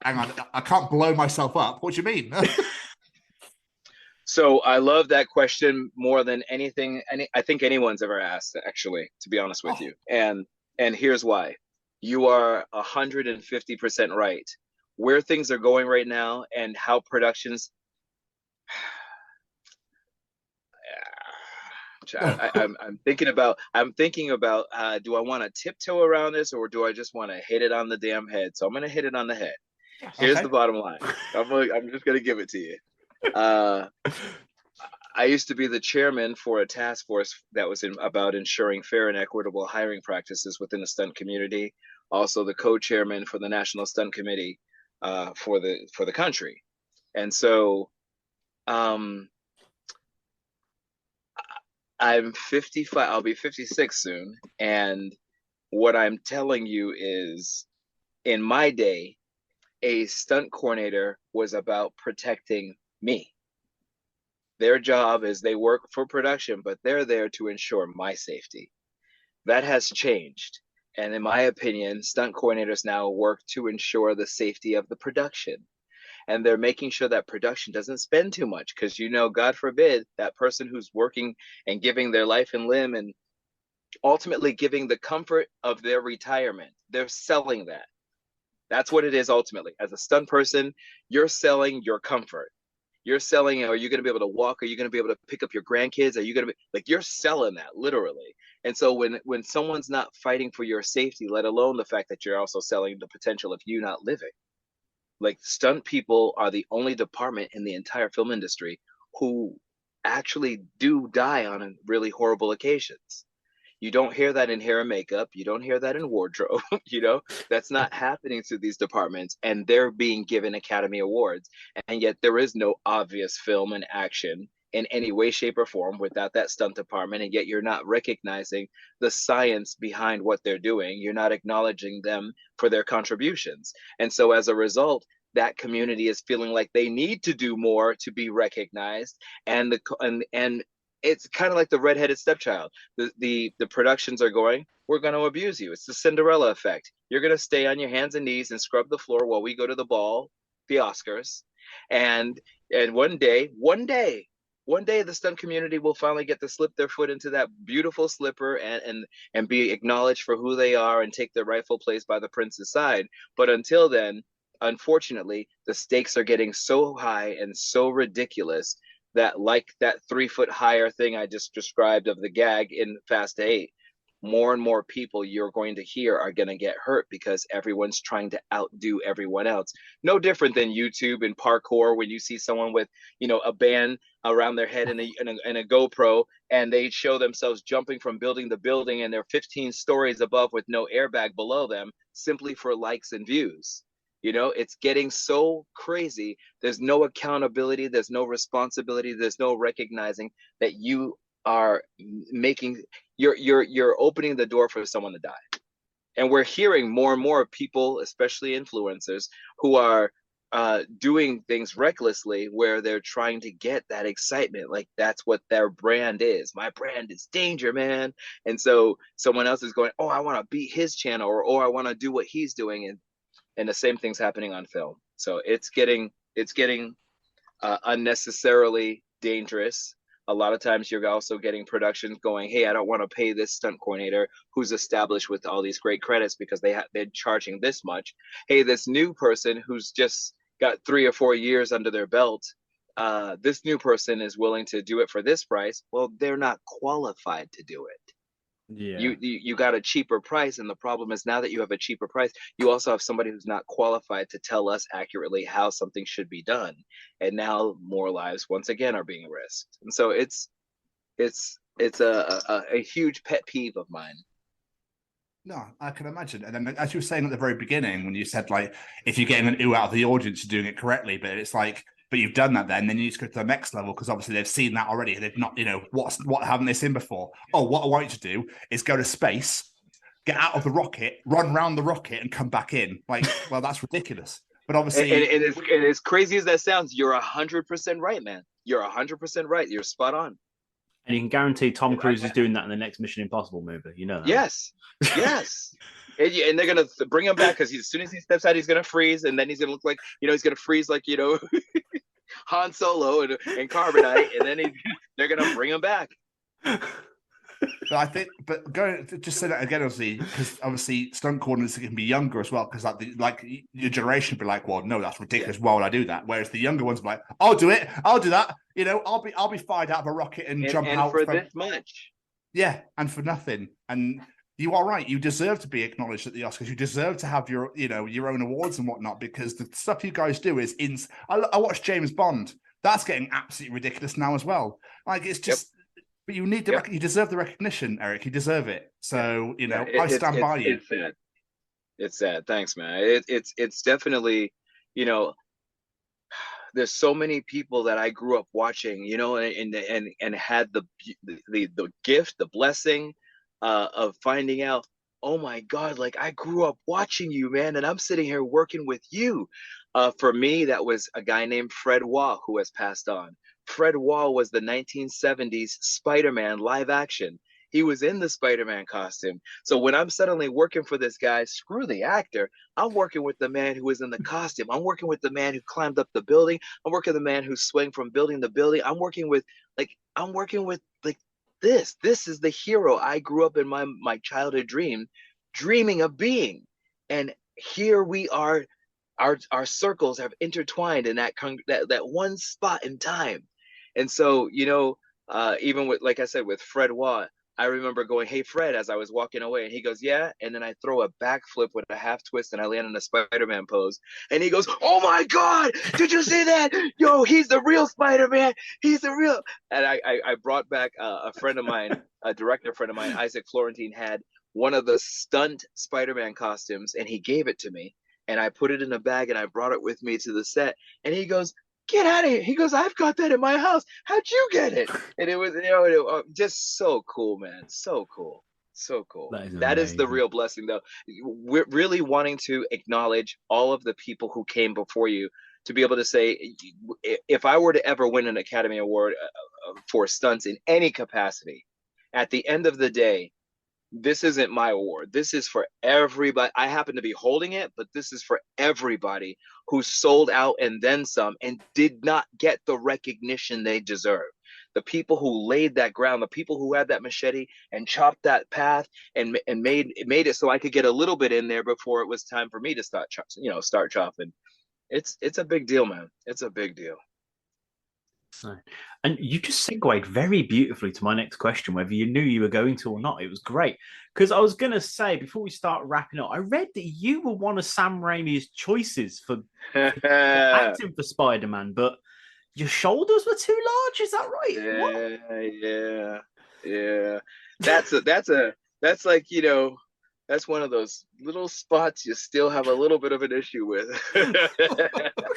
I can't blow myself up. What do you mean? So I love that question more than anything I think anyone's ever asked, actually, to be honest with you. And here's why. You are 150% right. Where things are going right now and how productions I'm thinking about do I want to tiptoe around this, or do I just want to hit it on the damn head? So I'm going to hit it on the head. Here's the bottom line. I'm just going to give it to you. I used to be the chairman for a task force that was about ensuring fair and equitable hiring practices within the stunt community. Also the co-chairman for the National Stunt Committee for the country. And so I'm 55, I'll be 56 soon. And what I'm telling you is, in my day, a stunt coordinator was about protecting me. Their job is they work for production, but they're there to ensure my safety. That has changed. And in my opinion, stunt coordinators now work to ensure the safety of the production. And they're making sure that production doesn't spend too much, because, you know, God forbid, that person who's working and giving their life and limb and ultimately giving the comfort of their retirement, they're selling that. That's what it is ultimately. As a stunt person, you're selling your comfort. You're selling, are you going to be able to walk? Are you going to be able to pick up your grandkids? Are you going to be, like, you're selling that literally. And so when someone's not fighting for your safety, let alone the fact that you're also selling the potential of you not living, Like, stunt people are the only department in the entire film industry who actually do die on really horrible occasions. You don't hear that in hair and makeup. You don't hear that in wardrobe. That's not happening to these departments, and they're being given Academy Awards. And yet there is no obvious film and action in any way, shape, or form without that stunt department. And yet you're not recognizing the science behind what they're doing. You're not acknowledging them for their contributions. And so as a result, that community is feeling like they need to do more to be recognized. And it's kind of like the redheaded stepchild. The productions are going, we're going to abuse you. It's the Cinderella effect. You're going to stay on your hands and knees and scrub the floor while we go to the ball, the Oscars. And one day, the stunt community will finally get to slip their foot into that beautiful slipper and be acknowledged for who they are and take their rightful place by the prince's side. But until then, unfortunately, the stakes are getting so high and so ridiculous that, like that 3 foot higher thing I just described of the gag in Fast 8, more and more people you're going to hear are going to get hurt because everyone's trying to outdo everyone else. No different than YouTube and parkour, when you see someone with, a band around their head and a GoPro, and they show themselves jumping from building to building and they're 15 stories above with no airbag below them, simply for likes and views. It's getting so crazy. There's no accountability. There's no responsibility. There's no recognizing that you are you're opening the door for someone to die. And we're hearing more and more people, especially influencers, who are doing things recklessly, where they're trying to get that excitement. Like, that's what their brand is. My brand is danger, man. And so someone else is going, oh, I want to beat his channel, or I want to do what he's doing. And the same thing's happening on film. So it's getting unnecessarily dangerous. A lot of times you're also getting productions going, hey, I don't want to pay this stunt coordinator who's established with all these great credits because they're charging this much. Hey, this new person who's just got 3 or 4 years under their belt, this new person is willing to do it for this price. Well, they're not qualified to do it. Yeah. You got a cheaper price, and the problem is, now that you have a cheaper price, you also have somebody who's not qualified to tell us accurately how something should be done. And now more lives once again are being risked. And so it's a huge pet peeve of mine. No, I can imagine. And then, as you were saying at the very beginning, when you said, like, if you're getting an ooh out of the audience, you're doing it correctly, but it's like, but you've done that then you need to go to the next level, because obviously they've seen that already. They've not, what haven't they seen before? Oh, what I want you to do is go to space, get out of the rocket, run around the rocket, and come back in. Like, well, that's ridiculous. But obviously, and as crazy as that sounds, you're 100% right, man. You're 100% right. You're spot on. And you can guarantee Tom Cruise is doing that in the next Mission Impossible movie. You know that. Yes. And they're going to bring him back, because as soon as he steps out, he's going to freeze. And then he's going to look like, he's going to freeze like, Han Solo and Carbonite. And then they're going to bring him back. But I think, just say that again, obviously, because obviously stunt coordinators can be younger as well, because like your generation would be like, well, no, that's ridiculous. Why would I do that? Whereas the younger ones be like, I'll do it. I'll do that. I'll be fired out of a rocket and jump out for this much. Yeah, and for nothing. And you are right. You deserve to be acknowledged at the Oscars. You deserve to have your own awards and whatnot, because the stuff you guys do is I watched James Bond. That's getting absolutely ridiculous now as well. Like, it's just. Yep. But you need you deserve the recognition, Eric. You deserve it. So I stand by you. It's sad. It's sad. Thanks, man. It's definitely, there's so many people that I grew up watching, and had the gift, the blessing, of finding out, oh my God, like, I grew up watching you, man, and I'm sitting here working with you. For me, that was a guy named Fred Waugh, who has passed on. Fred Waugh was the 1970s Spider-Man live action. He was in the Spider-Man costume. So when I'm suddenly working for this guy, screw the actor, I'm working with the man who was in the costume. I'm working with the man who climbed up the building. I'm working with the man who swung from building to building. I'm working with this. This is the hero I grew up in my childhood dreaming of being. And here we are. Our circles have intertwined in that one spot in time. And so, even with, like I said, with Fred Waugh, I remember going, "Hey, Fred," as I was walking away, and he goes, "Yeah." And then I throw a backflip with a half twist, and I land in a Spider-Man pose. And he goes, "Oh my God, did you see that? Yo, he's the real Spider-Man. He's the real." And I brought back a friend of mine, a director friend of mine, Isaac Florentine, had one of the stunt Spider-Man costumes, and he gave it to me. And I put it in a bag, and I brought it with me to the set. And he goes, "Get out of here." He goes, "I've got that in my house. How'd you get it?" And it was, just so cool, man. So cool. So cool. That is the real blessing, though. We're really wanting to acknowledge all of the people who came before you, to be able to say, if I were to ever win an Academy Award for stunts in any capacity, at the end of the day, this isn't my award. This is for everybody. I happen to be holding it, but this is for everybody who sold out and then some and did not get the recognition they deserve. The people who laid that ground, the people who had that machete and chopped that path and made it so I could get a little bit in there before it was time for me to start chopping. It's a big deal, man. It's a big deal. And you just segued very beautifully to my next question, whether you knew you were going to or not. It was great, because I was going to say, before we start wrapping up, I read that you were one of Sam Raimi's choices for acting for Spider-Man, but your shoulders were too large. Is that right? Yeah. That's like, that's one of those little spots you still have a little bit of an issue with.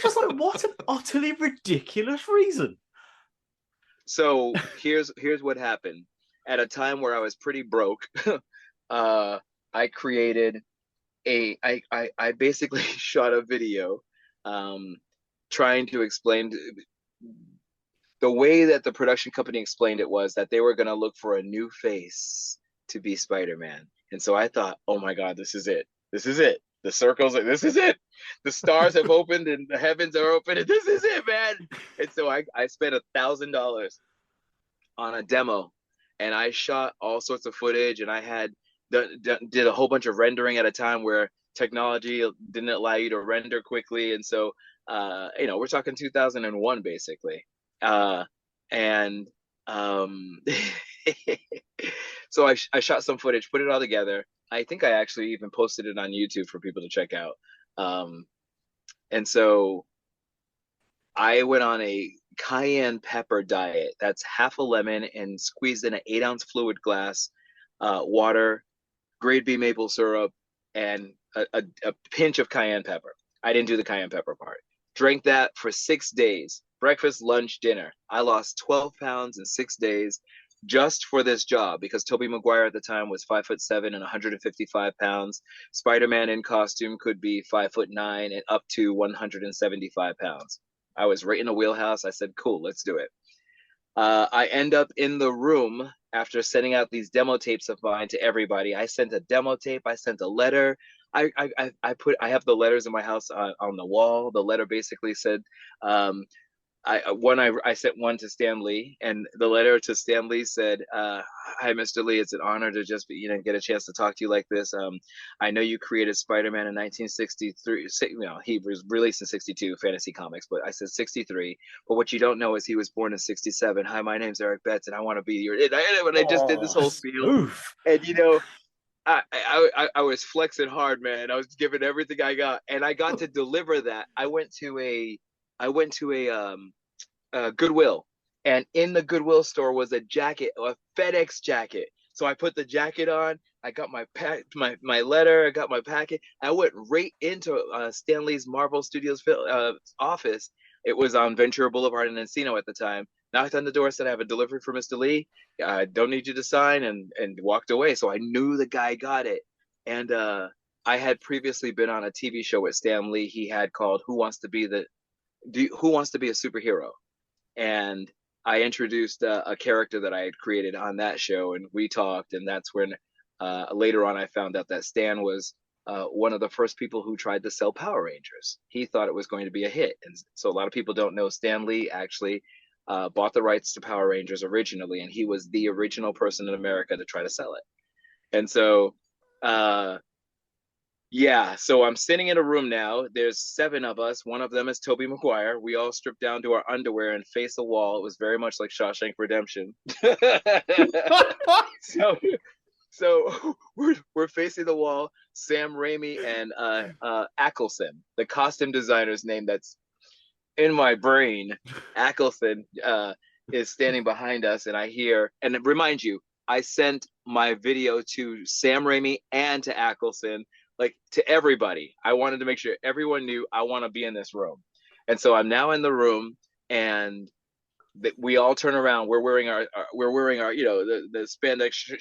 Just like, what an utterly ridiculous reason. So here's what happened. At a time where I was pretty broke, I created I basically shot a video trying to explain. The way that the production company explained it was that they were going to look for a new face to be Spider-Man. And so I thought, oh my God, this is it. This is it. The circles, this is it. The stars have opened and the heavens are open, and this is it, man. And so I spent $1,000 on a demo, and I shot all sorts of footage, and I had did a whole bunch of rendering at a time where technology didn't allow you to render quickly. And so, we're talking 2001, basically. So I shot some footage, put it all together. I think I actually even posted it on YouTube for people to check out. And so I went on a cayenne pepper diet. That's half a lemon and squeezed in an 8-ounce fluid glass, water, grade B maple syrup, and a pinch of cayenne pepper. I didn't do the cayenne pepper part. Drank that for 6 days, breakfast, lunch, dinner. I lost 12 pounds in 6 days. Just for this job, because Tobey Maguire at the time was 5'7" and 155 pounds. Spider-Man in costume could be 5'9" and up to 175 pounds. I was right in the wheelhouse. I said, cool, let's do it. I end up in the room after sending out these demo tapes of mine to everybody. I sent a demo tape. I sent a letter. I have the letters in my house on the wall. The letter basically said, I sent one to Stan Lee, and the letter to Stan Lee said, "Hi, Mr. Lee. It's an honor to just get a chance to talk to you like this. I know you created Spider-Man in 1963. He was released in 62, Fantasy Comics, but I said 63. But what you don't know is he was born in 67. Hi, my name's Erik Betts, and I want to be your." And I just did this whole spiel, and I was flexing hard, man. I was giving everything I got, and I got to deliver that. I went to a Goodwill, and in the Goodwill store was a jacket, a FedEx jacket. So I put the jacket on. I got my letter. I got my packet. I went right into Stan Lee's Marvel Studios office. It was on Ventura Boulevard in Encino at the time. Knocked on the door, said, "I have a delivery for Mr. Lee. I don't need you to sign," and walked away. So I knew the guy got it. And I had previously been on a TV show with Stan Lee. He had called Who Wants to Be a Superhero? And I introduced a character that I had created on that show, and we talked. And that's when later on I found out that Stan was one of the first people who tried to sell Power Rangers. He thought it was going to be a hit. And so a lot of people don't know Stan Lee actually bought the rights to Power Rangers originally, and he was the original person in America to try to sell it. And so Yeah, so I'm sitting in a room now. There's 7 of us. One of them is Tobey Maguire. We all stripped down to our underwear and face the wall. It was very much like Shawshank Redemption. so so we're facing the wall. Sam Raimi and Ackleson, the costume designer's name that's in my brain. Ackleson is standing behind us, and I hear, and remind you, I sent my video to Sam Raimi and to Ackleson, like to everybody. I wanted to make sure everyone knew I want to be in this room. And so I'm now in the room, and we all turn around. We're wearing our the spandex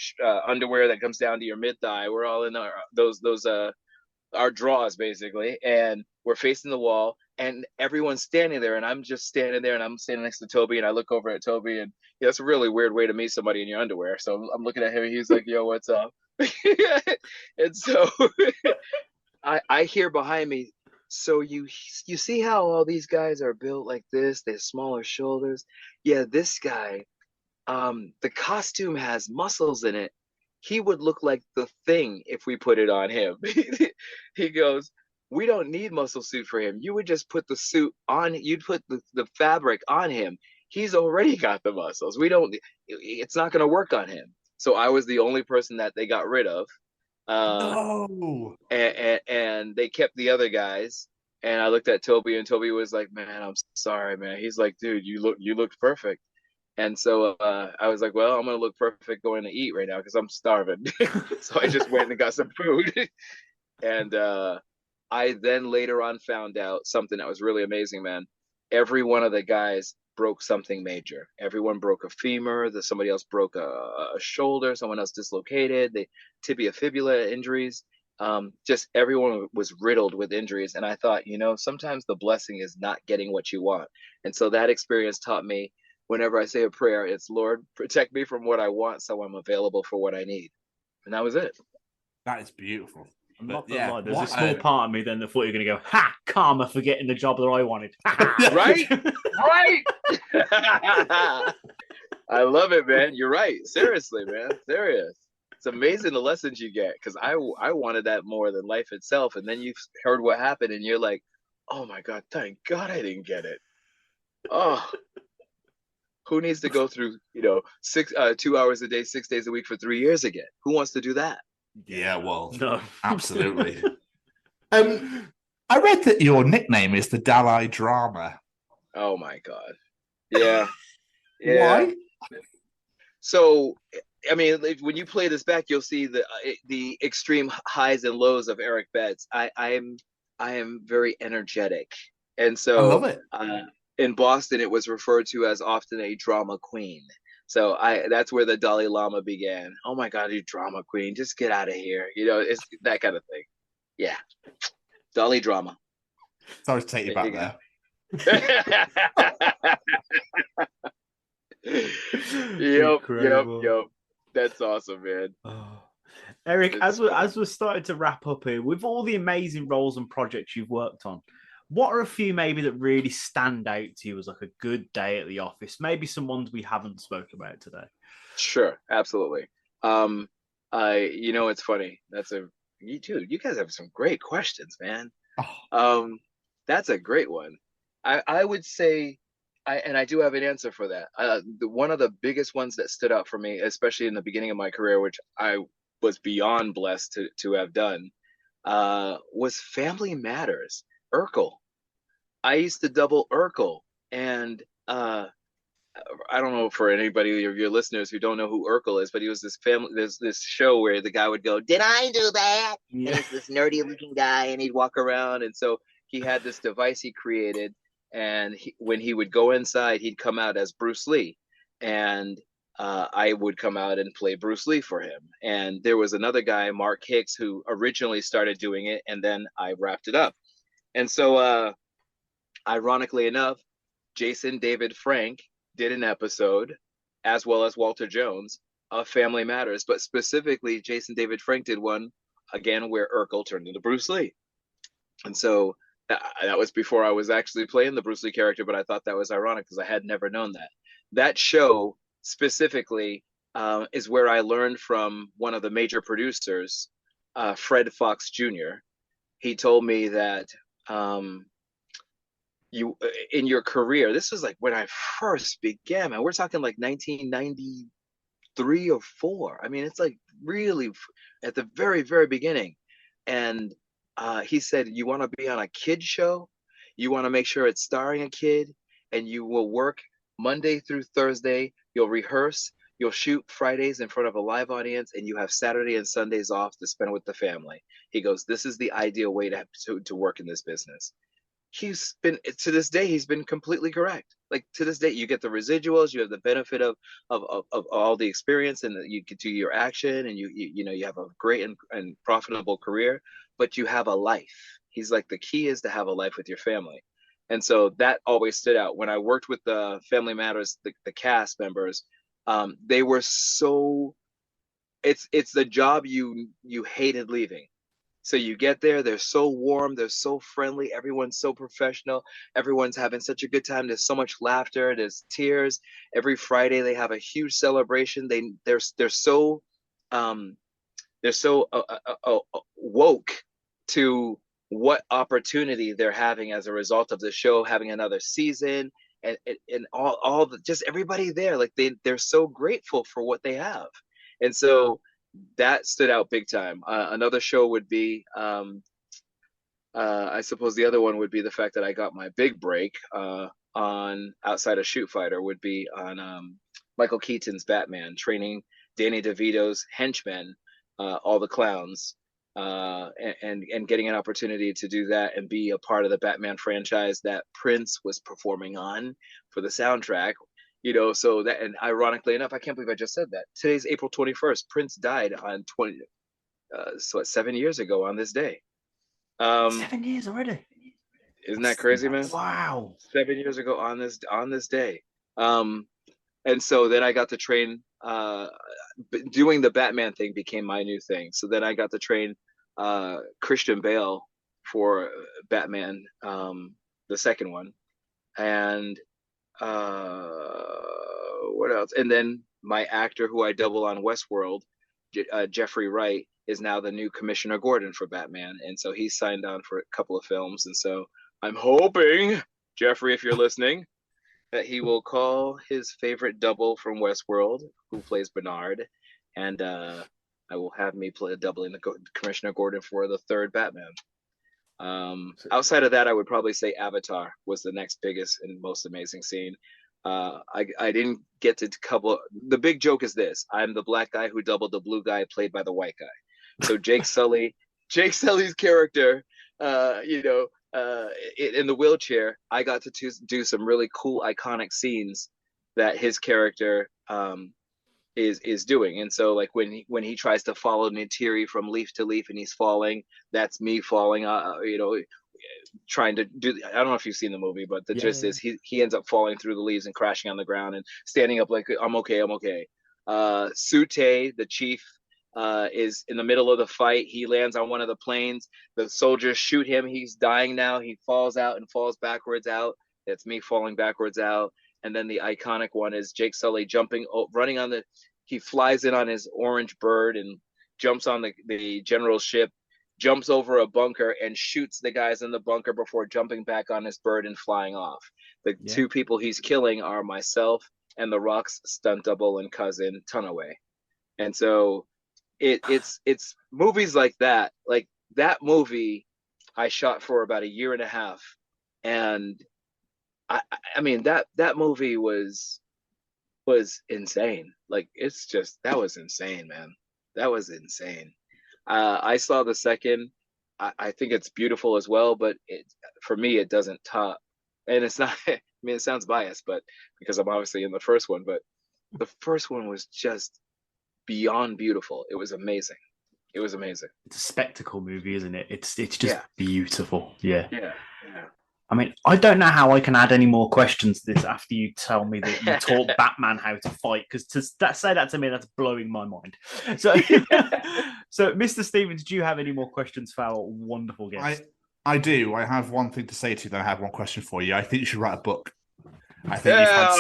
underwear that comes down to your mid thigh. We're all in our drawers basically, and we're facing the wall, and everyone's standing there, and I'm just standing there, and I'm standing next to Toby, and I look over at Toby, and it's a really weird way to meet somebody in your underwear. So I'm looking at him, and he's like, "Yo, what's up?" And so I hear behind me, so you see how all these guys are built like this? They have smaller shoulders. Yeah, this guy, the costume has muscles in it. He would look like the Thing if we put it on him. He goes, we don't need muscle suit for him. You would just put the suit on. You'd put the fabric on him. He's already got the muscles. It's not going to work on him. So I was the only person that they got rid of. No. And they kept the other guys. And I looked at Toby, and Toby was like, "Man, I'm sorry, man." He's like, "Dude, you looked perfect." And so I was like, "Well, I'm gonna look perfect going to eat right now because I'm starving." So I just went and got some food. And I then later on found out something that was really amazing, man. Every one of the guys broke something major. Everyone broke a femur. Somebody else broke a shoulder. Someone else dislocated. The tibia fibula injuries. Just everyone was riddled with injuries. And I thought, sometimes the blessing is not getting what you want. And so that experience taught me, whenever I say a prayer, it's, Lord, protect me from what I want so I'm available for what I need. And that was it. That is beautiful. I'm not gonna lie, there's a small part of me then that thought you were going to go, ha, karma for getting the job that I wanted. Right? Right. I love it, man. You're right. Seriously, man. Serious. It's amazing the lessons you get, because I wanted that more than life itself. And then you've heard what happened, and you're like, oh my God, thank God I didn't get it. Oh, who needs to go through, 2 hours a day, 6 days a week for 3 years again? Who wants to do that? Yeah, well, no. Absolutely. I read that your nickname is the Dalai Drama. Oh my God. Yeah. Yeah. Why? So, I mean, when you play this back, you'll see the extreme highs and lows of Erik Betts. I am very energetic, and so I love it. In Boston, it was referred to as often a drama queen. So that's where the Dalai Lama began. Oh my God, you drama queen, just get out of here. It's that kind of thing. Yeah. Dalai Drama. Sorry to take you back there. Yep. That's awesome, man. Oh. Eric, as we're starting to wrap up here, with all the amazing roles and projects you've worked on, what are a few maybe that really stand out to you as like a good day at the office? Maybe some ones we haven't spoken about today. Sure, absolutely. It's funny. You guys have some great questions, man. That's a great one. I would say, I do have an answer for that. One of the biggest ones that stood out for me, especially in the beginning of my career, which I was beyond blessed to have done, was Family Matters. Urkel. I used to double Urkel, and I don't know for anybody of your listeners who don't know who Urkel is, but he was there's this show where the guy would go, "Did I do that?" Yeah. And it's this nerdy looking guy, and he'd walk around, and so he had this device he created, and when he would go inside, he'd come out as Bruce Lee, and I would come out and play Bruce Lee for him. And there was another guy, Mark Hicks, who originally started doing it, and then I wrapped it up. And so, ironically enough, Jason David Frank did an episode, as well as Walter Jones, of Family Matters. But specifically, Jason David Frank did one, again, where Urkel turned into Bruce Lee. And so that was before I was actually playing the Bruce Lee character, but I thought that was ironic because I had never known that. That show specifically is where I learned from one of the major producers, Fred Fox Jr., he told me that you in your career, this was like when I first began, man. We're talking like 1993 or 4. I mean, it's like really at the very, very beginning. And he said, you want to be on a kid show? You want to make sure it's starring a kid, and you will work Monday through Thursday. You'll rehearse. You'll shoot Fridays in front of a live audience, and you have Saturday and Sundays off to spend with the family. He goes, this is the ideal way to work in this business. He's been, to this day, he's been completely correct. Like, to this day, you get the residuals, you have the benefit of all the experience, and you can do your action, and you have a great and profitable career, but you have a life. He's like, the key is to have a life with your family. And so that always stood out. When I worked with the Family Matters, the cast members, they were so, it's the job you hated leaving. So you get there, they're so warm, they're so friendly, everyone's so professional, everyone's having such a good time. There's so much laughter, there's tears. Every Friday they have a huge celebration. They're so woke to what opportunity they're having as a result of the show having another season, and all the, just everybody there, like they're so grateful for what they have. And so that stood out big time. Another show would be, I suppose the other one would be the fact that I got my big break on outside of Shoot Fighter would be on Michael Keaton's Batman, training Danny DeVito's henchmen, all the clowns, and getting an opportunity to do that and be a part of the Batman franchise that Prince was performing on for the soundtrack. So that, and ironically enough, I can't believe I just said that. Today's April 21st. Prince died on 7 years ago on this day. 7 years already. Isn't that crazy, man? Wow. 7 years ago on this day. And so then I got to train. Doing the Batman thing became my new thing. So then I got to train Christian Bale for Batman, the second one, and what else? And then my actor who I double on Westworld, Jeffrey Wright, is now the new Commissioner Gordon for Batman, and so he's signed on for a couple of films. And so I'm hoping, Jeffrey, if you're listening, that he will call his favorite double from Westworld, who plays Bernard, and I will have me play doubling the Commissioner Gordon for the third Batman. Outside of that, I would probably say Avatar was the next biggest and most amazing scene. I didn't get to couple. The big joke is this: I'm the black guy who doubled the blue guy played by the white guy. So Jake Sully's character, in the wheelchair, I got to do some really cool, iconic scenes that his character is doing. And so, like when he tries to follow Neytiri from leaf to leaf and he's falling, that's me falling. Trying to do. I don't know if you've seen the movie, but the gist is he ends up falling through the leaves and crashing on the ground and standing up like, I'm okay. Sute, the chief, is in the middle of the fight. He lands on one of the planes. The soldiers shoot him. He's dying now. He falls out and falls backwards out. That's me falling backwards out. And then the iconic one is Jake Sully running on he flies in on his orange bird and jumps on the general's ship, jumps over a bunker and shoots the guys in the bunker before jumping back on his bird and flying off. The two people he's killing are myself and The Rock's stunt double and cousin, Tunaway. And so it's movies like that. Like that movie I shot for about 1.5 years. And I mean, that movie was insane. Like, it's just, that was insane, man. That was insane. I saw the second. I think it's beautiful as well, but for me, it doesn't top. And it's not, I mean, it sounds biased, but because I'm obviously in the first one, but the first one was just beyond beautiful. It was amazing. It was amazing. It's a spectacle movie, isn't it? It's just beautiful. Yeah. I mean, I don't know how I can add any more questions to this after you tell me that you taught Batman how to fight, because to say that to me, that's blowing my mind. So, Mr. Stevens, do you have any more questions for our wonderful guest? I do. I have one thing to say to you, then I have one question for you. I think you should write a book. I think you've had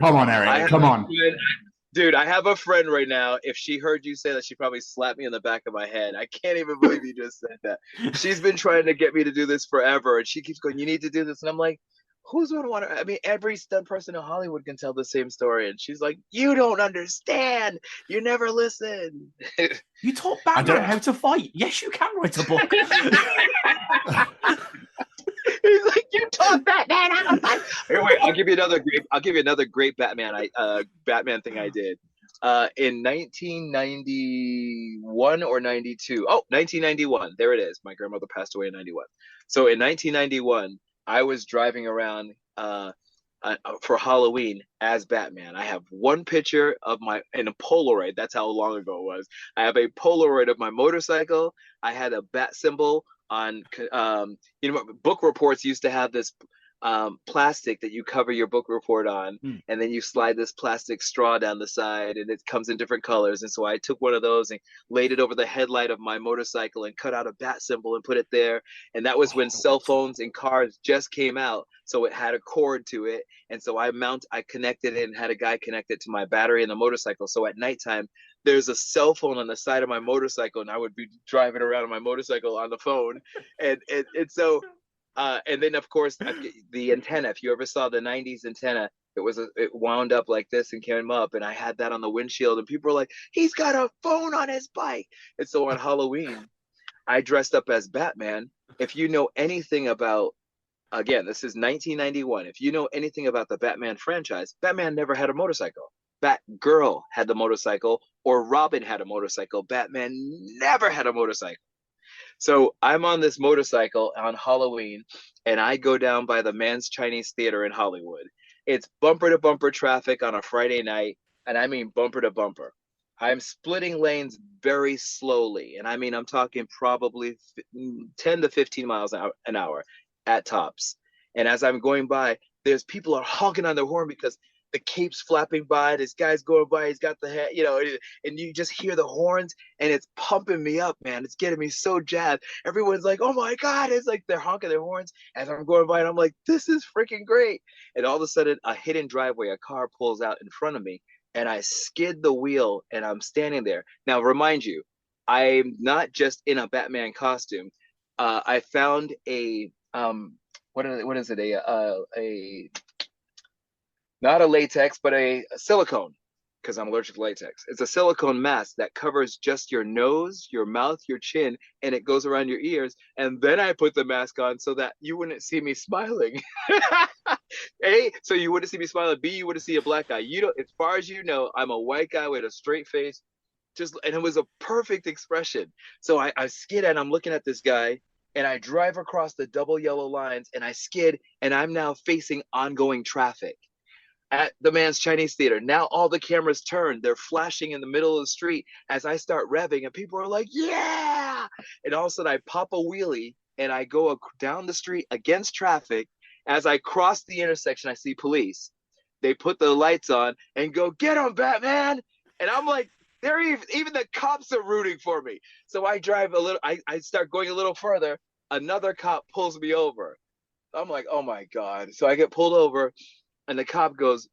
come on, Eric. Come on. Dude, I have a friend right now. If she heard you say that, she'd probably slap me in the back of my head. I can't even believe you just said that. She's been trying to get me to do this forever, and she keeps going, "You need to do this." And I'm like, who's going to want to? I mean, every stunt person in Hollywood can tell the same story. And she's like, "You don't understand. You never listen." You taught Batman how to fight. Yes, you can write a book. He's like, "You taught Batman how to fight." Wait, I'll give you another great Batman Batman thing I did. In 1991 or 92. Oh, 1991. There it is. My grandmother passed away in 91. So in 1991, I was driving around for Halloween as Batman. I have one picture of in a Polaroid. That's how long ago it was. I have a Polaroid of my motorcycle. I had a bat symbol on, book reports used to have this plastic that you cover your book report on, and then you slide this plastic straw down the side, and it comes in different colors. And so I took one of those and laid it over the headlight of my motorcycle and cut out a bat symbol and put it there. And that was when cell phones and cars just came out, so it had a cord to it. And so I connected it and had a guy connect it to my battery in the motorcycle. So at nighttime, there's a cell phone on the side of my motorcycle, and I would be driving around on my motorcycle on the phone. And so and then, of course, the antenna. If you ever saw the 90s antenna, it wound up like this and came up, and I had that on the windshield, and people were like, "He's got a phone on his bike." And so on Halloween, I dressed up as Batman. If you know anything about, again, this is 1991. If you know anything about the Batman franchise, Batman never had a motorcycle. Batgirl had the motorcycle, or Robin had a motorcycle. Batman never had a motorcycle. So I'm on this motorcycle on Halloween, and I go down by the Man's Chinese Theater in Hollywood. It's bumper to bumper traffic on a Friday night, and I mean bumper to bumper. I'm splitting lanes very slowly, and I mean I'm talking probably 10 to 15 miles an hour at tops. And as I'm going by, there's people are honking on their horn because the cape's flapping by, this guy's going by, he's got the head, and you just hear the horns, and it's pumping me up, man. It's getting me so jazzed. Everyone's like, "Oh my God," it's like they're honking their horns as I'm going by, and I'm like, "This is freaking great." And all of a sudden, a hidden driveway, a car pulls out in front of me, and I skid the wheel, and I'm standing there. Now, remind you, I'm not just in a Batman costume. I found a, what is it? Not a latex, but a silicone, because I'm allergic to latex. It's a silicone mask that covers just your nose, your mouth, your chin, and it goes around your ears. And then I put the mask on so that you wouldn't see me smiling. A, so you wouldn't see me smiling. B, you wouldn't see a black guy. As far as you know, I'm a white guy with a straight face. And it was a perfect expression. So I skid, and I'm looking at this guy, and I drive across the double yellow lines, and I skid, and I'm now facing ongoing traffic at the Man's Chinese Theater. Now all the cameras turn. They're flashing in the middle of the street as I start revving, and people are like, "Yeah!" And all of a sudden I pop a wheelie, and I go down the street against traffic. As I cross the intersection, I see police. They put the lights on and go, "Get him, Batman!" And I'm like, even the cops are rooting for me. So I drive a little, I start going a little further. Another cop pulls me over. I'm like, "Oh my God." So I get pulled over, and the cop goes,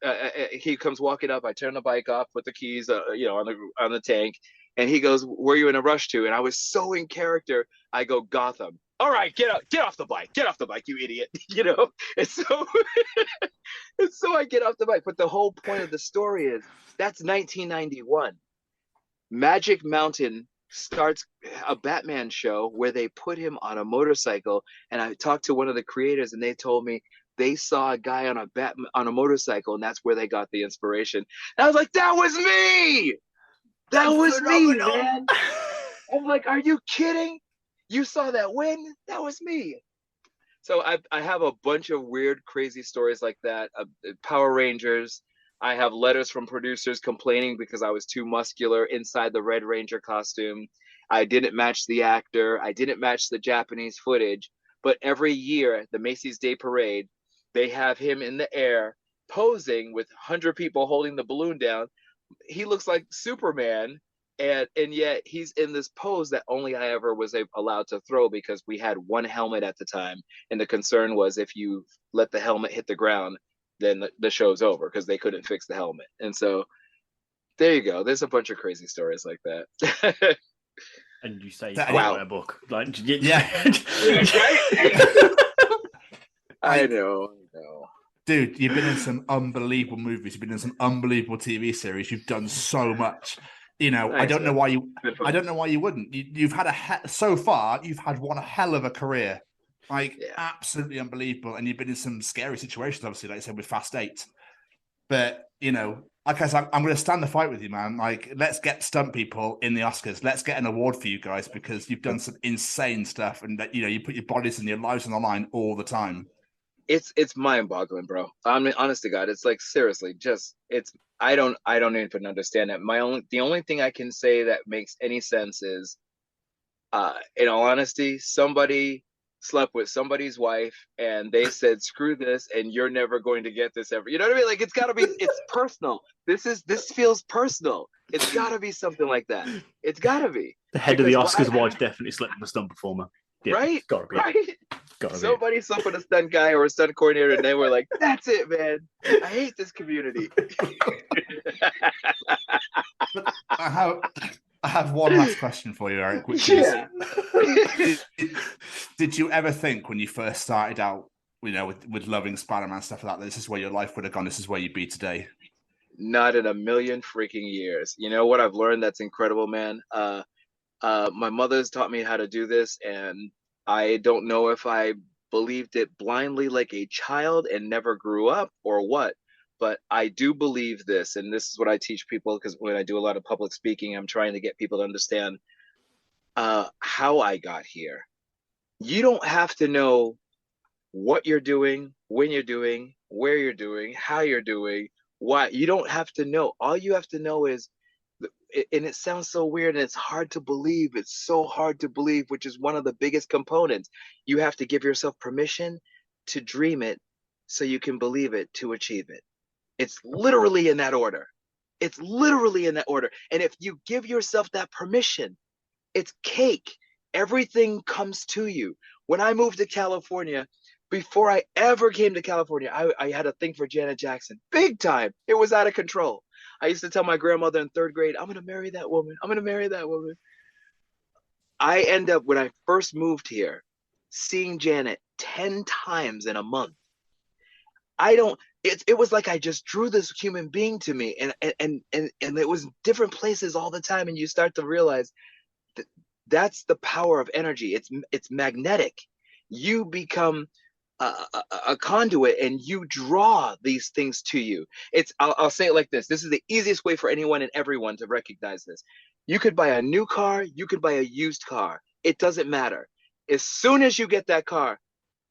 he comes walking up. I turn the bike off, put the keys, on the tank, and he goes, "Were you in a rush to?" And I was so in character. I go, "Gotham." "All right, get off the bike, you idiot." And so, and so I get off the bike. But the whole point of the story is that's 1991. Magic Mountain starts a Batman show where they put him on a motorcycle, and I talked to one of the creators, and they told me they saw a guy on a motorcycle, and that's where they got the inspiration. And I was like, "That was me! That was me, man!" I'm like, "Are you kidding? You saw that win? That was me." So I have a bunch of weird, crazy stories like that. Power Rangers. I have letters from producers complaining because I was too muscular inside the Red Ranger costume. I didn't match the actor. I didn't match the Japanese footage. But every year, the Macy's Day Parade, they have him in the air posing with 100 people holding the balloon down. He looks like Superman, and yet he's in this pose that only I ever was allowed to throw because we had one helmet at the time, and the concern was if you let the helmet hit the ground, then the show's over because they couldn't fix the helmet. And so There you go. There's a bunch of crazy stories like that. And you say, wow, a book. Like, yeah. I know. Dude, you've been in some unbelievable movies. You've been in some unbelievable TV series. You've done so much. You know, Thanks, I don't know man. why you wouldn't. You've had so far. You've had one hell of a career, like absolutely unbelievable. And you've been in some scary situations, obviously, like I said with Fast 8. But you know, like I said, I'm going to stand the fight with you, man. Like, let's get stunt people in the Oscars. Let's get an award for you guys because you've done some insane stuff, and that you put your bodies and your lives on the line all the time. It's mind-boggling, bro. I mean, honest to God, it's like seriously, I don't even understand that. The only thing I can say that makes any sense is, in all honesty, somebody slept with somebody's wife and they said, screw this, and you're never going to get this ever. You know what I mean? Like, it's gotta be, it's personal. This feels personal. It's gotta be something like that. It's gotta be. The head of the Oscars wife definitely slept with a stunt performer. Yeah, right? Gotta be. Right? Gotta Somebody slept with a stunt guy or a stunt coordinator, and they were like, "That's it, man. I hate this community." But I have one last question for you, Eric. Which is, did you ever think when you first started out, with loving Spider-Man stuff like that, this is where your life would have gone? This is where you'd be today? Not in a million freaking years. You know what I've learned? That's incredible, man. My mother's taught me how to do this, and I don't know if I believed it blindly like a child and never grew up or what, but I do believe this, and this is what I teach people, because when I do a lot of public speaking, I'm trying to get people to understand how I got here. You don't have to know what you're doing, when you're doing, where you're doing, how you're doing, why. You don't have to know. All you have to know is, and it sounds so weird and it's hard to believe. It's so hard to believe, which is one of the biggest components. You have to give yourself permission to dream it so you can believe it to achieve it. It's literally in that order. It's literally in that order. And if you give yourself that permission, it's cake. Everything comes to you. When I moved to California, before I ever came to California, I had a thing for Janet Jackson. Big time. It was out of control. I used to tell my grandmother in 3rd grade, I'm going to marry that woman. I'm going to marry that woman. I end up, when I first moved here, seeing Janet 10 times in a month. It was like I just drew this human being to me, and it was different places all the time. And you start to realize that's the power of energy. It's magnetic. You become a conduit, and you draw these things to you. I'll say it like this. This is the easiest way for anyone and everyone to recognize this. You could buy a new car. You could buy a used car. It doesn't matter. As soon as you get that car,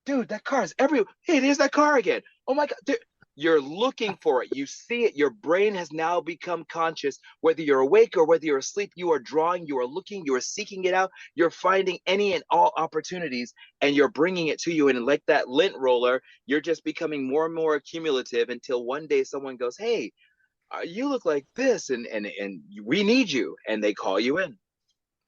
dude, that car is everywhere. Hey, there's that car again. Oh my God. Dude, you're looking for it. You see it. Your brain has now become conscious. Whether you're awake or whether you're asleep, you are drawing, you are looking, you are seeking it out. You're finding any and all opportunities, and you're bringing it to you. And like that lint roller, you're just becoming more and more accumulative until one day someone goes, hey, you look like this, and we need you. And they call you in.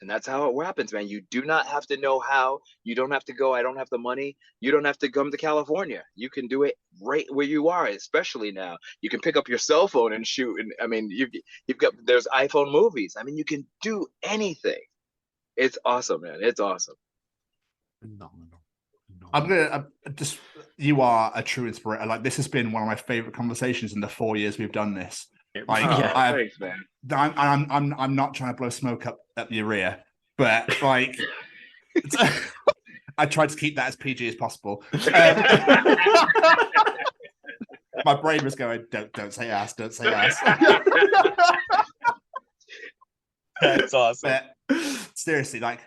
And that's how it happens, man. You do not have to know how. You don't have to go, I don't have the money. You don't have to come to California. You can do it right where you are, especially now. You can pick up your cell phone and shoot. And I mean, there's iPhone movies. I mean, you can do anything. It's awesome, man. It's awesome. Phenomenal. You are a true inspirator. Like, this has been one of my favorite conversations in the 4 years we've done this. Thanks, man. I'm not trying to blow smoke up your rear, but like, I tried to keep that as PG as possible. My brain was going, don't say ass, don't say ass. That's awesome. But seriously, like,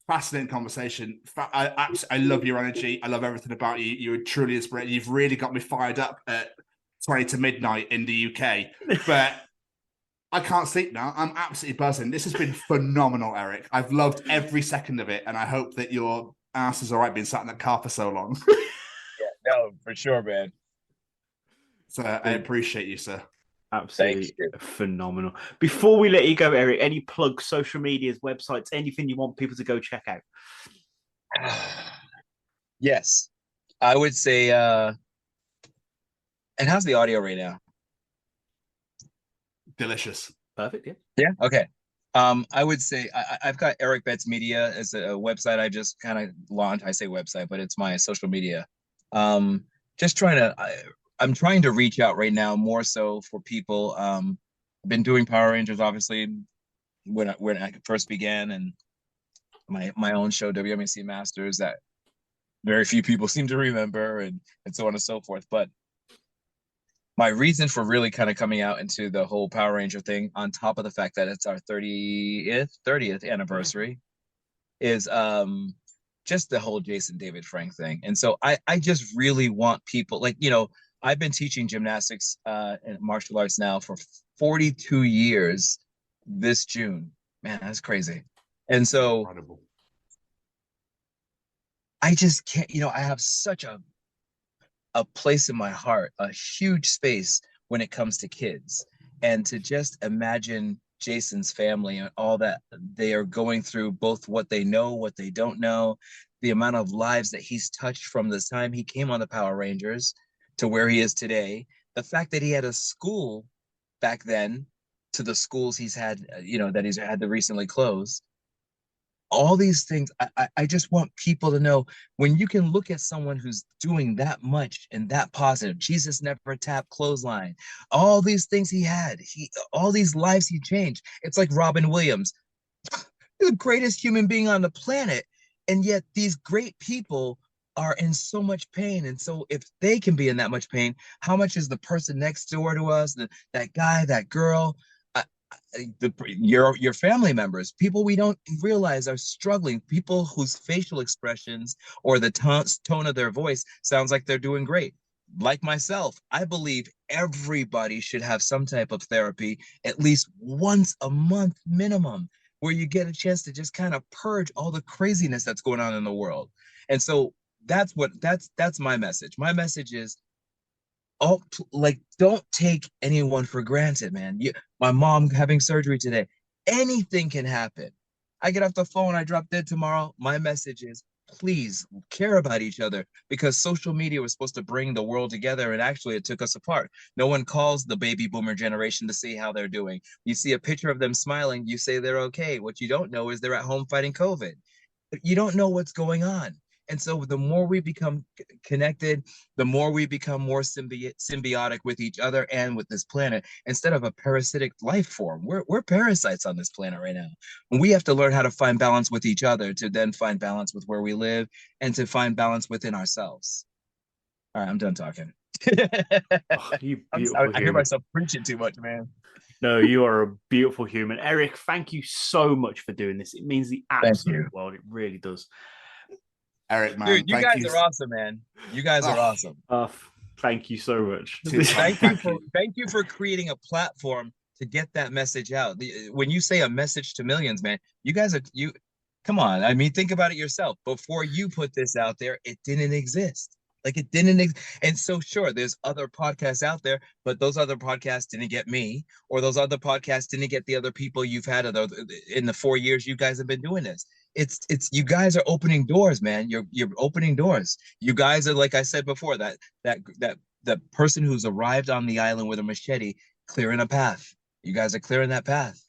fascinating conversation. I love your energy. I love everything about you. You're truly inspiring. You've really got me fired up at 20 to midnight in the UK, but I can't sleep now. I'm absolutely buzzing. This has been phenomenal, Eric. I've loved every second of it, and I hope that your ass is all right being sat in that car for so long. Yeah, no, for sure, man. So I appreciate you, sir. Absolutely phenomenal. Before we let you go, Eric, any plugs, social medias, websites, anything you want people to go check out? Yes, I would say. And how's the audio right now? Delicious. Perfect. Yeah. Yeah. Okay. I would say I've got Erik Betts Media as a website. I just kind of launched. I say website, but it's my social media. Just I'm trying to reach out right now more so for people. I've been doing Power Rangers, obviously, when I first began, and my own show, WMAC Masters, that very few people seem to remember, and so on and so forth. But my reason for really kind of coming out into the whole Power Ranger thing, on top of the fact that it's our 30th anniversary, is just the whole Jason David Frank thing. And so I just really want people, like, I've been teaching gymnastics and martial arts now for 42 years this June. Man, that's crazy. And so incredible. I just can't, I have such a place in my heart, a huge space when it comes to kids. And to just imagine Jason's family and all that they are going through, both what they know, what they don't know, the amount of lives that he's touched from the time he came on the Power Rangers to where he is today. The fact that he had a school back then to the schools he's had, that he's had to recently close. All these things, I just want people to know, when you can look at someone who's doing that much and that positive, Jesus never tapped clothesline, all these things he had, all these lives he changed. It's like Robin Williams, the greatest human being on the planet. And yet these great people are in so much pain. And so if they can be in that much pain, how much is the person next door to us, that guy, that girl, your family members, people we don't realize are struggling, people whose facial expressions or the tone of their voice sounds like they're doing great. Like myself, I believe everybody should have some type of therapy at least once a month minimum, where you get a chance to just kind of purge all the craziness that's going on in the world. And so that's my message. My message is, don't take anyone for granted, man. My mom having surgery today, anything can happen. I get off the phone, I drop dead tomorrow. My message is, please care about each other, because social media was supposed to bring the world together, and actually it took us apart. No one calls the baby boomer generation to see how they're doing. You see a picture of them smiling, you say they're okay. What you don't know is they're at home fighting COVID. You don't know what's going on. And so the more we become connected, the more we become more symbiotic with each other and with this planet, instead of a parasitic life form. We're parasites on this planet right now. And we have to learn how to find balance with each other, to then find balance with where we live, and to find balance within ourselves. All right, I'm done talking. I hear myself preaching too much, man. No, you are a beautiful human. Erik, thank you so much for doing this. It means the absolute world. It really does. Erik, man, dude, you guys are awesome, man. You guys are awesome. Thank you so much. Thank you for creating a platform to get that message out. When you say a message to millions, man, come on. I mean, think about it yourself. Before you put this out there, it didn't exist. It didn't. And so, sure, there's other podcasts out there, but those other podcasts didn't get me, or those other podcasts didn't get the other people you've had in the 4 years you guys have been doing this. It's you guys are opening doors, man. You're opening doors. You guys are, like I said before, that person who's arrived on the island with a machete, clearing a path. You guys are clearing that path.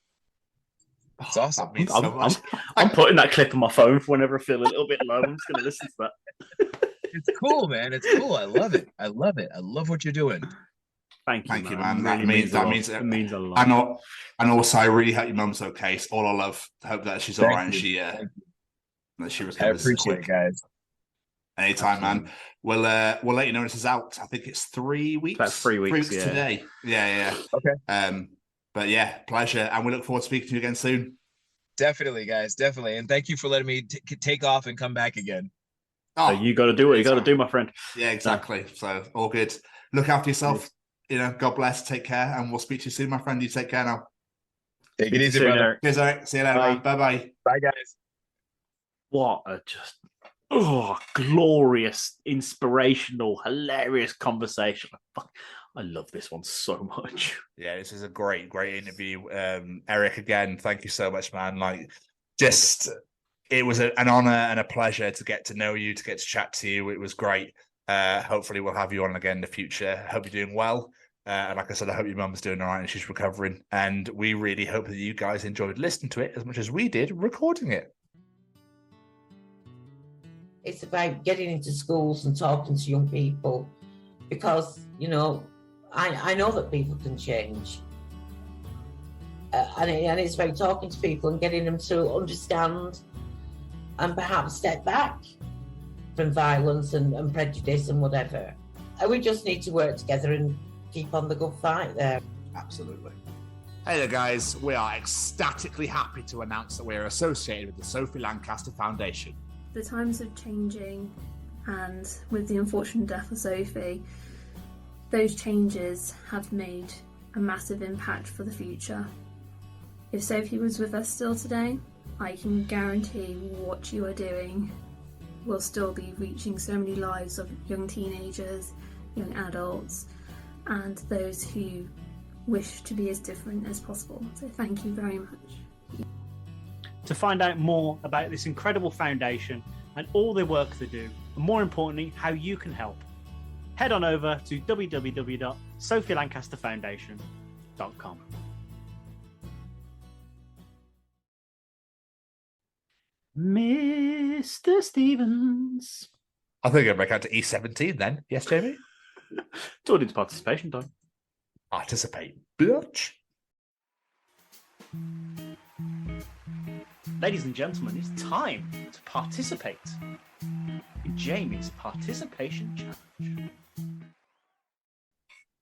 It's awesome. I'm putting that clip on my phone for whenever I feel a little bit low. I'm just going to listen to that. It's cool, man. It's cool. I love it. I love what you're doing. Thank you, man. That means a lot. And also, I really hope your mum's okay. It's all I love. I hope that she's all right and she recovers. I appreciate it, guys. Anytime, man. We'll let you know when this is out. I think it's 3 weeks. That's 3 weeks. Today. Yeah. Okay. But yeah, pleasure, and we look forward to speaking to you again soon. Definitely, guys. Definitely, and thank you for letting me take off and come back again. So you got to do what you got to do, my friend. Yeah, exactly. So all good. Look after yourself. God bless. Take care, and we'll speak to you soon, my friend. You take care now. Take it easy, brother. Cheers, Erik. See you later. Bye. Bye, guys. What a glorious, inspirational, hilarious conversation. I love this one so much. Yeah, this is a great interview. Erik, again, thank you so much, man. It was an honor and a pleasure to get to know you, to get to chat to you. It was great. Hopefully we'll have you on again in the future. Hope you're doing well. And like I said, I hope your mum's doing all right and she's recovering. And we really hope that you guys enjoyed listening to it as much as we did recording it. It's about getting into schools and talking to young people because, you know, I know that people can change. And it's about talking to people and getting them to understand and perhaps step back from violence and prejudice and whatever. And we just need to work together and keep on the good fight there. Absolutely. Hey there, guys. We are ecstatically happy to announce that we are associated with the Sophie Lancaster Foundation. The times are changing, and with the unfortunate death of Sophie, those changes have made a massive impact for the future. If Sophie was with us still today, I can guarantee what you are doing will still be reaching so many lives of young teenagers, young adults, and those who wish to be as different as possible. So thank you very much. To find out more about this incredible foundation and all the work they do, and more importantly, how you can help, head on over to www.sophielancasterfoundation.com. Mr. Stevens. I think I'll break out to E17 then. Yes, Jamie? It's audience participation time. Participate, bitch. Ladies and gentlemen, it's time to participate in Jamie's participation challenge.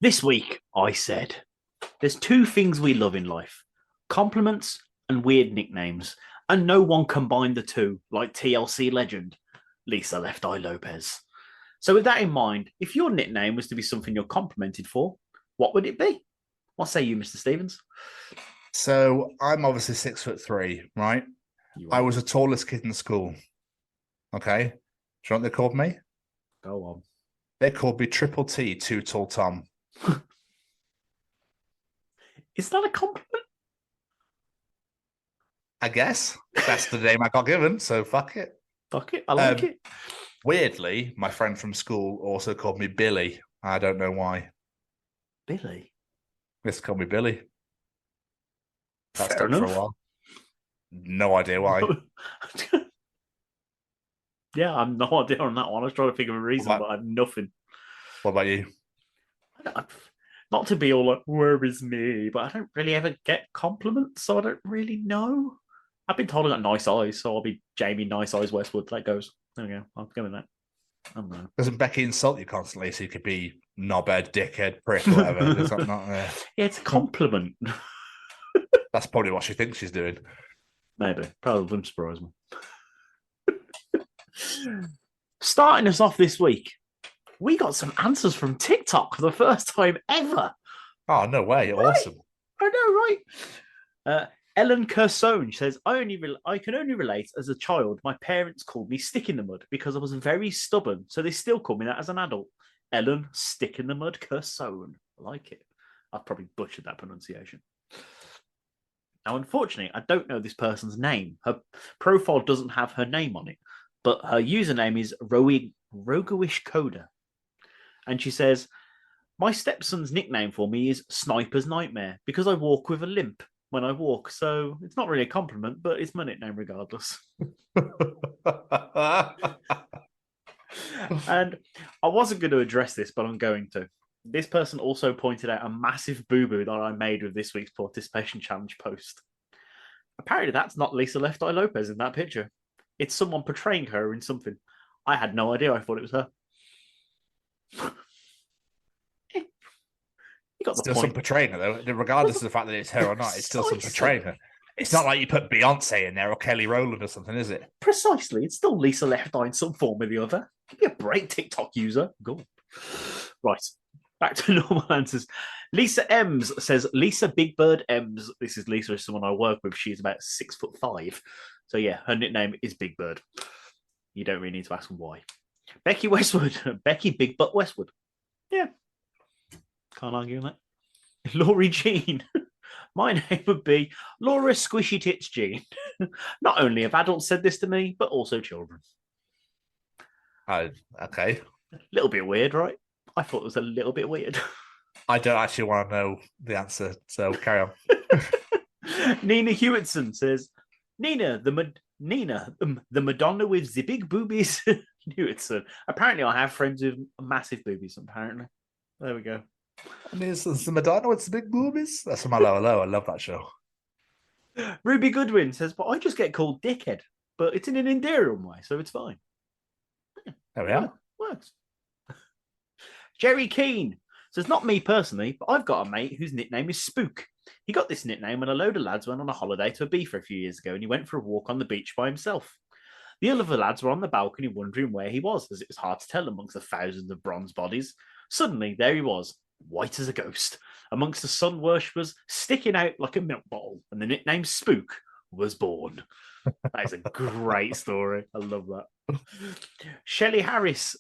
This week, I said, there's two things we love in life: compliments and weird nicknames. And no one combined the two like TLC legend Lisa Left Eye Lopez. So with that in mind, if your nickname was to be something you're complimented for, what would it be? What say you, Mr. Stevens? So I'm obviously 6'3", right? I was the tallest kid in school. Okay. Do you know what they called me? Go on. They called me Triple T, Too Tall Tom. Is that a compliment? I guess that's the name I got given, so fuck it. Fuck it, I like it. Weirdly, my friend from school also called me Billy. I don't know why. Billy? Just called me Billy. That's Fair done for enough. a while. No idea why. Yeah, I have no idea on that one. I was trying to think of a reason, but I have nothing. What about you? Not to be all like, where is me? But I don't really ever get compliments, so I don't really know. I've been told I got nice eyes, so I'll be Jamie Nice Eyes Westwood. That goes. There we go. I'll go with that. I don't know. Doesn't Becky insult you constantly, so you could be knobhead, dickhead, prick, whatever? It's not, Yeah, it's a compliment. That's probably what she thinks she's doing. Maybe. Probably wouldn't surprise me. Starting us off this week, we got some answers from TikTok for the first time ever. Oh, no way. Right. Awesome. I know, right? Ellen Cursone says, I can only relate as a child. My parents called me Stick in the Mud because I was very stubborn, so they still call me that as an adult. Ellen Stick in the Mud Cursone. I like it. I've probably butchered that pronunciation. Now, unfortunately, I don't know this person's name. Her profile doesn't have her name on it, but her username is Rogoish Coda. And she says, my stepson's nickname for me is Sniper's Nightmare because I walk with a limp when I walk. So it's not really a compliment, but it's my nickname regardless. And I wasn't going to address this, but I'm going to. This person also pointed out a massive boo-boo that I made with this week's participation challenge post. Apparently that's not Lisa Left Eye Lopez in that picture. It's someone portraying her in something. I had no idea. I thought it was her. You got the still point. some portraying her, though. Regardless of the fact that it's her or not, it's still some portraying her. It's not like you put Beyonce in there or Kelly Rowland or something, is it? Precisely. It's still Lisa Left Eye in some form or the other. Give me a break, TikTok user. Go on. Right. Back to normal answers. Lisa Ems says, Lisa Big Bird Ems. This is Lisa, is someone I work with. She's about 6'5". So yeah, her nickname is Big Bird. You don't really need to ask why. Becky Westwood. Becky Big Butt Westwood. Yeah. Can't argue with that. Laurie Jean. My name would be Laura Squishy Tits Jean. Not only have adults said this to me, but also children. Oh, okay. A little bit weird, right? I thought it was a little bit weird. I don't actually want to know the answer, so carry on. Nina Hewitson says, Nina, the Madonna with the big boobies. Hewitson. Apparently, I have friends with massive boobies, apparently. There we go. And it's the Madonna with the big boobies. That's from my lower low. I love that show. Ruby Goodwin says, but I just get called dickhead, but it's in an endearing way, so it's fine. There we are. Works. Jerry Keane says, not me personally, but I've got a mate whose nickname is Spook. He got this nickname when a load of lads went on a holiday to Ibiza a few years ago, and he went for a walk on the beach by himself. The other lads were on the balcony wondering where he was, as it was hard to tell amongst the thousands of bronze bodies. Suddenly, there he was, white as a ghost, amongst the sun worshippers, sticking out like a milk bottle, and the nickname Spook was born. That is a great story. I love that. Shelley Harris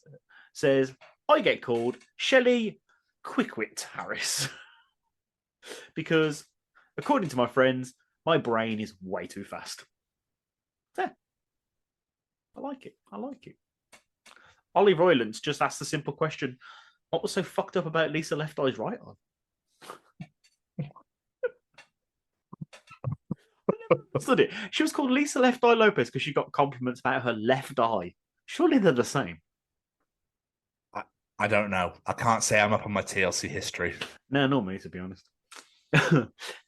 says, I get called Shelley Quickwit Harris because, according to my friends, my brain is way too fast. There. I like it. Ollie Roylance just asked a simple question. What was so fucked up about Lisa Left Eye's right eye? Study. She was called Lisa Left Eye Lopez because she got compliments about her left eye. Surely they're the same. I don't know. I can't say I'm up on my TLC history. No, not me, to be honest.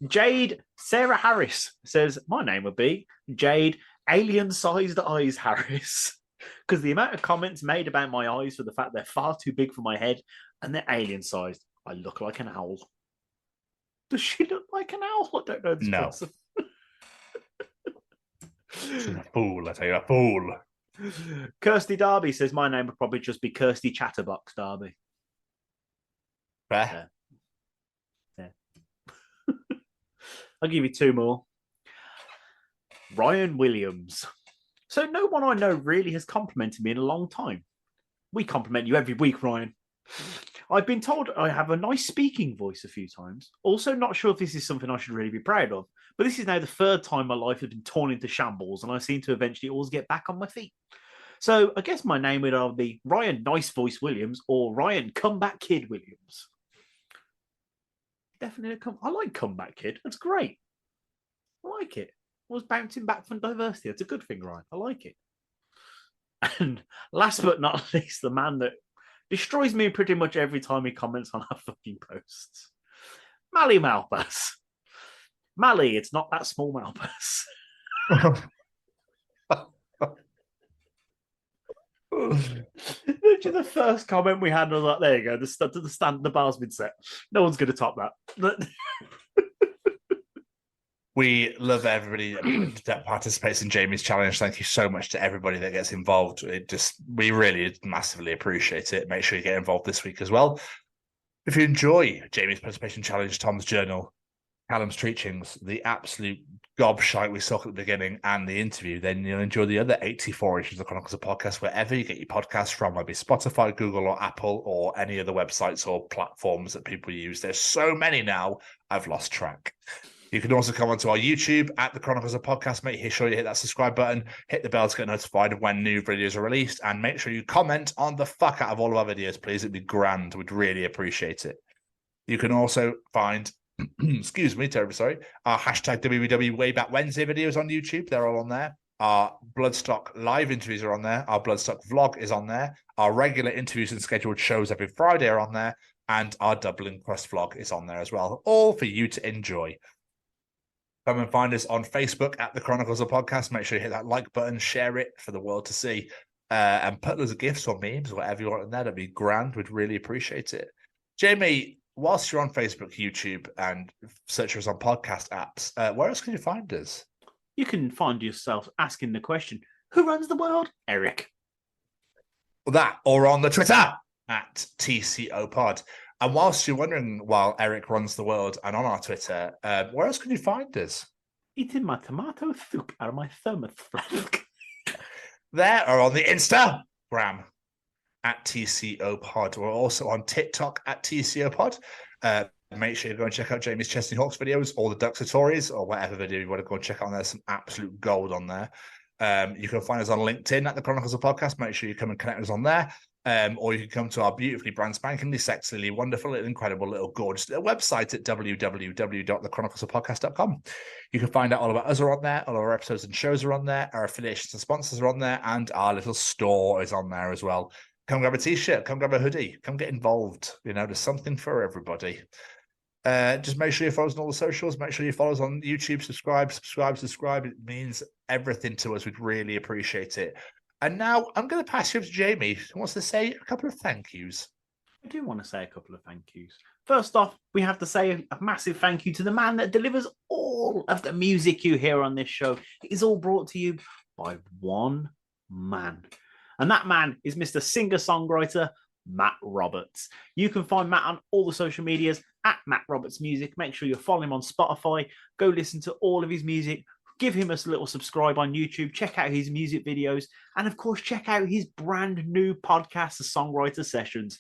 Jade Sarah Harris says, my name would be Jade Alien-Sized Eyes Harris. Because the amount of comments made about my eyes for the fact they're far too big for my head and they're alien-sized. I look like an owl. Does she look like an owl? I don't know. No. She's a fool, I tell you, a fool. Kirsty Darby says my name would probably just be Kirsty Chatterbox Darby. Fair. Yeah. I'll give you two more. Ryan Williams. So no one I know really has complimented me in a long time. We compliment you every week, Ryan. I've been told I have a nice speaking voice a few times. Also not sure if this is something I should really be proud of, but this is now the third time my life has been torn into shambles and I seem to eventually always get back on my feet. So I guess my name would either be Ryan Nice Voice Williams or Ryan Comeback Kid Williams. Definitely I like Comeback Kid. That's great. I like it. I was bouncing back from diversity. It's a good thing, Ryan. I like it. And last but not least, the man that destroys me pretty much every time he comments on our fucking posts. Mally Malpass. Mally, it's not that small Malpass. Literally the first comment we had was like, there you go, the bar's been set. No one's going to top that. We love everybody that participates in Jamie's challenge. Thank you so much to everybody that gets involved. We really massively appreciate it. Make sure you get involved this week as well. If you enjoy Jamie's participation challenge, Tom's journal, Callum's Treachings, the absolute gobshite we saw at the beginning, and the interview, then you'll enjoy the other 84 issues of Chronicles of Podcast, wherever you get your podcasts from, whether it's Spotify, Google, or Apple, or any other websites or platforms that people use. There's so many now, I've lost track. You can also come onto our YouTube at the Chronicles of Podcast. Make sure you hit that subscribe button, hit the bell to get notified of when new videos are released, and make sure you comment on the fuck out of all of our videos, please. It'd be grand. We'd really appreciate it. You can also find, excuse me, terribly sorry, our hashtag WBW Way Back Wednesday videos on YouTube. They're all on there. Our Bloodstock live interviews are on there. Our Bloodstock vlog is on there. Our regular interviews and scheduled shows every Friday are on there. And our Dublin Quest vlog is on there as well. All for you to enjoy. Come and find us on Facebook at the Chronicles of Podcast. Make sure you hit that like button, share it for the world to see, and put loads of gifts or memes, whatever you want in there. That'd be grand. We'd really appreciate it. Jamie, whilst you're on Facebook, YouTube, and search us on podcast apps, where else can you find us? You can find yourself asking the question, who runs the world? Eric. That, or on the Twitter at TCO Pod. And whilst you're wondering, while Eric runs the world and on our Twitter, where else can you find us? Eating my tomato soup out of my thermos flask. There, or on the Instagram at TCO Pod. We're also on TikTok at TCO Pod. Make sure you go and check out Jamie's Chesney Hawks videos, or the Duck tutorials, or whatever video you want to go and check out on there. Some absolute gold on there. You can find us on LinkedIn at the Chronicles of Podcast. Make sure you come and connect us on there. Or you can come to our beautifully brand spankingly, sexily, wonderful, and incredible little gorgeous little website at www.thechroniclesofpodcast.com. You can find out all about us are on there, all our episodes and shows are on there, our affiliations and sponsors are on there, and our little store is on there as well. Come grab a t-shirt, come grab a hoodie, come get involved. There's something for everybody. Just make sure you follow us on all the socials. Make sure you follow us on YouTube. Subscribe. It means everything to us. We'd really appreciate it. And now I'm going to pass you to Jamie, who wants to say a couple of thank yous. I do want to say a couple of thank yous. First off, we have to say a massive thank you to the man that delivers all of the music you hear on this show. It is all brought to you by one man. And that man is Mr. Singer-Songwriter Matt Roberts. You can find Matt on all the social medias at Matt Roberts Music. Make sure you follow him on Spotify. Go listen to all of his music. Give him a little subscribe on YouTube. Check out his music videos. And of course, check out his brand new podcast, The Songwriter Sessions.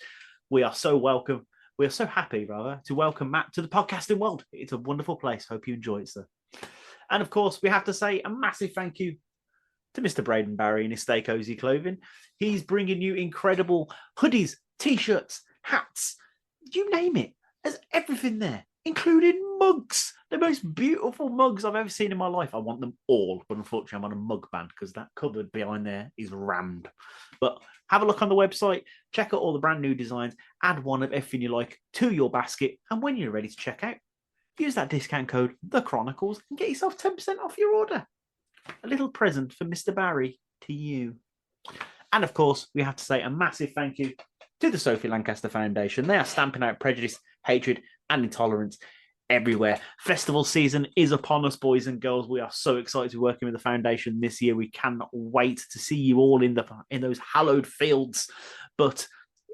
We are so happy, to welcome Matt to the podcasting world. It's a wonderful place. Hope you enjoy it, sir. And of course, we have to say a massive thank you to Mr. Braden Barry and his Stay Cozy Clothing. He's bringing you incredible hoodies, t-shirts, hats, you name it. There's everything there, including mugs. The most beautiful mugs I've ever seen in my life. I want them all, but unfortunately I'm on a mug ban because that cupboard behind there is rammed. But have a look on the website, check out all the brand new designs, add one of everything you like to your basket, and when you're ready to check out, use that discount code, The Chronicles, and get yourself 10% off your order. A little present for Mr. Barry to you. And of course, we have to say a massive thank you to the Sophie Lancaster Foundation. They are stamping out prejudice, hatred, and intolerance everywhere. Festival season is upon us, boys and girls. We are so excited to be working with the foundation this year. We cannot wait to see you all in those hallowed fields. But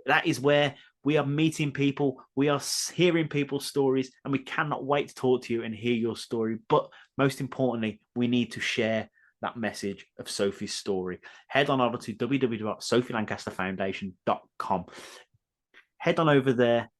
that is where we are meeting people, we are hearing people's stories, and we cannot wait to talk to you and hear your story. But most importantly, we need to share that message of Sophie's story. Head on over to www.sophielancasterfoundation.com. Head on over there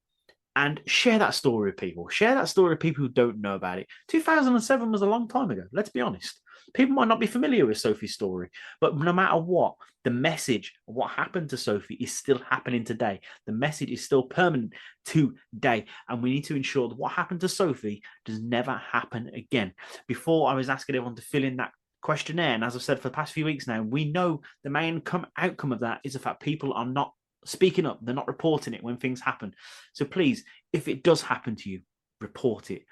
and share that story with people. Share that story with people who don't know about it. 2007 was a long time ago, let's be honest. People might not be familiar with Sophie's story, but no matter what, the message of what happened to Sophie is still happening today. The message is still permanent today, and we need to ensure that what happened to Sophie does never happen again. Before, I was asking everyone to fill in that questionnaire, and as I've said for the past few weeks now, we know the main outcome of that is the fact people are not speaking up. They're not reporting it when things happen. So please, if it does happen to you, report it.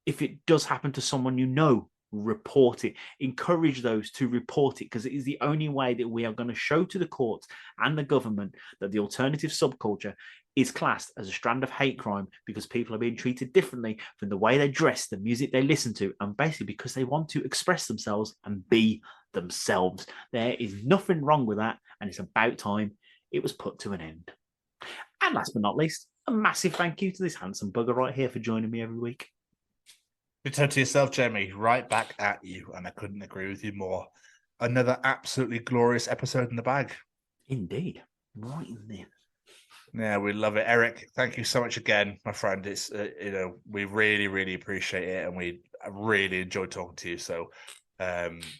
If it does happen to someone you know, report it. Encourage those to report it, because it is the only way that we are going to show to the courts and the government that the alternative subculture is classed as a strand of hate crime, because people are being treated differently from the way they dress, the music they listen to, and basically because they want to express themselves and be themselves. There is nothing wrong with that, and it's about time it was put to an end. And last but not least, a massive thank you to this handsome bugger right here for joining me every week. Return to yourself, Jamie. Right back at you, and I couldn't agree with you more. Another absolutely glorious episode in the bag. Indeed. Right in there. Yeah, we love it. Eric, thank you so much again, my friend. It's we really, really appreciate it, and we really enjoyed talking to you. So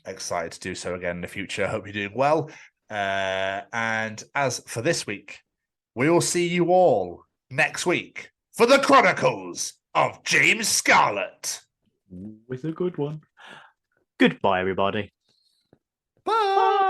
excited to do so again in the future. Hope you're doing well. And as for this week, we will see you all next week for the Chronicles of James Scarlett. With a good one. Goodbye, everybody. Bye.